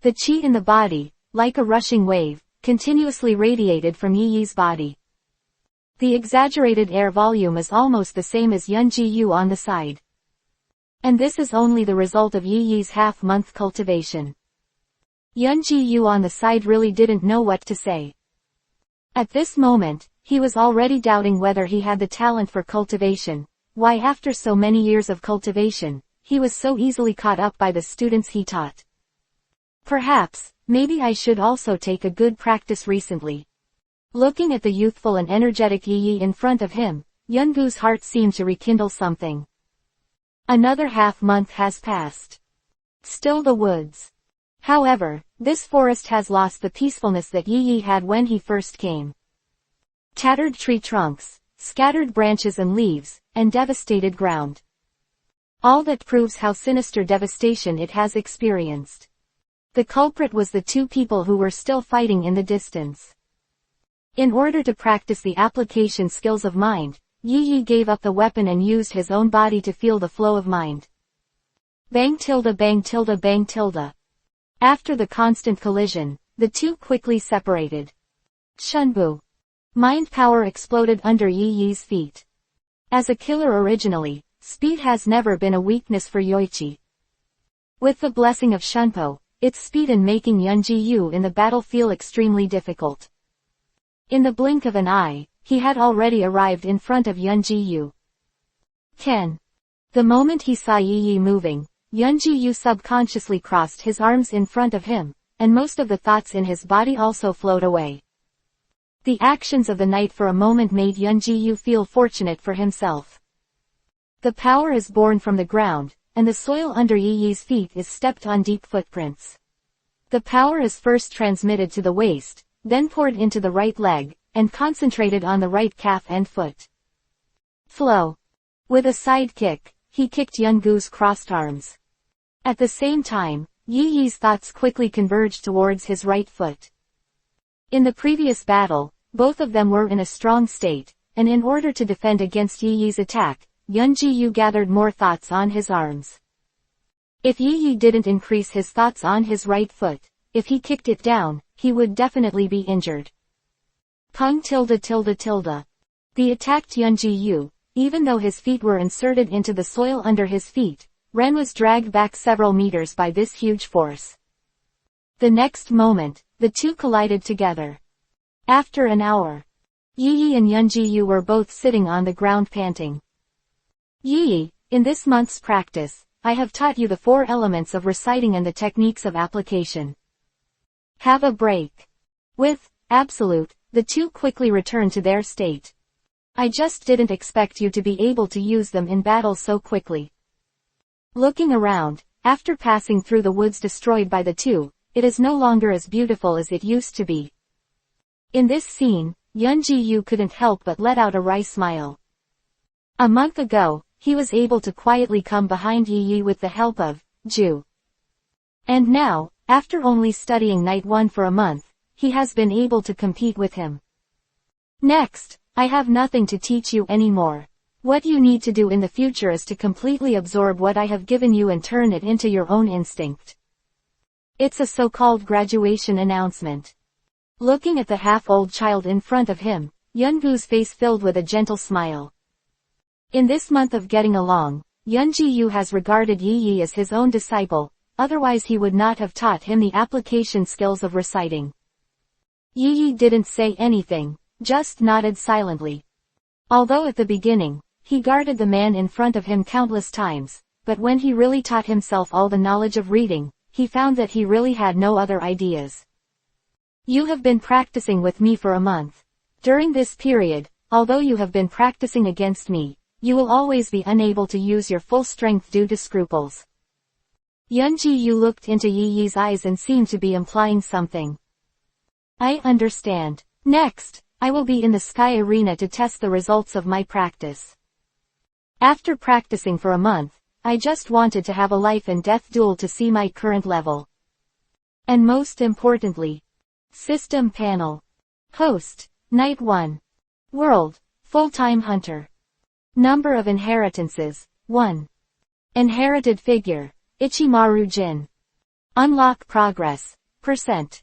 [SPEAKER 1] The qi in the body, like a rushing wave, continuously radiated from Yi-Yi's body. The exaggerated air volume is almost the same as Yun-Ji-Yu on the side. And this is only the result of Yi-Yi's half-month cultivation. Yun-Ji-Yu on the side really didn't know what to say. At this moment, he was already doubting whether he had the talent for cultivation. Why, after so many years of cultivation, he was so easily caught up by the students he taught. Perhaps, maybe I should also take a good practice recently. Looking at the youthful and energetic Yi-Yi in front of him, Yun-Gu's heart seemed to rekindle something. Another half-month has passed. Still the woods. However, this forest has lost the peacefulness that Yi-Yi had when he first came. Tattered tree trunks, scattered branches and leaves, and devastated ground. All that proves how sinister devastation it has experienced. The culprit was the two people who were still fighting in the distance. In order to practice the application skills of mind, Yi-Yi gave up the weapon and used his own body to feel the flow of mind. Bang tilde bang tilde bang tilde. After the constant collision, the two quickly separated. Shunbu. Mind power exploded under Yi-Yi's feet. As a killer originally, speed has never been a weakness for Yoichi. With the blessing of Shunpo, its speed in making Yun-Ji-Yu in the battle feel extremely difficult. In the blink of an eye, he had already arrived in front of Yun-Ji-Yu. Ken. The moment he saw Yi-Yi moving, Yun-Ji-Yu subconsciously crossed his arms in front of him, and most of the thoughts in his body also flowed away. The actions of the night for a moment made Yun-Ji-Yu feel fortunate for himself. The power is born from the ground, and the soil under Yi-Yi's feet is stepped on deep footprints. The power is first transmitted to the waist, then poured into the right leg, and concentrated on the right calf and foot. Flow. With a side kick, he kicked Yun-Gu's crossed arms. At the same time, Yi-Yi's thoughts quickly converged towards his right foot. In the previous battle, both of them were in a strong state, and in order to defend against Yi-Yi's attack, Yun-Ji-Yu gathered more thoughts on his arms. If Yi-Yi didn't increase his thoughts on his right foot, if he kicked it down, he would definitely be injured. Pung tilde tilde tilde. The attacked Yun-Ji-Yu, even though his feet were inserted into the soil under his feet, Ren was dragged back several meters by this huge force. The next moment, the two collided together. After an hour, Yi-Yi and Yun-Ji-Yu were both sitting on the ground panting. Yi-Yi, in this month's practice, I have taught you the 4 elements of reciting and the techniques of application. Have a break. With absolute, the two quickly returned to their state. I just didn't expect you to be able to use them in battle so quickly. Looking around, after passing through the woods destroyed by the two, it is no longer as beautiful as it used to be. In this scene, Yun-Ji-Yu couldn't help but let out a wry smile. A month ago, he was able to quietly come behind Yi-Yi with the help of Ju. And now, after only studying Night 1 for a month, he has been able to compete with him. Next, I have nothing to teach you anymore. What you need to do in the future is to completely absorb what I have given you and turn it into your own instinct. It's a so-called graduation announcement. Looking at the half-old child in front of him, Yun-Gu's face filled with a gentle smile. In this month of getting along, Yun-Ji-Yu has regarded Yi-Yi as his own disciple, otherwise he would not have taught him the application skills of reciting. Yi-Yi didn't say anything, just nodded silently. Although at the beginning, he guarded the man in front of him countless times, but when he really taught himself all the knowledge of reading, he found that he really had no other ideas. You have been practicing with me for a month. During this period, although you have been practicing against me, you will always be unable to use your full strength due to scruples. Yun-Ji-Yu looked into Yi-Yi's eyes and seemed to be implying something. I understand. Next, I will be in the sky arena to test the results of my practice. After practicing for a month, I just wanted to have a life and death duel to see my current level. And most importantly, System Panel. Host, Night 1. World, Full-Time Hunter. Number of inheritances, 1. Inherited figure, Ichimaru Jin. Unlock progress, %.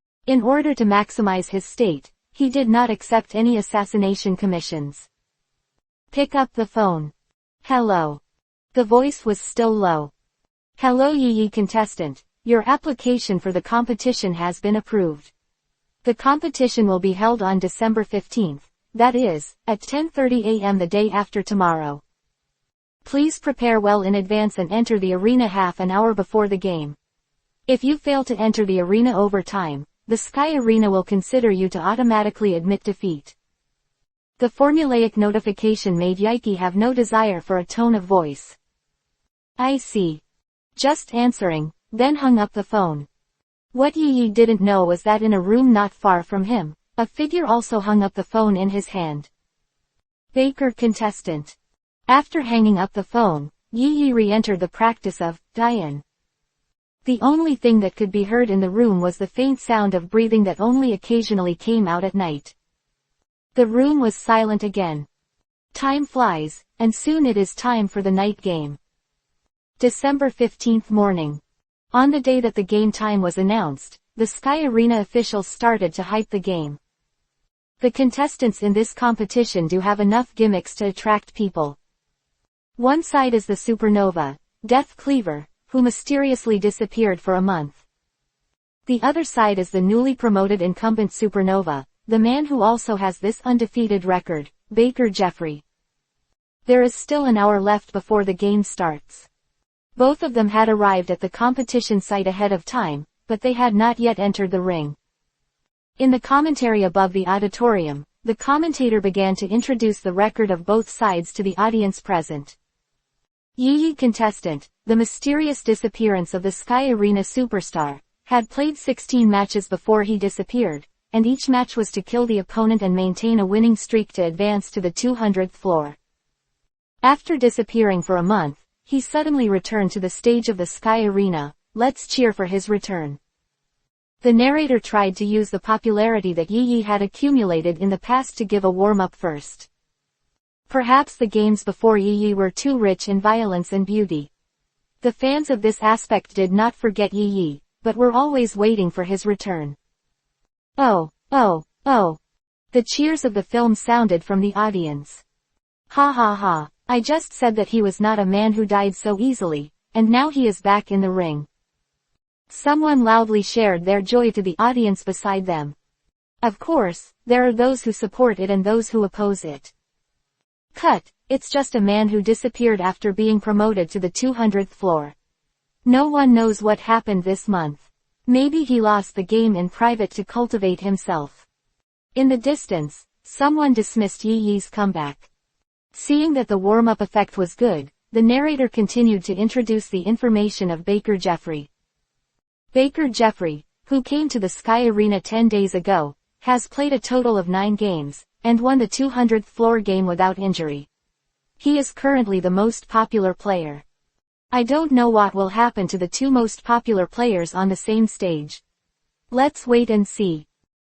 [SPEAKER 1] In order to maximize his state, he did not accept any assassination commissions. Pick up the phone. Hello. The voice was still low. Hello Yi contestant, your application for the competition has been approved. The competition will be held on December 15th, that is, at 10:30 a.m. the day after tomorrow. Please prepare well in advance and enter the arena half an hour before the game. If you fail to enter the arena over time, the Sky Arena will consider you to automatically admit defeat. The formulaic notification made Yiki have no desire for a tone of voice. I see. Just answering, then hung up the phone. What Yi didn't know was that in a room not far from him, a figure also hung up the phone in his hand. Baker contestant. After hanging up the phone, Yi re-entered the practice of Dian. The only thing that could be heard in the room was the faint sound of breathing that only occasionally came out at night. The room was silent again. Time flies, and soon it is time for the night game. December 15th morning. On the day that the game time was announced, the Sky Arena officials started to hype the game. The contestants in this competition do have enough gimmicks to attract people. One side is the supernova, Death Cleaver, who mysteriously disappeared for a month. The other side is the newly promoted incumbent supernova, the man who also has this undefeated record, Baker Jeffrey. There is still an hour left before the game starts. Both of them had arrived at the competition site ahead of time, but they had not yet entered the ring. In the commentary above the auditorium, the commentator began to introduce the record of both sides to the audience present. Yi contestant, the mysterious disappearance of the Sky Arena superstar, had played 16 matches before he disappeared, and each match was to kill the opponent and maintain a winning streak to advance to the 200th floor. After disappearing for a month, he suddenly returned to the stage of the Sky Arena. Let's cheer for his return. The narrator tried to use the popularity that Yi had accumulated in the past to give a warm-up first. Perhaps the games before Yi were too rich in violence and beauty. The fans of this aspect did not forget Yi, but were always waiting for his return. Oh, oh, oh. The cheers of the film sounded from the audience. Ha ha ha. I just said that he was not a man who died so easily, and now he is back in the ring. Someone loudly shared their joy to the audience beside them. Of course, there are those who support it and those who oppose it. Cut, it's just a man who disappeared after being promoted to the 200th floor. No one knows what happened this month. Maybe he lost the game in private to cultivate himself. In the distance, someone dismissed Yi's comeback. Seeing that the warm-up effect was good, the narrator continued to introduce the information of Baker Jeffrey. Baker Jeffrey, who came to the Sky Arena 10 days ago, has played a total of 9 games, and won the 200th floor game without injury. He is currently the most popular player. I don't know what will happen to the two most popular players on the same stage. Let's wait and see.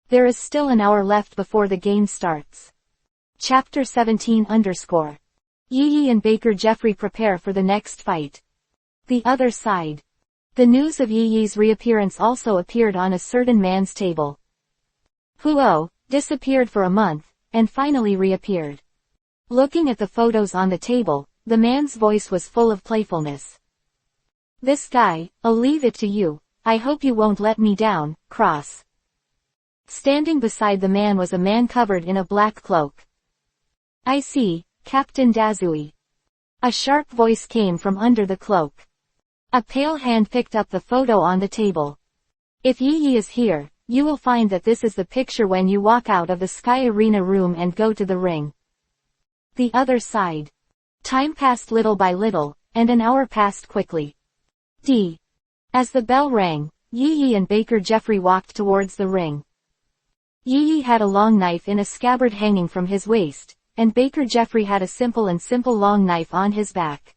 [SPEAKER 1] There is still an hour left before the game starts. Chapter 17 Yi and Baker Jeffrey prepare for the next fight. The other side. The news of Yi's reappearance also appeared on a certain man's table. Huo disappeared for a month, and finally reappeared. Looking at the photos on the table, the man's voice was full of playfulness. This guy, I'll leave it to you, I hope you won't let me down, Cross. Standing beside the man was a man covered in a black cloak. I see, Captain Dazui. A sharp voice came from under the cloak. A pale hand picked up the photo on the table. If Yi is here, you will find that this is the picture when you walk out of the Sky Arena room and go to the ring. The other side. Time passed little by little, and an hour passed quickly. As the bell rang, Yi and Baker Jeffrey walked towards the ring. Yi had a long knife in a scabbard hanging from his waist, and Baker Jeffrey had a simple long knife on his back.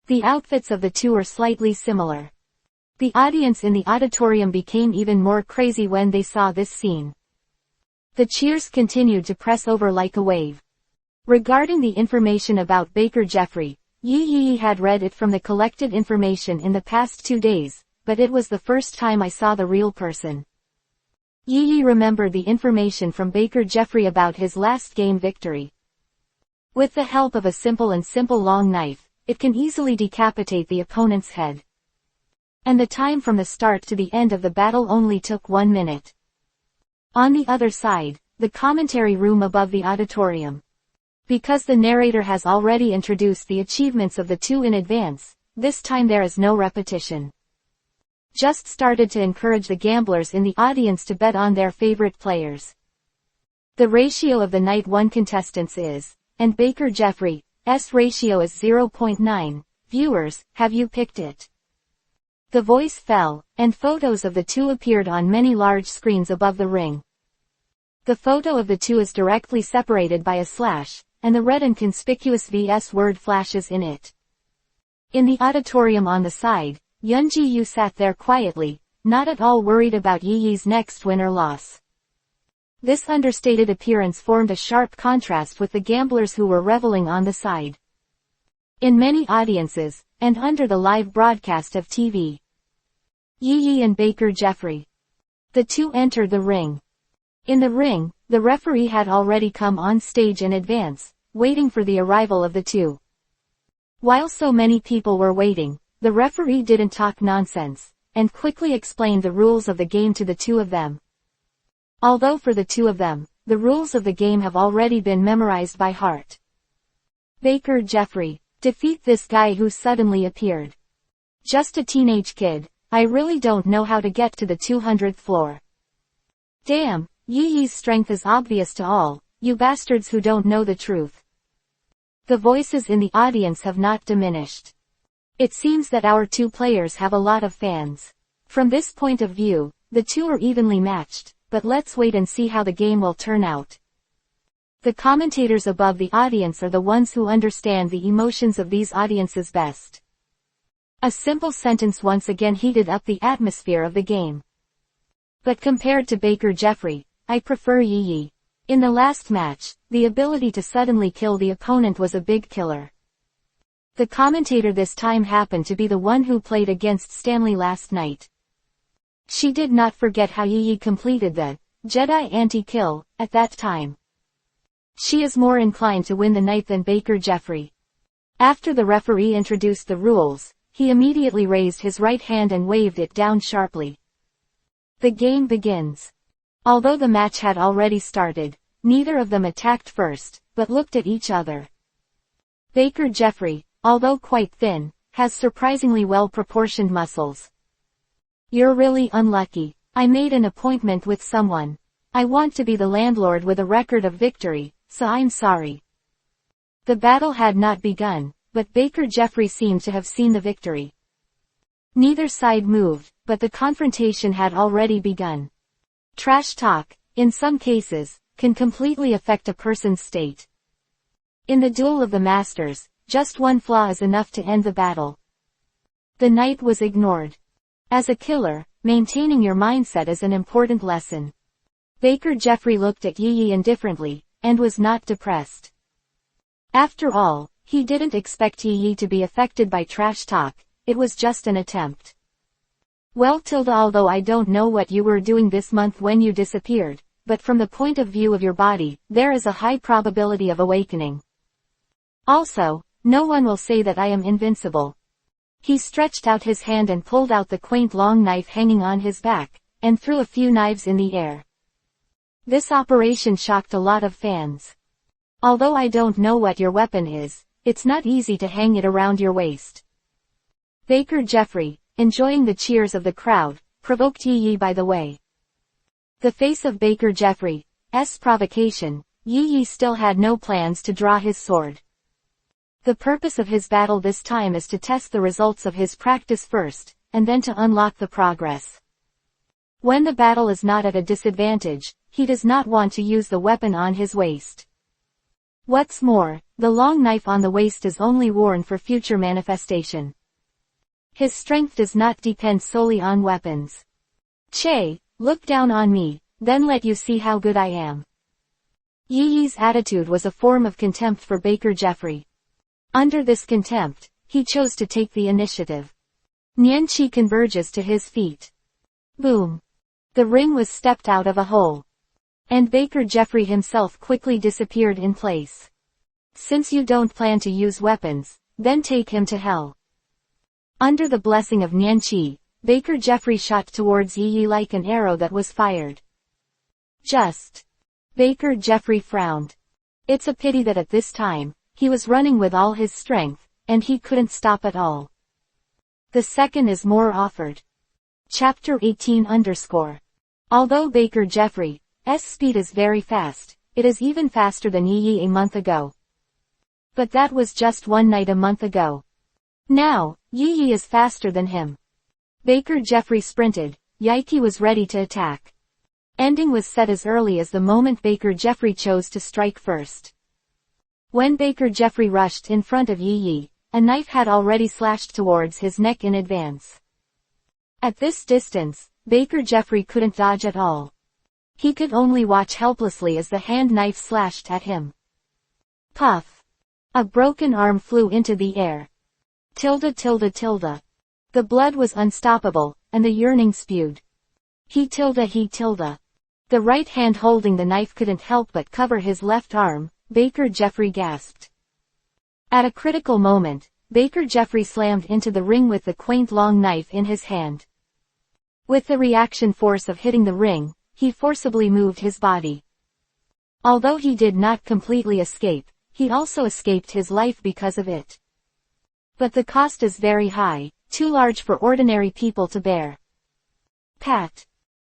[SPEAKER 1] The outfits of the two are slightly similar. The audience in the auditorium became even more crazy when they saw this scene. The cheers continued to press over like a wave. Regarding the information about Baker Jeffrey, Yi had read it from the collected information in the past 2 days, but it was the first time I saw the real person. Yi Yi remembered the information from Baker Jeffrey about his last game victory. With the help of a simple long knife, it can easily decapitate the opponent's head. And the time from the start to the end of the battle only took 1 minute. On the other side, the commentary room above the auditorium. Because the narrator has already introduced the achievements of the two in advance, this time there is no repetition. Just started to encourage the gamblers in the audience to bet on their favorite players. The ratio of the night 1 contestants is, and Baker Jeffrey's ratio is 0.9. Viewers, have you picked it? The voice fell, and photos of the two appeared on many large screens above the ring. The photo of the two is directly separated by a slash, and the red and conspicuous VS word flashes in it. In the auditorium on the side, Yunji Yu sat there quietly, not at all worried about Yi Yi's next win or loss. This understated appearance formed a sharp contrast with the gamblers who were reveling on the side. In many audiences, and under the live broadcast of TV. Yi Yi and Baker Jeffrey. The two entered the ring. In the ring, the referee had already come on stage in advance, waiting for the arrival of the two. While so many people were waiting, the referee didn't talk nonsense, and quickly explained the rules of the game to the two of them. Although for the two of them, the rules of the game have already been memorized by heart. Baker Jeffrey, defeat this guy who suddenly appeared. Just a teenage kid, I really don't know how to get to the 200th floor. Damn, Yi Yi's strength is obvious to all, you bastards who don't know the truth. The voices in the audience have not diminished. It seems that our two players have a lot of fans. From this point of view, the two are evenly matched, but let's wait and see how the game will turn out. The commentators above the audience are the ones who understand the emotions of these audiences best. A simple sentence once again heated up the atmosphere of the game. But compared to Baker Jeffrey, I prefer Yi Yi. In the last match, the ability to suddenly kill the opponent was a big killer. The commentator this time happened to be the one who played against Stanley last night. She did not forget how Yi Yi completed the Jedi anti-kill at that time. She is more inclined to win the night than Baker Jeffrey. After the referee introduced the rules, he immediately raised his right hand and waved it down sharply. The game begins. Although the match had already started, neither of them attacked first, but looked at each other. Baker Jeffrey, although quite thin, has surprisingly well-proportioned muscles. You're really unlucky. I made an appointment with someone. I want to be the landlord with a record of victory, so I'm sorry. The battle had not begun, but Baker Jeffrey seemed to have seen the victory. Neither side moved, but the confrontation had already begun. Trash talk, in some cases, can completely affect a person's state. In the duel of the masters, just one flaw is enough to end the battle. The knight was ignored. As a killer, maintaining your mindset is an important lesson. Baker Jeffrey looked at Yi Yi indifferently, and was not depressed. After all, he didn't expect Yi Yi to be affected by trash talk, it was just an attempt. Well although I don't know what you were doing this month when you disappeared, but from the point of view of your body, there is a high probability of awakening. Also, no one will say that I am invincible. He stretched out his hand and pulled out the quaint long knife hanging on his back, and threw a few knives in the air. This operation shocked a lot of fans. Although I don't know what your weapon is, it's not easy to hang it around your waist. Baker Jeffrey, enjoying the cheers of the crowd, provoked Yi Yi by the way. The face of Baker Jeffrey's provocation, Yi Yi still had no plans to draw his sword. The purpose of his battle this time is to test the results of his practice first, and then to unlock the progress. When the battle is not at a disadvantage, he does not want to use the weapon on his waist. What's more, the long knife on the waist is only worn for future manifestation. His strength does not depend solely on weapons. Che, look down on me, then let you see how good I am. Yi Yi's attitude was a form of contempt for Baker Jeffrey. Under this contempt, he chose to take the initiative. Nian Qi converges to his feet. Boom. The ring was stepped out of a hole. And Baker Jeffrey himself quickly disappeared in place. Since you don't plan to use weapons, then take him to hell. Under the blessing of Nianqi, Baker Jeffrey shot towards Yi Yi like an arrow that was fired. Just. Baker Jeffrey frowned. It's a pity that at this time, he was running with all his strength, and he couldn't stop at all. The second is more offered. Chapter 18_. Although Baker Jeffrey's speed is very fast, it is even faster than Yi Yi a month ago. But that was just one night a month ago. Now, Yi Yi is faster than him. Baker Jeffrey sprinted, Yiki was ready to attack. Ending was set as early as the moment Baker Jeffrey chose to strike first. When Baker Jeffrey rushed in front of Yi Yi, a knife had already slashed towards his neck in advance. At this distance, Baker Jeffrey couldn't dodge at all. He could only watch helplessly as the hand knife slashed at him. Puff! A broken arm flew into the air. The blood was unstoppable, and the yearning spewed. He. The right hand holding the knife couldn't help but cover his left arm, Baker Jeffrey gasped. At a critical moment, Baker Jeffrey slammed into the ring with the quaint long knife in his hand. With the reaction force of hitting the ring, he forcibly moved his body. Although he did not completely escape, he also escaped his life because of it. But the cost is very high, too large for ordinary people to bear. Pat.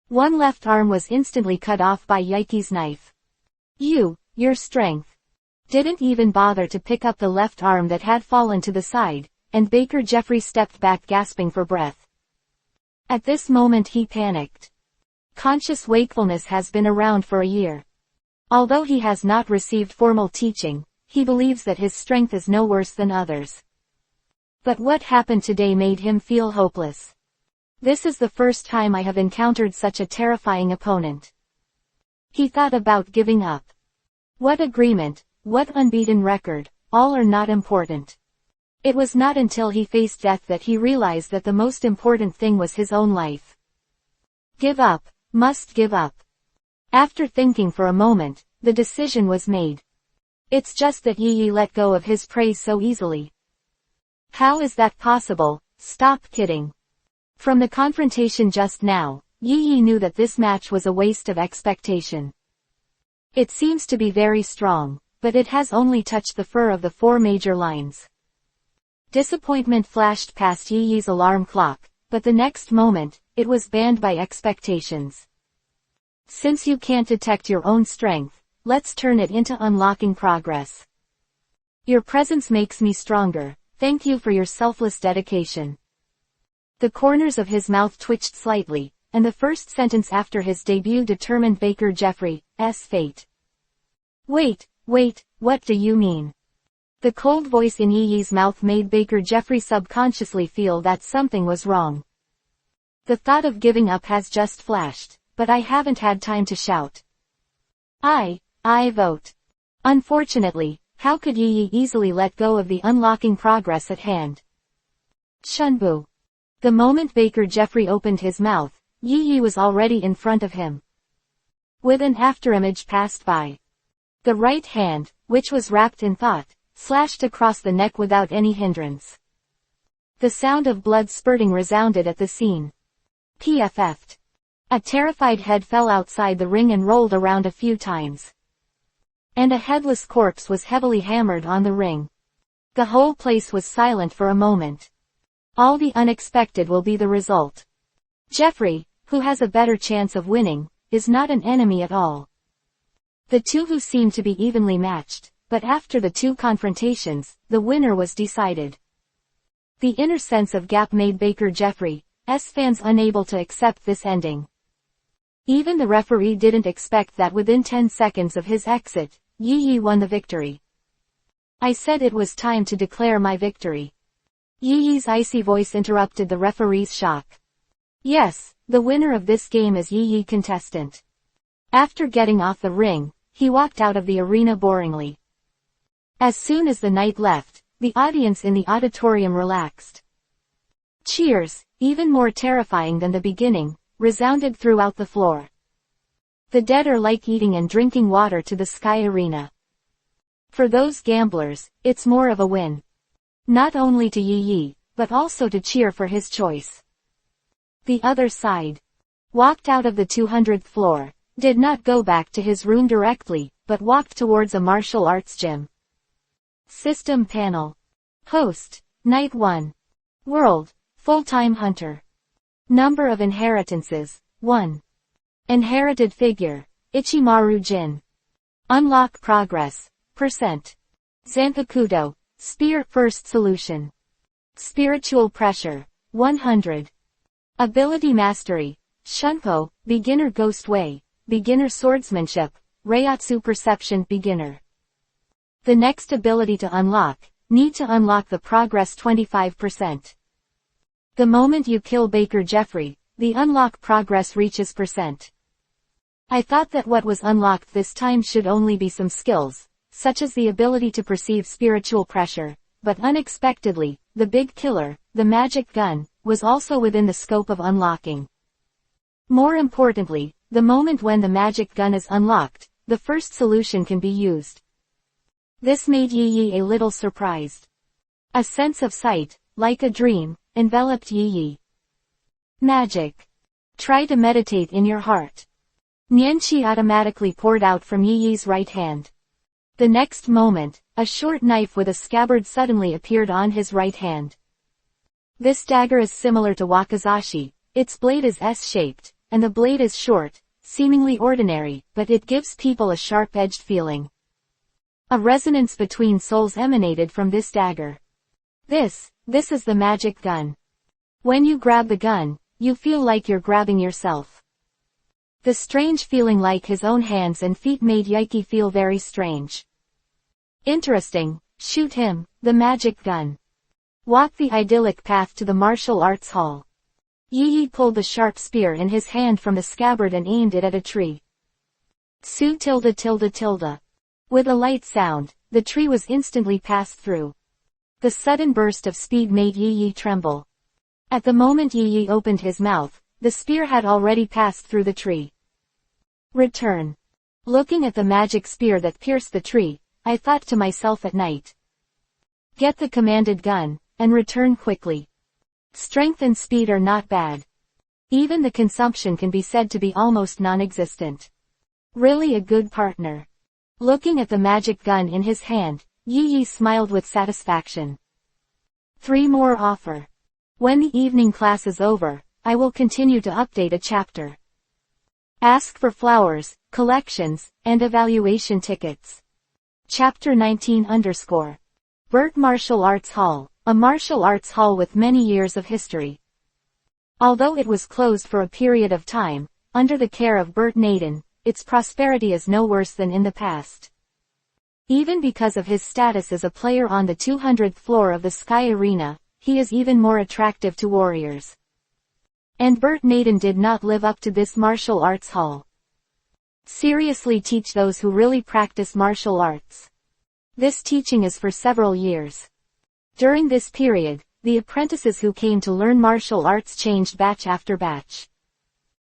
[SPEAKER 1] One left arm was instantly cut off by Yiki's knife. Your strength. Didn't even bother to pick up the left arm that had fallen to the side, and Baker Jeffrey stepped back gasping for breath. At this moment he panicked. Conscious wakefulness has been around for a year. Although he has not received formal teaching, he believes that his strength is no worse than others. But what happened today made him feel hopeless. This is the first time I have encountered such a terrifying opponent. He thought about giving up. What agreement, what unbeaten record, all are not important. It was not until he faced death that he realized that the most important thing was his own life. Give up, must give up. After thinking for a moment, the decision was made. It's just that Yi Yi let go of his prey so easily. How is that possible? Stop kidding. From the confrontation just now, Yi Yi knew that this match was a waste of expectation. It seems to be very strong, but it has only touched the fur of the 4 major lines. Disappointment flashed past Yi Yi's alarm clock, but the next moment, it was banned by expectations. Since you can't detect your own strength, let's turn it into unlocking progress. Your presence makes me stronger, thank you for your selfless dedication. The corners of his mouth twitched slightly, and the first sentence after his debut determined Baker Jeffrey's fate. Wait, what do you mean? The cold voice in Yi Yi's mouth made Baker Jeffrey subconsciously feel that something was wrong. The thought of giving up has just flashed, but I haven't had time to shout. I vote. Unfortunately, how could Yi Yi easily let go of the unlocking progress at hand? Shunbu. The moment Baker Jeffrey opened his mouth, Yi Yi was already in front of him. With an afterimage passed by. The right hand, which was wrapped in thought, slashed across the neck without any hindrance. The sound of blood spurting resounded at the scene. PFF'd. A terrified head fell outside the ring and rolled around a few times. And a headless corpse was heavily hammered on the ring. The whole place was silent for a moment. All the unexpected will be the result. Jeffrey, who has a better chance of winning, is not an enemy at all. The two who seemed to be evenly matched, but after the 2 confrontations, the winner was decided. The inner sense of gap made Baker Jeffrey's fans unable to accept this ending. Even the referee didn't expect that within 10 seconds of his exit, Yi Yi won the victory. I said it was time to declare my victory. Yi Yi's icy voice interrupted the referee's shock. Yes, the winner of this game is Yi Yi contestant. After getting off the ring, he walked out of the arena boringly. As soon as the knight left, the audience in the auditorium relaxed. Cheers, even more terrifying than the beginning, resounded throughout the floor. The dead are like eating and drinking water to the sky arena. For those gamblers, it's more of a win. Not only to Yi, but also to cheer for his choice. The other side. Walked out of the 200th floor, did not go back to his room directly, but walked towards a martial arts gym. System panel. Host, Night 1. World, Full-time Hunter. Number of inheritances, 1. Inherited figure, Ichimaru Jin. Unlock progress, %. Zanpakuto, Spear First Solution. Spiritual Pressure, 100. Ability Mastery, Shunpo, Beginner Ghost Way, Beginner Swordsmanship, Reiatsu Perception Beginner. The next ability to unlock, need to unlock the progress 25%. The moment you kill Baker Jeffrey, the unlock progress reaches %. I thought that what was unlocked this time should only be some skills, such as the ability to perceive spiritual pressure, but unexpectedly, the big killer, the magic gun, was also within the scope of unlocking. More importantly, the moment when the magic gun is unlocked, the first solution can be used. This made Yi a little surprised. A sense of sight, like a dream, enveloped Yi. Magic. Try to meditate in your heart. Nianqi automatically poured out from Yi's right hand. The next moment, a short knife with a scabbard suddenly appeared on his right hand. This dagger is similar to wakizashi, its blade is S-shaped, and the blade is short, seemingly ordinary, but it gives people a sharp-edged feeling. A resonance between souls emanated from this dagger. This is the magic gun. When you grab the gun, you feel like you're grabbing yourself. The strange feeling like his own hands and feet made Yaiki feel very strange. Interesting, shoot him, the magic gun. Walk the idyllic path to the martial arts hall. Yi pulled the sharp spear in his hand from the scabbard and aimed it at a tree. Su tilde tilde tilde. With a light sound, the tree was instantly passed through. The sudden burst of speed made Yi tremble. At the moment Yi opened his mouth, the spear had already passed through the tree. Return. Looking at the magic spear that pierced the tree, I thought to myself at night. Get the commanded gun, and return quickly. Strength and speed are not bad. Even the consumption can be said to be almost non-existent. Really a good partner. Looking at the magic gun in his hand, Yi smiled with satisfaction. 3 more offer. When the evening class is over, I will continue to update a chapter. Ask for flowers, collections, and evaluation tickets. Chapter 19_. Burt Martial Arts Hall, a martial arts hall with many years of history. Although it was closed for a period of time, under the care of Burt Naden, its prosperity is no worse than in the past. Even because of his status as a player on the 200th floor of the Sky Arena, he is even more attractive to warriors. And Burt Naden did not live up to this martial arts hall. Seriously teach those who really practice martial arts. This teaching is for several years. During this period, the apprentices who came to learn martial arts changed batch after batch.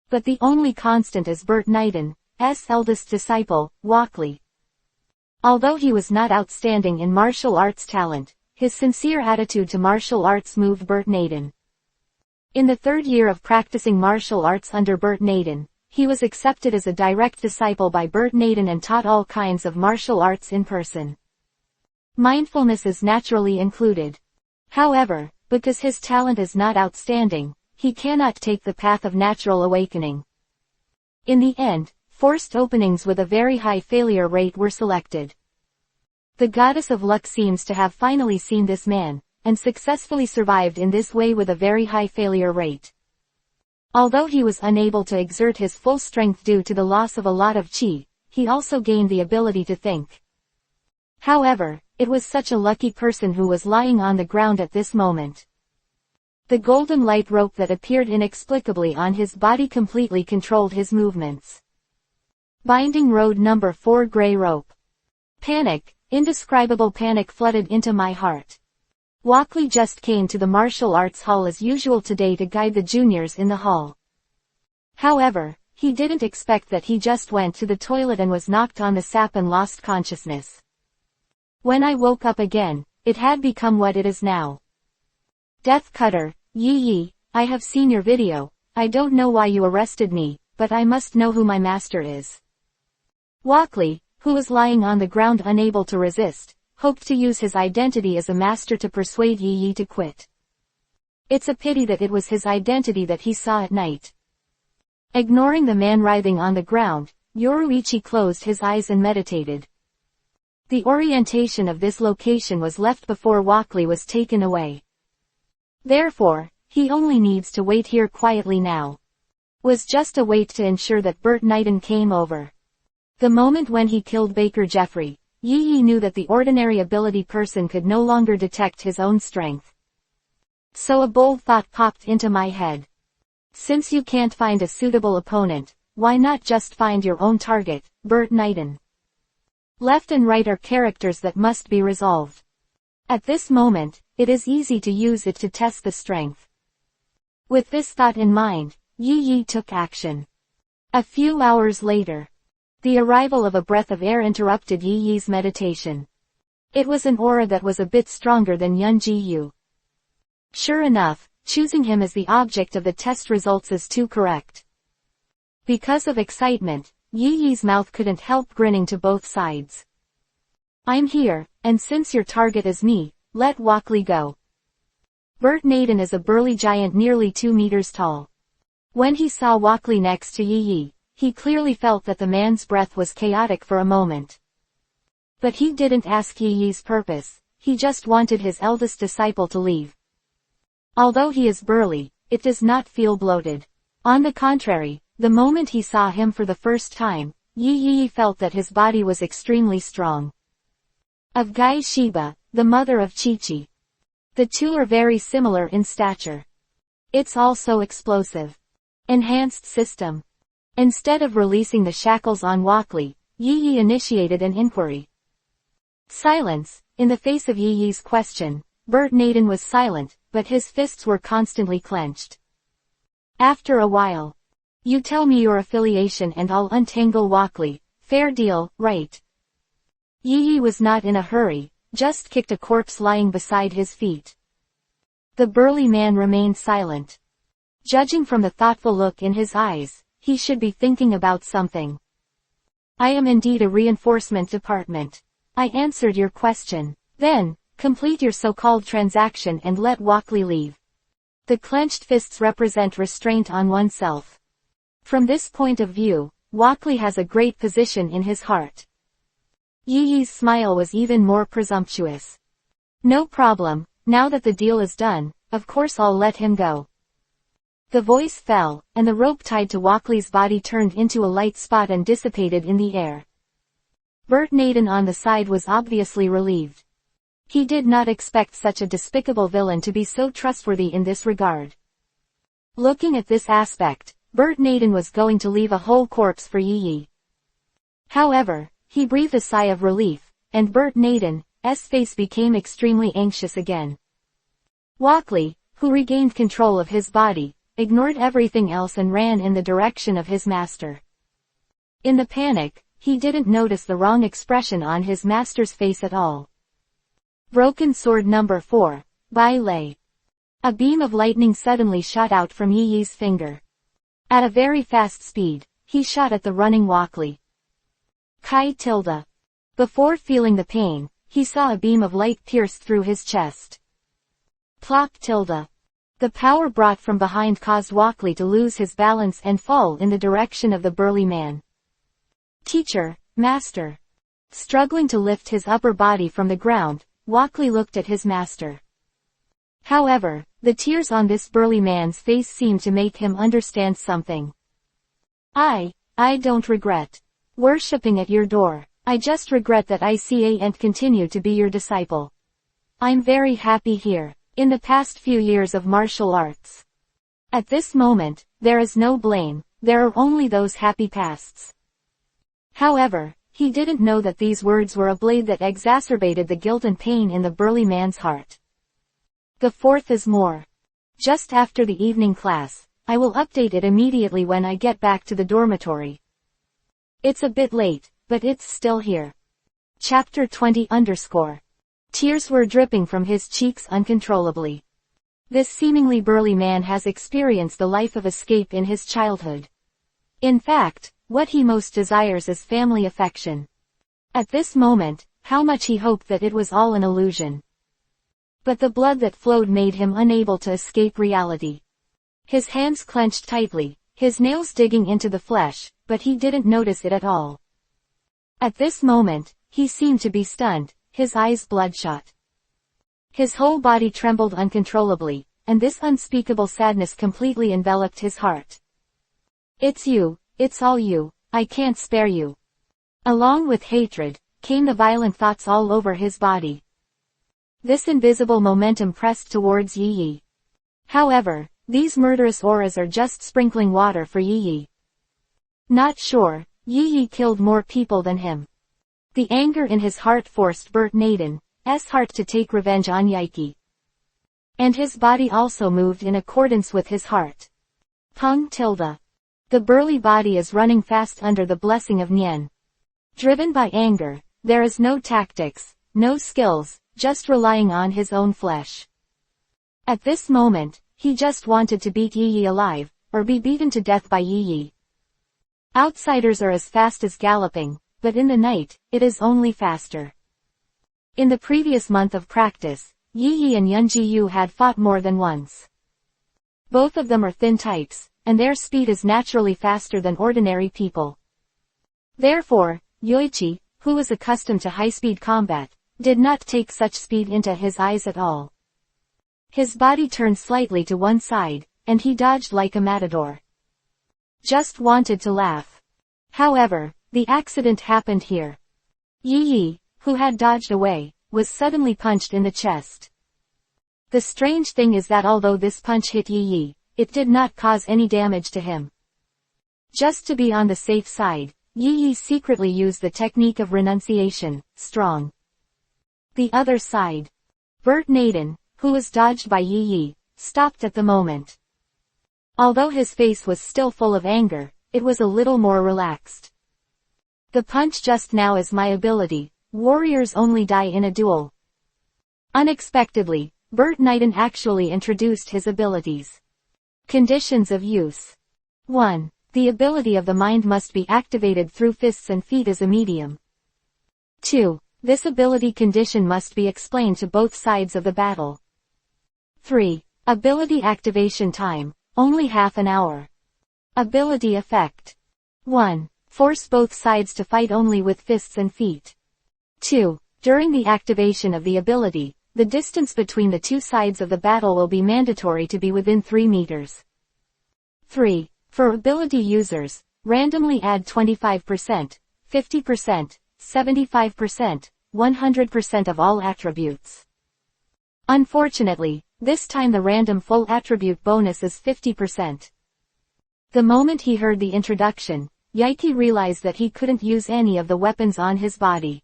[SPEAKER 1] But the only constant is Burt Naden's eldest disciple, Walkley. Although he was not outstanding in martial arts talent, his sincere attitude to martial arts moved Burt Naden. In the 3rd year of practicing martial arts under Burt Naden, he was accepted as a direct disciple by Burt Naden and taught all kinds of martial arts in person. Mindfulness is naturally included. However, because his talent is not outstanding, he cannot take the path of natural awakening. In the end, forced openings with a very high failure rate were selected. The goddess of luck seems to have finally seen this man, and successfully survived in this way with a very high failure rate. Although he was unable to exert his full strength due to the loss of a lot of chi, he also gained the ability to think. However, it was such a lucky person who was lying on the ground at this moment. The golden light rope that appeared inexplicably on his body completely controlled his movements. Binding road number 4 gray rope. Panic, indescribable panic flooded into my heart. Walkley just came to the martial arts hall as usual today to guide the juniors in the hall. However, he didn't expect that he just went to the toilet and was knocked on the sap and lost consciousness. When I woke up again, it had become what it is now. Death Cutter, Yi, I have seen your video. I don't know why you arrested me, but I must know who my master is. Walkley, who was lying on the ground unable to resist, hoped to use his identity as a master to persuade Yi to quit. It's a pity that it was his identity that he saw at night. Ignoring the man writhing on the ground, Yoruichi closed his eyes and meditated. The orientation of this location was left before Walkley was taken away. Therefore, he only needs to wait here quietly now. Was just a wait to ensure that Bert Knighton came over. The moment when he killed Baker Jeffrey, Yi knew that the ordinary ability person could no longer detect his own strength. So a bold thought popped into my head. Since you can't find a suitable opponent, why not just find your own target, Bert Knighton? Left and right are characters that must be resolved. At this moment, it is easy to use it to test the strength. With this thought in mind, Yi took action. A few hours later, the arrival of a breath of air interrupted Yi's meditation. It was an aura that was a bit stronger than Yun Ji-yu. Sure enough, choosing him as the object of the test results is too correct. Because of excitement, Yi's mouth couldn't help grinning to both sides. I'm here, and since your target is me, let Walkley go. Bert Knighton is a burly giant nearly 2 meters tall. When he saw Walkley next to Yi, he clearly felt that the man's breath was chaotic for a moment. But he didn't ask Yi's purpose, he just wanted his eldest disciple to leave. Although he is burly, it does not feel bloated. On the contrary, the moment he saw him for the first time, Yi felt that his body was extremely strong. Of Gai Shiba, the mother of Chi-Chi. The two are very similar in stature. It's also explosive. Enhanced system. Instead of releasing the shackles on Walkley, Yi initiated an inquiry. Silence. In the face of Yi's question, Bert Knighton was silent, but his fists were constantly clenched. After a while. You tell me your affiliation and I'll untangle Walkley. Fair deal, right? Yi was not in a hurry, just kicked a corpse lying beside his feet. The burly man remained silent. Judging from the thoughtful look in his eyes, he should be thinking about something. I am indeed a reinforcement department. I answered your question. Then, complete your so-called transaction and let Walkley leave. The clenched fists represent restraint on oneself. From this point of view, Walkley has a great position in his heart. Yi's smile was even more presumptuous. No problem, now that the deal is done, of course I'll let him go. The voice fell, and the rope tied to Walkley's body turned into a light spot and dissipated in the air. Bert Knighton on the side was obviously relieved. He did not expect such a despicable villain to be so trustworthy in this regard. Looking at this aspect, Bert Knighton was going to leave a whole corpse for Yi. However, he breathed a sigh of relief, and Bert Knighton's face became extremely anxious again. Walkley, who regained control of his body, ignored everything else and ran in the direction of his master. In the panic, he didn't notice the wrong expression on his master's face at all. Broken Sword Number 4, by Lei. A beam of lightning suddenly shot out from Yi's finger. At a very fast speed, he shot at the running Walkley. Kai tilde. Before feeling the pain, he saw a beam of light pierce through his chest. Plop tilde. The power brought from behind caused Walkley to lose his balance and fall in the direction of the burly man. Teacher, master. Struggling to lift his upper body from the ground, Walkley looked at his master. However, the tears on this burly man's face seemed to make him understand something. I don't regret worshipping at your door. I just regret that I can't continue to be your disciple. I'm very happy here, in the past few years of martial arts. At this moment, there is no blame, there are only those happy pasts. However, he didn't know that these words were a blade that exacerbated the guilt and pain in the burly man's heart. The fourth is more. Just after the evening class, I will update it immediately when I get back to the dormitory. It's a bit late, but it's still here. Chapter 20 _ Tears were dripping from his cheeks uncontrollably. This seemingly burly man has experienced the life of escape in his childhood. In fact, what he most desires is family affection. At this moment, how much he hoped that it was all an illusion. But the blood that flowed made him unable to escape reality. His hands clenched tightly, his nails digging into the flesh, but he didn't notice it at all. At this moment, he seemed to be stunned, his eyes bloodshot. His whole body trembled uncontrollably, and this unspeakable sadness completely enveloped his heart. It's you, it's all you, I can't spare you. Along with hatred, came the violent thoughts all over his body. This invisible momentum pressed towards Yi Yi. However, these murderous auras are just sprinkling water for Yi Yi. Not sure, Yi Yi killed more people than him. The anger in his heart forced Bert Naden's heart to take revenge on Yaiki. And his body also moved in accordance with his heart. Pung tilde. The burly body is running fast under the blessing of Nian. Driven by anger, there is no tactics, no skills, just relying on his own flesh. At this moment, he just wanted to beat Yi Yi alive, or be beaten to death by Yi Yi. Outsiders are as fast as galloping, but in the night, it is only faster. In the previous month of practice, Yi Yi and Yun Jiyu had fought more than once. Both of them are thin types, and their speed is naturally faster than ordinary people. Therefore, Yoichi, who was accustomed to high-speed combat, did not take such speed into his eyes at all. His body turned slightly to one side, and he dodged like a matador. Just wanted to laugh. However, the accident happened here. Yi Yi, who had dodged away, was suddenly punched in the chest. The strange thing is that although this punch hit Yi Yi, it did not cause any damage to him. Just to be on the safe side, Yi Yi secretly used the technique of renunciation, strong. The other side. Bert Naden, who was dodged by Yi Yi, stopped at the moment. Although his face was still full of anger, it was a little more relaxed. The punch just now is my ability, warriors only die in a duel. Unexpectedly, Bert Naden actually introduced his abilities. Conditions of use. 1. The ability of the mind must be activated through fists and feet as a medium. 2. This ability condition must be explained to both sides of the battle. 3. Ability activation time, only half an hour. Ability effect. 1. Force both sides to fight only with fists and feet. 2. During the activation of the ability, the distance between the two sides of the battle will be mandatory to be within 3 meters. 3. For ability users, randomly add 25%, 50%, 75%, 100% of all attributes. Unfortunately, this time the random full attribute bonus is 50%. The moment he heard the introduction, Yaiki realized that he couldn't use any of the weapons on his body.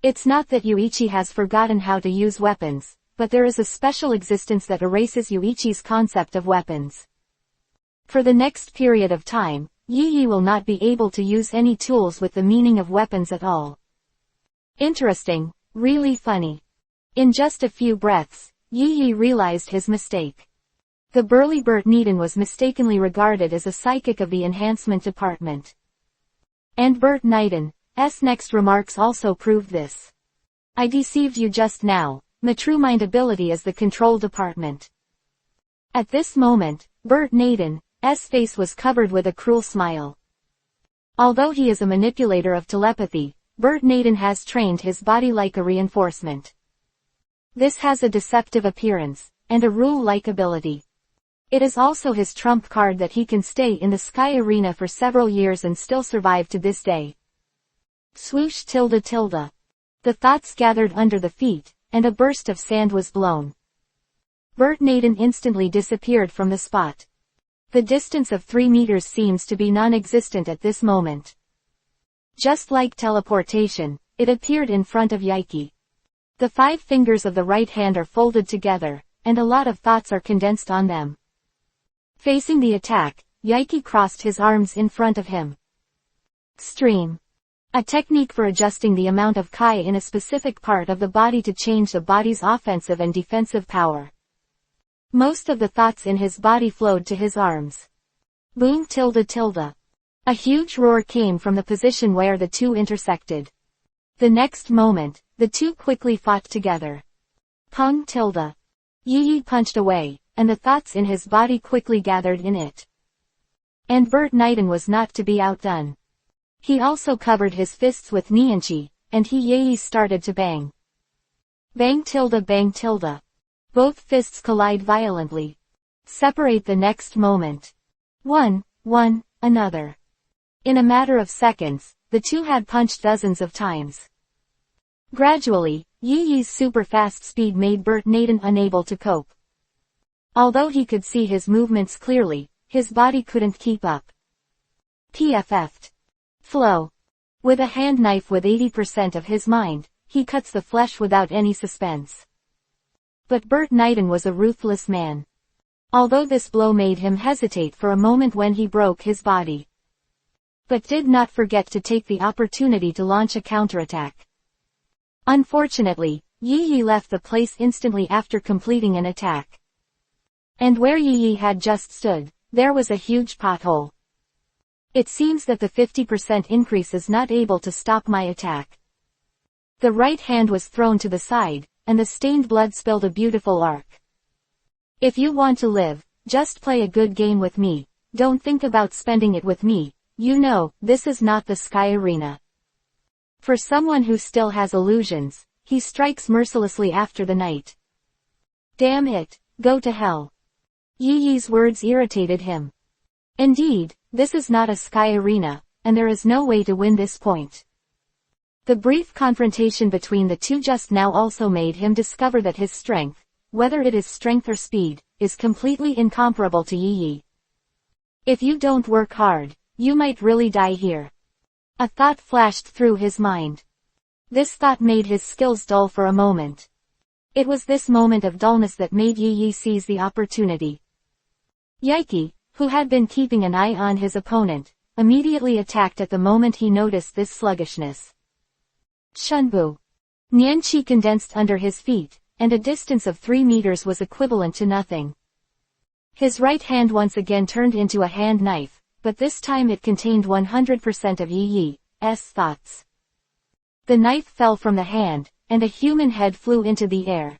[SPEAKER 1] It's not that Yuichi has forgotten how to use weapons, but there is a special existence that erases Yuichi's concept of weapons. For the next period of time, Yi Yi will not be able to use any tools with the meaning of weapons at all. Interesting, really funny. In just a few breaths, Yi Yi realized his mistake. The burly Bert Naden was mistakenly regarded as a psychic of the enhancement department. And Bert Naden's next remarks also proved this. I deceived you just now, my true mind ability is the control department. At this moment, Bert Naden's face was covered with a cruel smile. Although he is a manipulator of telepathy, Bert Naden has trained his body like a reinforcement. This has a deceptive appearance, and a rule-like ability. It is also his trump card that he can stay in the sky arena for several years and still survive to this day. Swoosh tilde tilde. The thoughts gathered under the feet, and a burst of sand was blown. Bert Naden instantly disappeared from the spot. The distance of 3 meters seems to be non-existent at this moment. Just like teleportation, it appeared in front of Yaiki. The 5 fingers of the right hand are folded together, and a lot of thoughts are condensed on them. Facing the attack, Yiki crossed his arms in front of him. Stream. A technique for adjusting the amount of Kai in a specific part of the body to change the body's offensive and defensive power. Most of the thoughts in his body flowed to his arms. Boom tilde tilde. A huge roar came from the position where the two intersected. The next moment, the two quickly fought together. Pung tilde. Yi punched away, and the thoughts in his body quickly gathered in it. And Bert Knighton was not to be outdone. He also covered his fists with Nianchi, and he started to bang. Bang tilde bang tilde. Both fists collide violently. Separate the next moment. One, another. In a matter of seconds, the two had punched dozens of times. Gradually, Yi's super fast speed made Bert Knighton unable to cope. Although he could see his movements clearly, his body couldn't keep up. PFF'd. Flow. With a hand knife with 80% of his mind, he cuts the flesh without any suspense. But Bert Knighton was a ruthless man. Although this blow made him hesitate for a moment when he broke his body. But did not forget to take the opportunity to launch a counterattack. Unfortunately, Yi left the place instantly after completing an attack. And where Yi had just stood, there was a huge pothole. It seems that the 50% increase is not able to stop my attack. The right hand was thrown to the side, and the stained blood spilled a beautiful arc. If you want to live, just play a good game with me, don't think about spending it with me, you know, this is not the Sky Arena. For someone who still has illusions, he strikes mercilessly after the night. Damn it, go to hell. Yi's words irritated him. Indeed, this is not a Sky Arena, and there is no way to win this point. The brief confrontation between the two just now also made him discover that his strength, whether it is strength or speed, is completely incomparable to Yi. If you don't work hard, you might really die here. A thought flashed through his mind. This thought made his skills dull for a moment. It was this moment of dullness that made Yi seize the opportunity. Yiki, who had been keeping an eye on his opponent, immediately attacked at the moment he noticed this sluggishness. Shunbu. Nianchi condensed under his feet, and a distance of 3 meters was equivalent to nothing. His right hand once again turned into a hand knife, but this time it contained 100% of Yi's thoughts. The knife fell from the hand, and a human head flew into the air.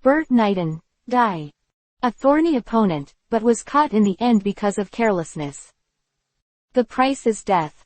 [SPEAKER 1] Bert Knighton. Die. A thorny opponent, but was caught in the end because of carelessness. The price is death.